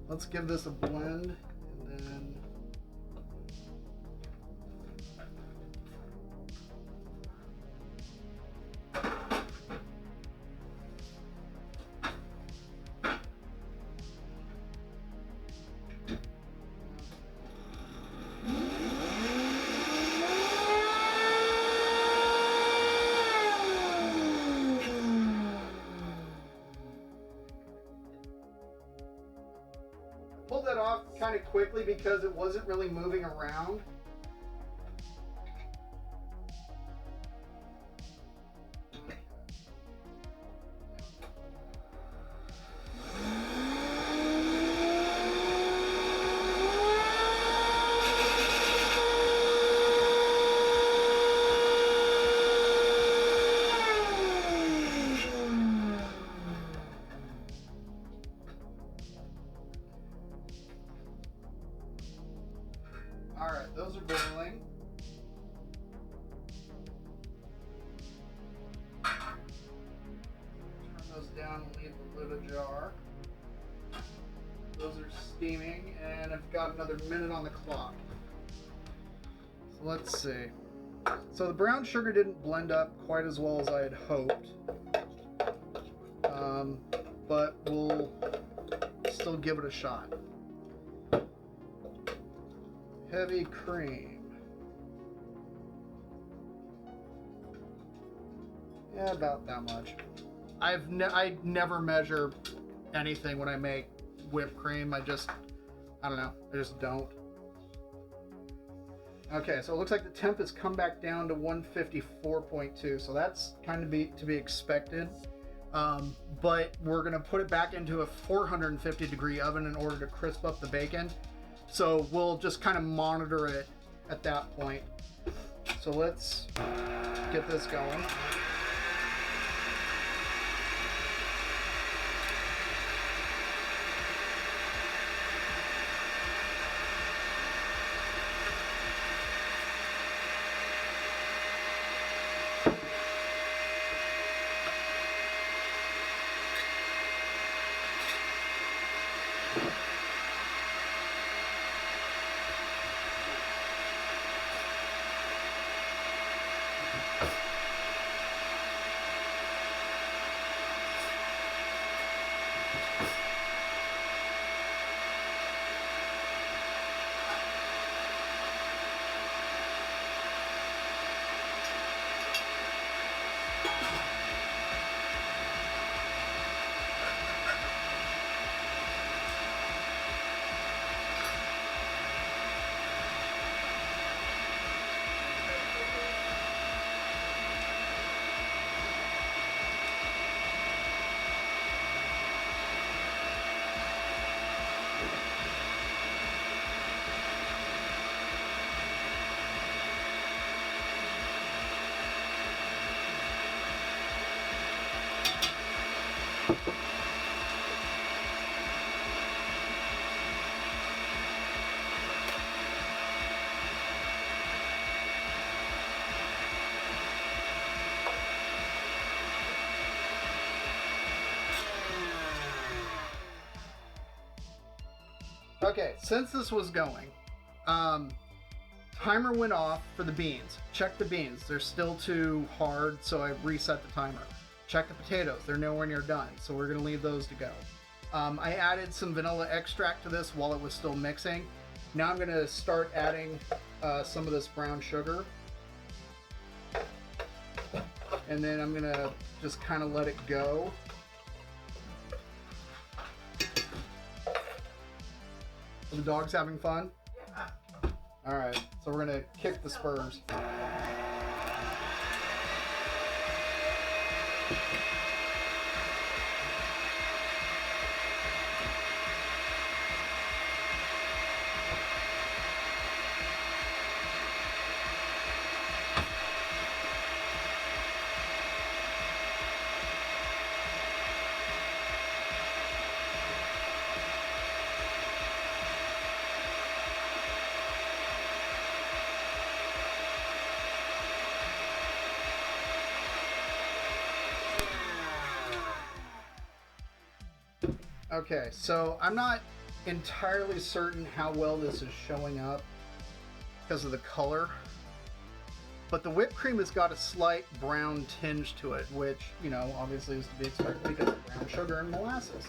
Let's give this a blend, and then pulled that off kind of quickly because it wasn't really moving around. Alright, those are boiling. Turn those down and leave the lid ajar. Those are steaming, and I've got another minute on the clock. So let's see. So the brown sugar didn't blend up quite as well as I had hoped. But we'll still give it a shot. Heavy cream. Yeah, about that much. I never measure anything when I make whipped cream. I don't know. I just don't. Okay, so it looks like the temp has come back down to 154.2, so that's kind of to be expected. But we're gonna put it back into a 450 degree oven in order to crisp up the bacon. So we'll just kind of monitor it at that point. So let's get this going. Okay, since this was going, Timer went off for the beans. Check the beans. They're still too hard, so I reset the timer. Check the potatoes. They're nowhere near done, so we're going to leave those to go. I added some vanilla extract to this while it was still mixing. Now I'm going to start adding some of this brown sugar. And then I'm going to just kind of let it go. Are the dogs having fun? Yeah. All right, so we're going to kick the spurs. Okay, so I'm not entirely certain how well this is showing up because of the color, but the whipped cream has got a slight brown tinge to it, which, you know, obviously is to be expected because of brown sugar and molasses.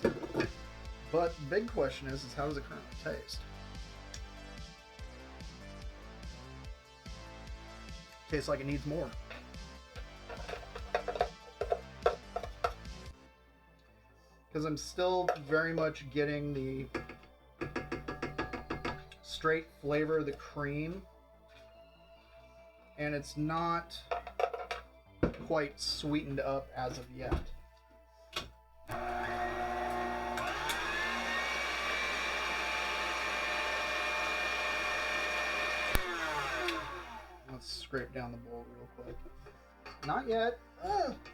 But the big question is how does it currently taste? Tastes like it needs more. Because I'm still very much getting the straight flavor of the cream, and it's not quite sweetened up as of yet. Let's scrape down the bowl real quick. Not yet.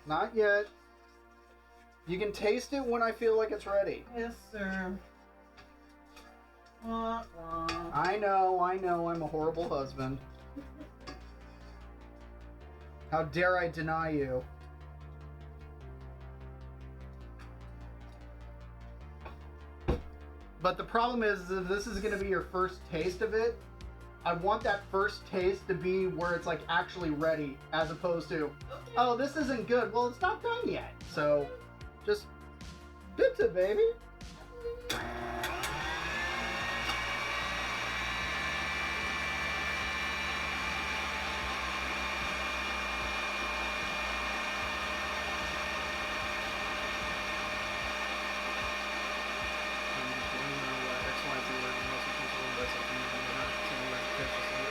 Not yet. You can taste it when I feel like it's ready. Yes, sir. Wah, wah. I know, I'm a horrible husband. How dare I deny you? But the problem is, if this is going to be your first taste of it, I want that first taste to be where it's like actually ready, as opposed to, oh, this isn't good. Well, it's not done yet. So, just pizza, baby.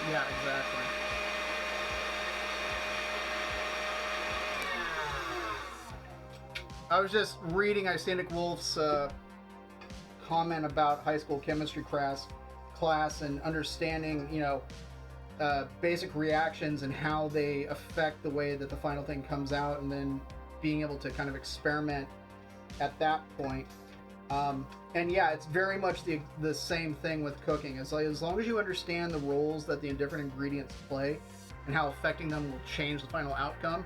Yeah, exactly. I was just reading Isanic Wolf's comment about high school chemistry class and understanding, you know, basic reactions and how they affect the way that the final thing comes out, and then being able to kind of experiment at that point. And yeah, it's very much the same thing with cooking. It's like, as long as you understand the roles that the different ingredients play and how affecting them will change the final outcome,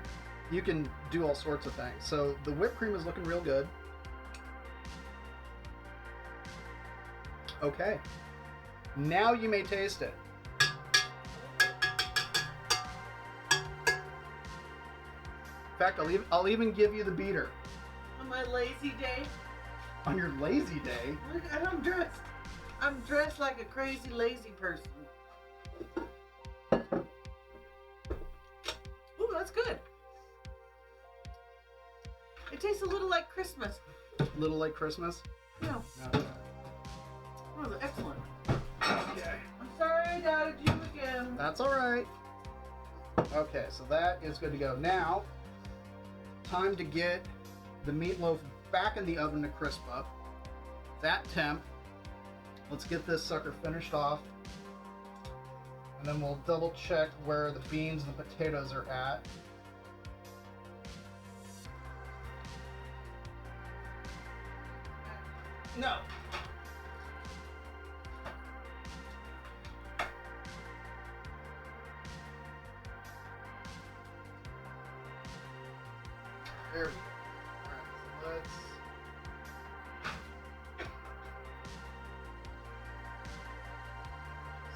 you can do all sorts of things. So the whipped cream is looking real good. Okay. Now you may taste it. In fact, I'll even give you the beater. On my lazy day. On your lazy day? Look, I'm dressed like a crazy lazy person. Ooh, that's good. It tastes a little like Christmas. Little like Christmas? Yeah. No. Oh, excellent. Okay. I'm sorry I doubted you again. That's all right. Okay, so that is good to go. Now, time to get the meatloaf back in the oven to crisp up. That temp. Let's get this sucker finished off. And then we'll double check where the beans and the potatoes are at. No. There we go. Alright,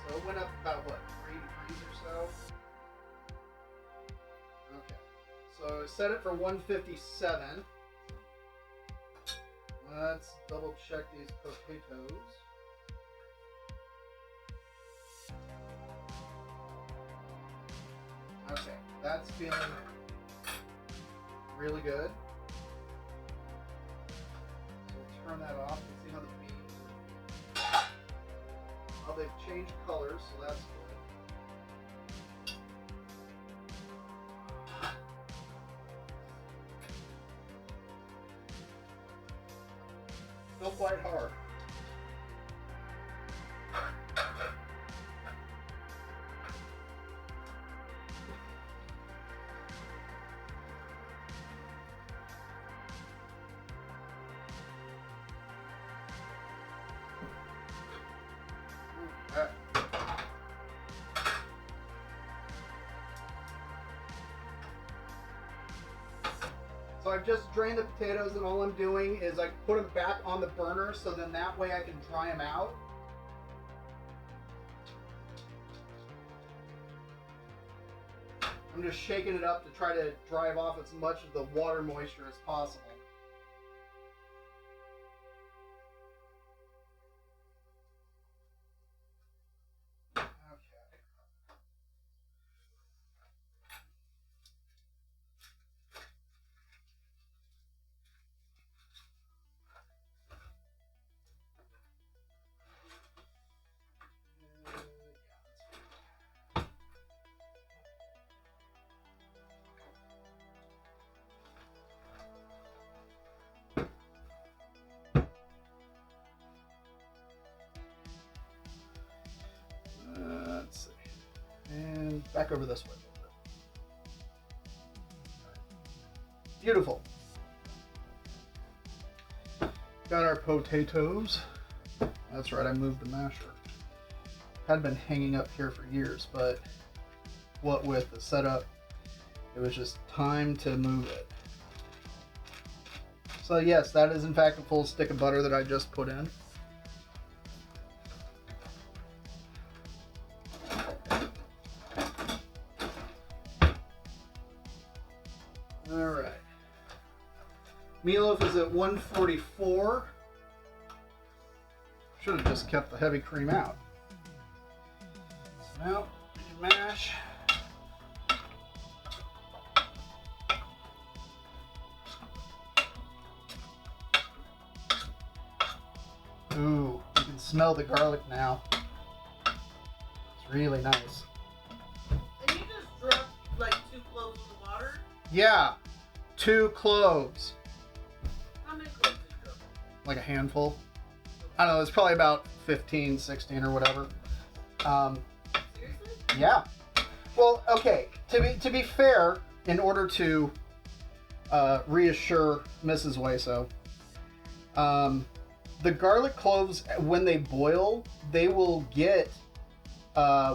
so So it went up about, what, 3 degrees or so? Okay. So set it for 157. Let's double check these potatoes. Okay, that's feeling really good. So we'll turn that off and see how the beans. Oh, they've changed colors, so that's good. Still quite hard. Okay. So I've just drained the potatoes, and all I'm doing is I put them back on the burner, so then that way I can dry them out. I'm just shaking it up to try to drive off as much of the water moisture as possible. Let's see. And back over this way a little bit. Beautiful. Got our potatoes. That's right, I moved the masher. Had been hanging up here for years, but what with the setup, it was just time to move it. So yes, that is in fact a full stick of butter that I just put in. Alright. Meatloaf is at 144. Should have just kept the heavy cream out. So now, we can mash. Ooh, you can smell the garlic now. It's really nice. And you just dropped like 2 cloves in the water? Yeah, 2 cloves. How many cloves did you drop? Like a handful. I don't know, it's probably about 15, 16 or whatever. Seriously? Yeah. Well, okay, to be fair, in order to reassure Mrs. Weso, the garlic cloves, when they boil, they will get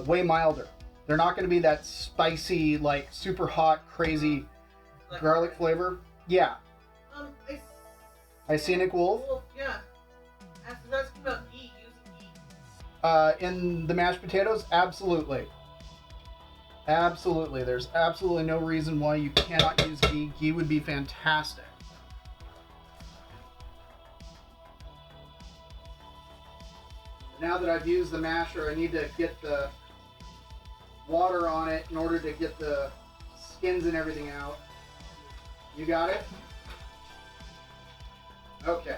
way milder. They're not going to be that spicy, like super hot, crazy Like garlic flavor. Yeah. Scenic Wolf. Yeah. After that's about ghee, using ghee. In the mashed potatoes, absolutely. Absolutely. There's absolutely no reason why you cannot use ghee. Ghee would be fantastic. Now that I've used the masher, I need to get the water on it in order to get the skins and everything out. You got it? Okay.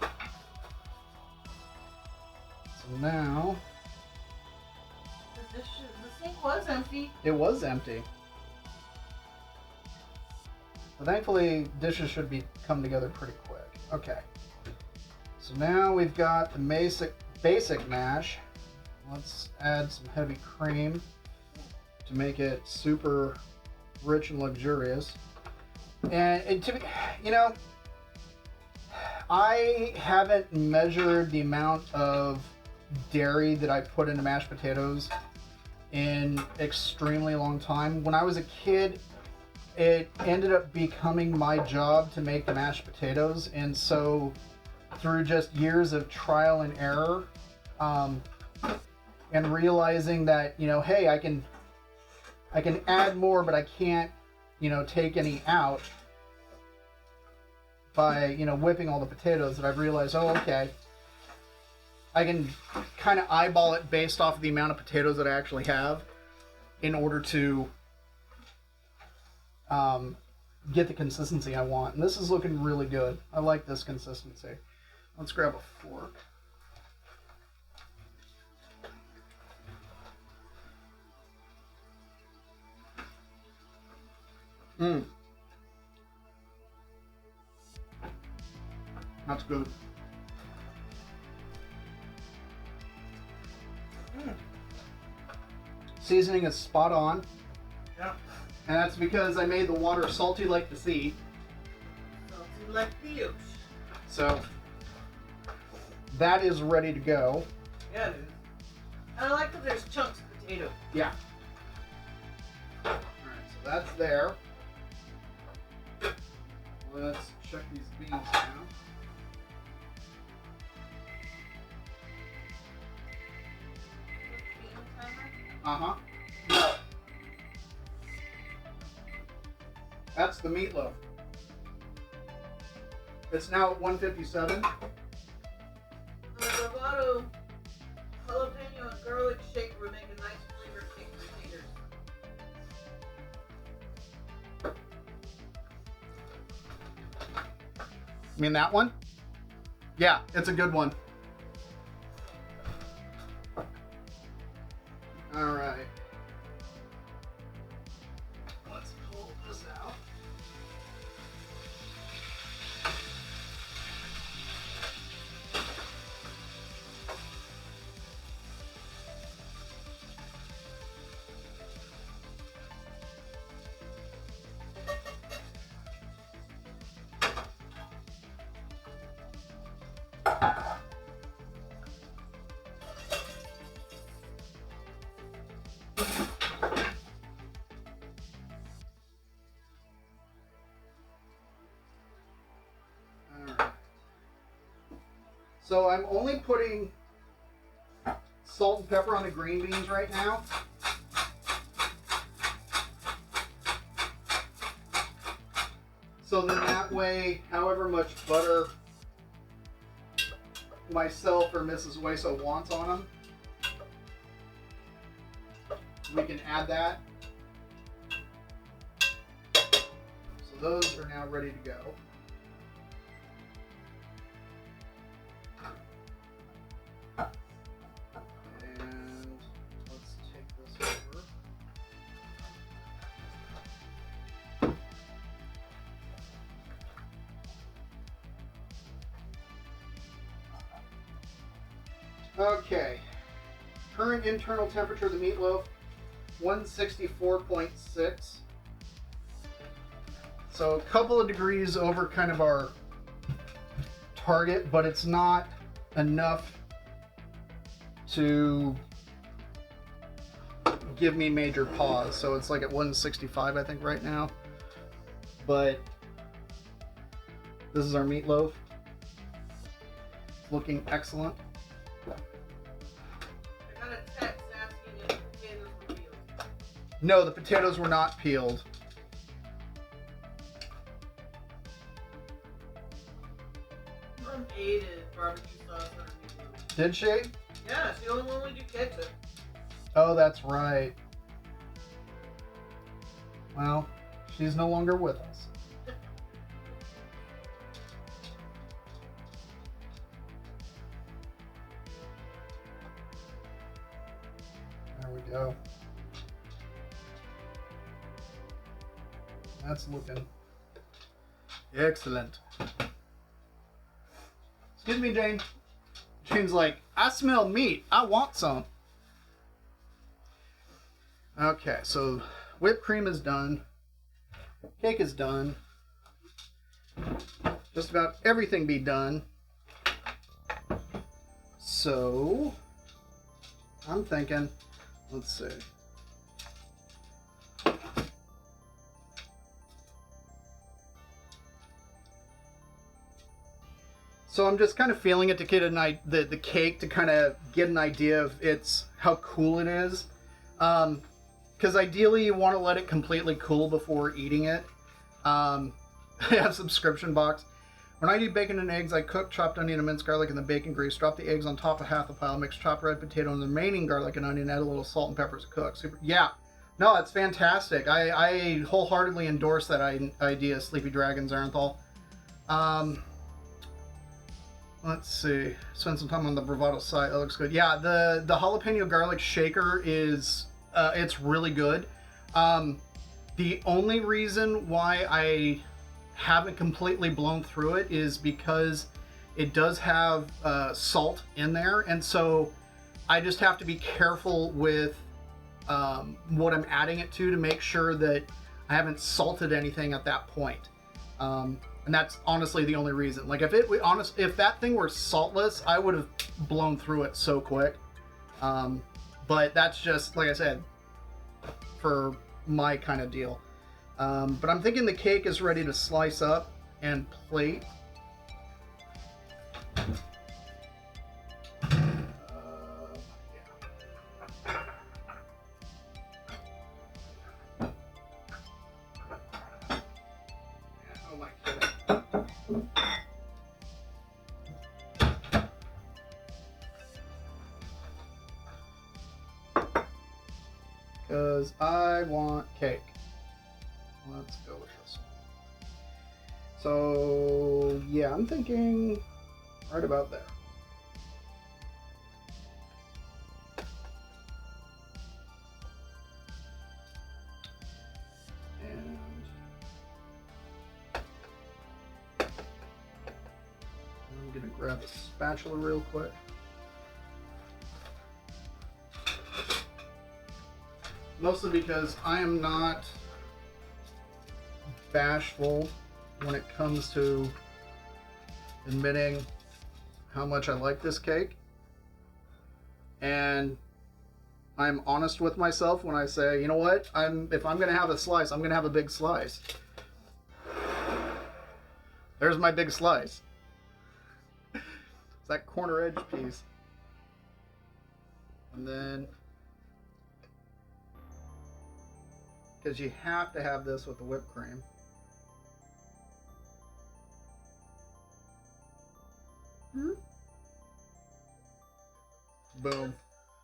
So now... The sink was empty. It was empty. But thankfully, dishes should come together pretty quick. Okay. So now we've got the basic mash. Let's add some heavy cream to make it super rich and luxurious. And to be, you know, I haven't measured the amount of dairy that I put into mashed potatoes in extremely long time. When I was a kid, it ended up becoming my job to make the mashed potatoes, and so through just years of trial and error, and realizing that, you know, hey, I can add more, but I can't, you know, take any out by, you know, whipping all the potatoes, that I've realized, oh, okay, I can kind of eyeball it based off of the amount of potatoes that I actually have in order to get the consistency I want. And this is looking really good. I like this consistency. Let's grab a fork. That's good. Seasoning is spot on. Yeah. And that's because I made the water salty like the sea. Salty like the ocean. So that is ready to go. Yeah, dude. And I like that there's chunks of potato. Yeah. Alright, so that's there. Let's check these beans now. Uh-huh. No. That's the meatloaf. It's now at 157. The bravado jalapeno and garlic shake would make a nice flavored cake for taters. You mean that one? Yeah, it's a good one. All right. Let's pull this out. So I'm only putting salt and pepper on the green beans right now. So then that way, however much butter myself or Mrs. Hueso wants on them, we can add that. So those are now ready to go. Okay, current internal temperature of the meatloaf, 164.6. So a couple of degrees over kind of our target, but it's not enough to give me major pause. So it's like at 165, I think, right now. But this is our meatloaf. It's looking excellent. No, the potatoes were not peeled. Mom hated barbecue sauce on her meatloaf. Did she? Yeah, she only wanted to do ketchup. Oh, that's right. Well, she's no longer with us. There we go. That's looking excellent. Excuse me, Jane. Jane's like, I smell meat. I want some. Okay, so whipped cream is done. Cake is done. Just about everything be done. So, I'm thinking, let's see. So I'm just kind of feeling it to get the cake to kind of get an idea of how cool it is. Because ideally you want to let it completely cool before eating it. I have a subscription box. When I do bacon and eggs, I cook chopped onion and minced garlic in the bacon grease, drop the eggs on top of half the pile, mix chopped red potato and the remaining garlic and onion, add a little salt and pepper to cook. Super, yeah. No, it's fantastic. I wholeheartedly endorse that idea, Sleepy Dragons Arenthal. Let's see. Spend some time on the bravado side. That looks good. Yeah, the jalapeno garlic shaker is it's really good. The only reason why I haven't completely blown through it is because it does have salt in there, and so I just have to be careful with what I'm adding it to make sure that I haven't salted anything at that point. And that's honestly the only reason. Like if that thing were saltless, I would have blown through it so quick. But that's just, like I said, for my kind of deal. But I'm thinking the cake is ready to slice up and plate. Because I want cake. Let's go with this one. So, yeah, I'm thinking right about there. And I'm going to grab a spatula real quick. Mostly because I am not bashful when it comes to admitting how much I like this cake. And I'm honest with myself when I say, you know what, if I'm gonna have a slice, I'm gonna have a big slice. There's my big slice. It's that corner edge piece. And then, because you have to have this with the whipped cream. Hmm? Boom.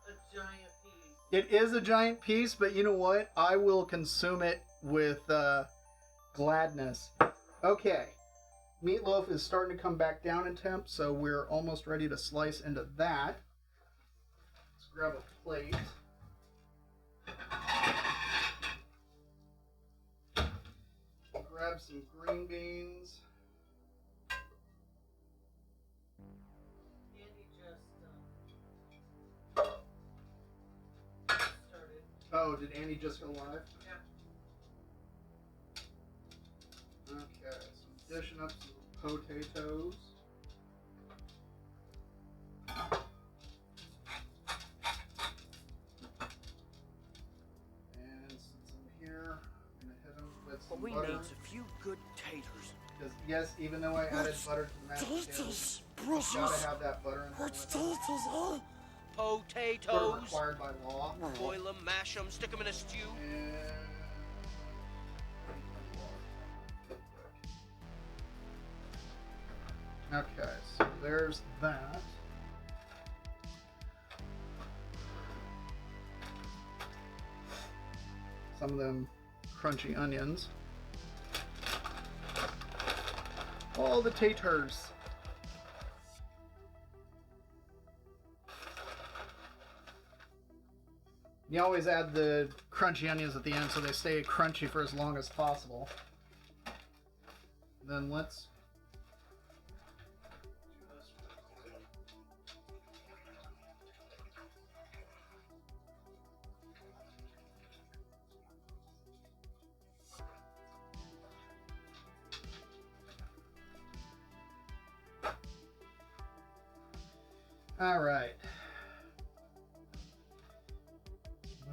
A giant piece. It is a giant piece, but you know what? I will consume it with gladness. Okay. Meatloaf is starting to come back down in temp, so we're almost ready to slice into that. Let's grab a plate. Grab some green beans. Andy just started. Oh, did Andy just go live? Yeah. Okay, so dishing up some potatoes. And since I'm here, I'm gonna hit them with some We butter. need a few good taters. Because yes, even though I added butter to the mashed potatoes, you gotta have that butter in there with it. Sort of Potatoes. required by law. Boil them, mash them, stick them in a stew. And okay, so there's that. Some of them crunchy onions. All the taters. You always add the crunchy onions at the end so they stay crunchy for as long as possible. Then let's all right.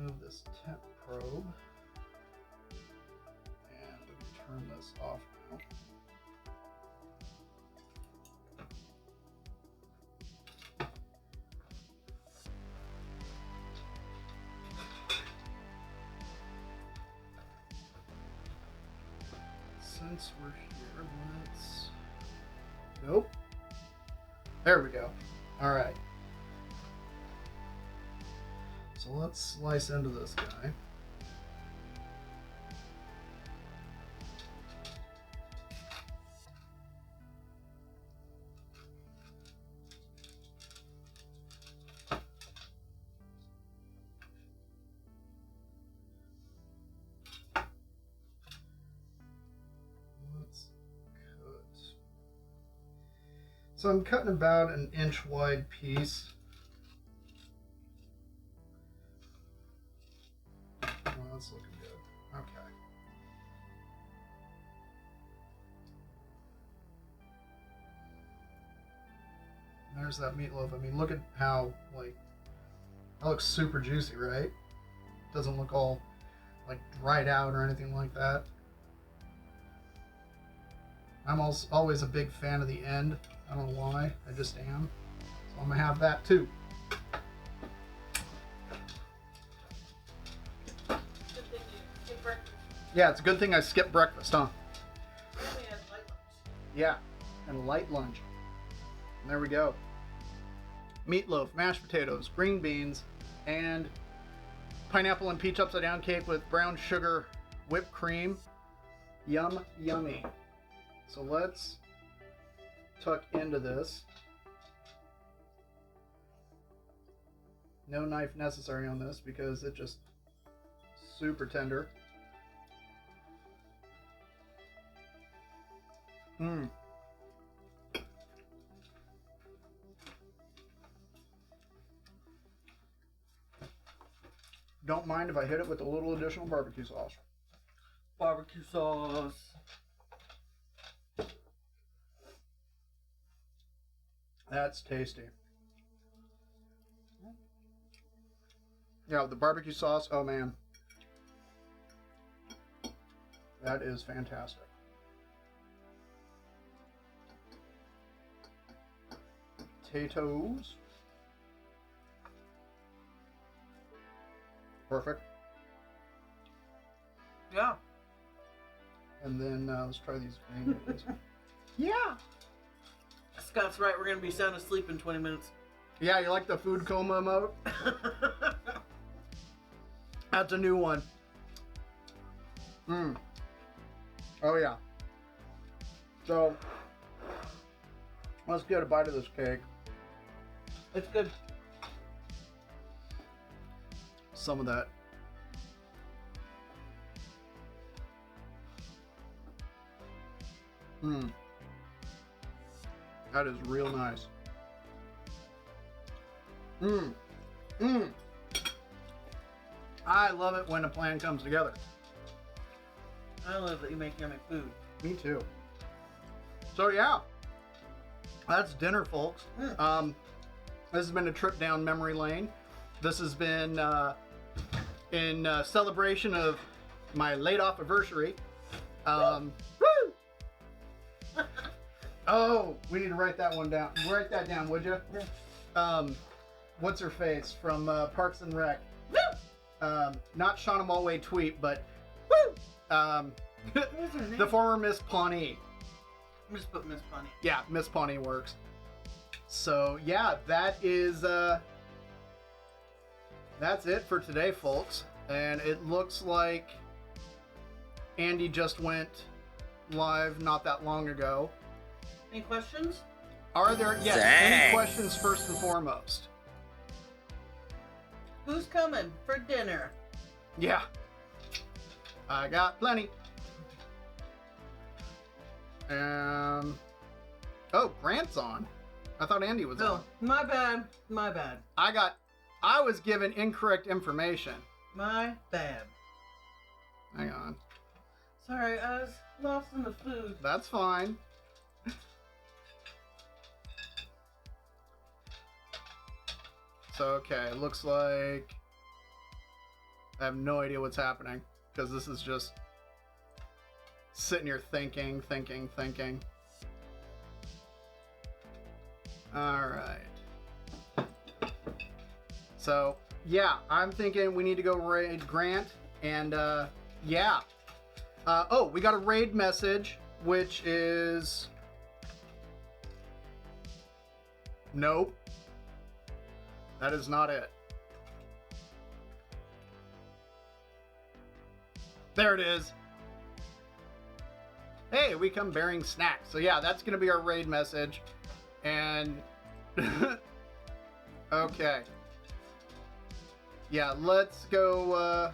Move this temp probe. And we can turn this off now. since we're here, let's... Nope. There we go. Alright. So let's slice into this guy. So I'm cutting about an inch wide piece. Oh, that's looking good. Okay. There's that meatloaf. I mean, look at how, like, that looks super juicy, right? Doesn't look all, like, dried out or anything like that. I'm also always a big fan of the end. I don't know why, I just am. So I'm gonna have that too. Good thing you skip breakfast. Yeah, it's a good thing I skipped breakfast, huh? We only had light lunch. Yeah, and a light lunch. And there we go. Meatloaf, mashed potatoes, green beans, and pineapple and peach upside down cake with brown sugar whipped cream. Yum, yummy. So let's tuck into this. No knife necessary on this because it's just super tender. Mmm. Don't mind if I hit it with a little additional barbecue sauce. Barbecue sauce. That's tasty. Yeah, the barbecue sauce, oh man. That is fantastic. Potatoes. Perfect. Yeah. And then let's try these green beans. Yeah. Scott's right, we're going to be sound asleep in 20 minutes. Yeah, you like the food coma emote? That's a new one. Mmm. Oh yeah. So, let's get a bite of this cake. It's good. Some of that. Mmm. That is real nice. Mmm. Mmm. I love it when a plan comes together. I love that you make yummy food. Me too. So yeah, that's dinner, folks. This has been a trip down memory lane. This has been in celebration of my late Offaversary. Woo! Oh, we need to write that one down. Write that down, would you? What's her face from Parks and Rec? Not Shauna Mulway tweet, but woo! What's her name? The former Miss Pawnee. Just put Miss Pawnee. Yeah, Miss Pawnee works. So yeah, that is that's it for today, folks. And it looks like Andy just went live not that long ago. Any questions? Are there any questions first and foremost? Who's coming for dinner? Yeah. I got plenty. Oh, Grant's on. I thought Andy was on. Oh, my bad. My bad. I was given incorrect information. My bad. Hang on. Sorry, I was lost in the food. That's fine. So, okay, it looks like I have no idea what's happening because this is just sitting here thinking. All right. So, yeah, I'm thinking we need to go raid Grant and, yeah. Oh, we got a raid message which is... Nope. That is not it. There it is. Hey, we come bearing snacks. So yeah, that's going to be our raid message. And... okay. Yeah, let's go...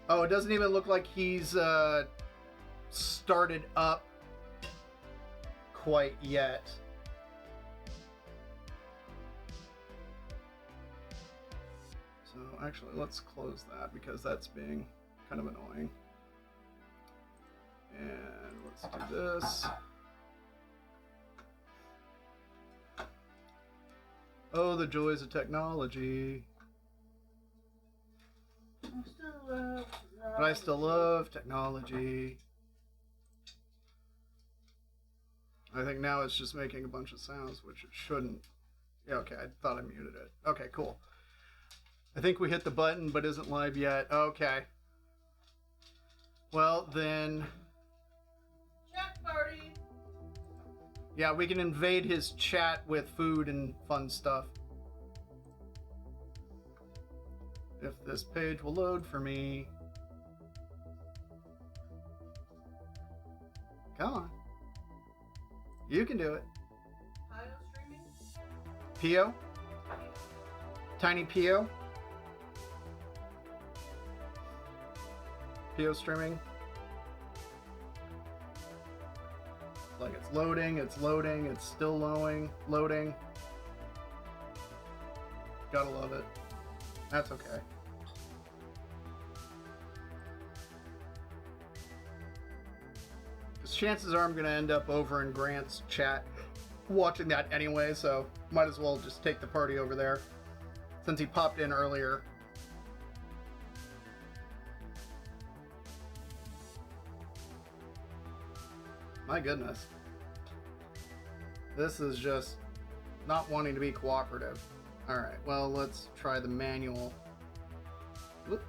Oh, it doesn't even look like he's started up quite yet. So actually, let's close that because that's being kind of annoying. And let's do this. Oh, the joys of technology. But I still love technology. I think now it's just making a bunch of sounds, which it shouldn't. Yeah, okay, I thought I muted it. Okay, cool. I think we hit the button, but isn't live yet. Okay. Well, then... Chat party! Yeah, we can invade his chat with food and fun stuff. If this page will load for me. Come on. You can do it. Pio streaming? Pio? Tiny Pio? Pio streaming? Like it's loading, it's still loading. Gotta love it. That's okay. Because chances are I'm going to end up over in Grant's chat watching that anyway, so might as well just take the party over there since he popped in earlier. My goodness. This is just not wanting to be cooperative. Alright, well, let's try the manual. Whoop.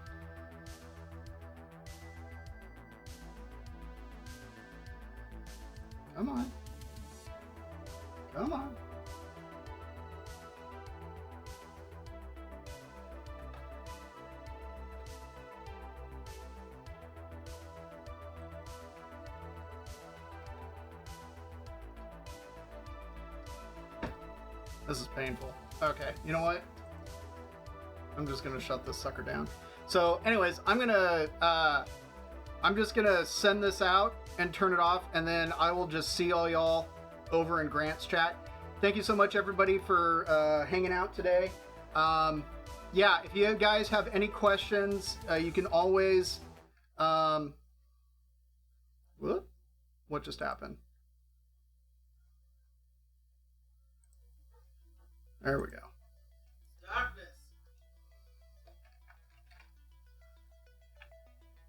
Come on. Come on. This is painful. Okay, you know what? I'm just gonna shut this sucker down. So, anyways, I'm just gonna send this out and turn it off, and then I will just see all y'all over in Grant's chat. Thank you so much, everybody, for hanging out today. Yeah, if you guys have any questions, you can always. Whoop! What just happened? There we go. Darkness.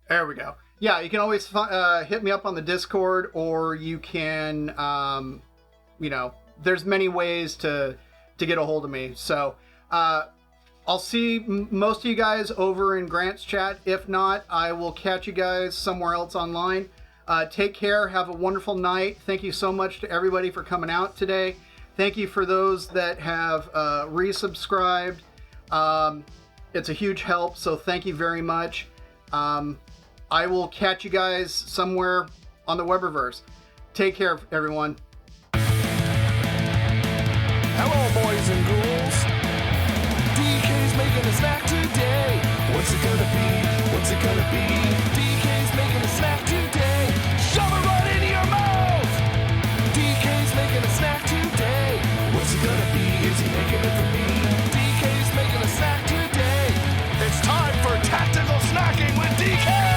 There we go. Yeah, you can always hit me up on the Discord, or you can, you know, there's many ways to get a hold of me. So I'll see most of you guys over in Grant's chat. If not, I will catch you guys somewhere else online. Take care. Have a wonderful night. Thank you so much to everybody for coming out today. Thank you for those that have resubscribed. It's a huge help, so thank you very much. I will catch you guys somewhere on the Weberverse. Take care, everyone. Hello, boys and ghouls. DK's making a snack today. What's it gonna be? What's it gonna be? DK's making a snack today. Shove it right into your mouth. DK's making a snack today. What's it gonna be? Is he making it for me? DK's making a snack today. It's time for tactical snacking with DK.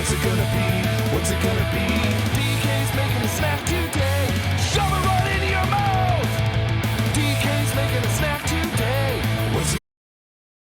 What's it gonna be? What's it gonna be?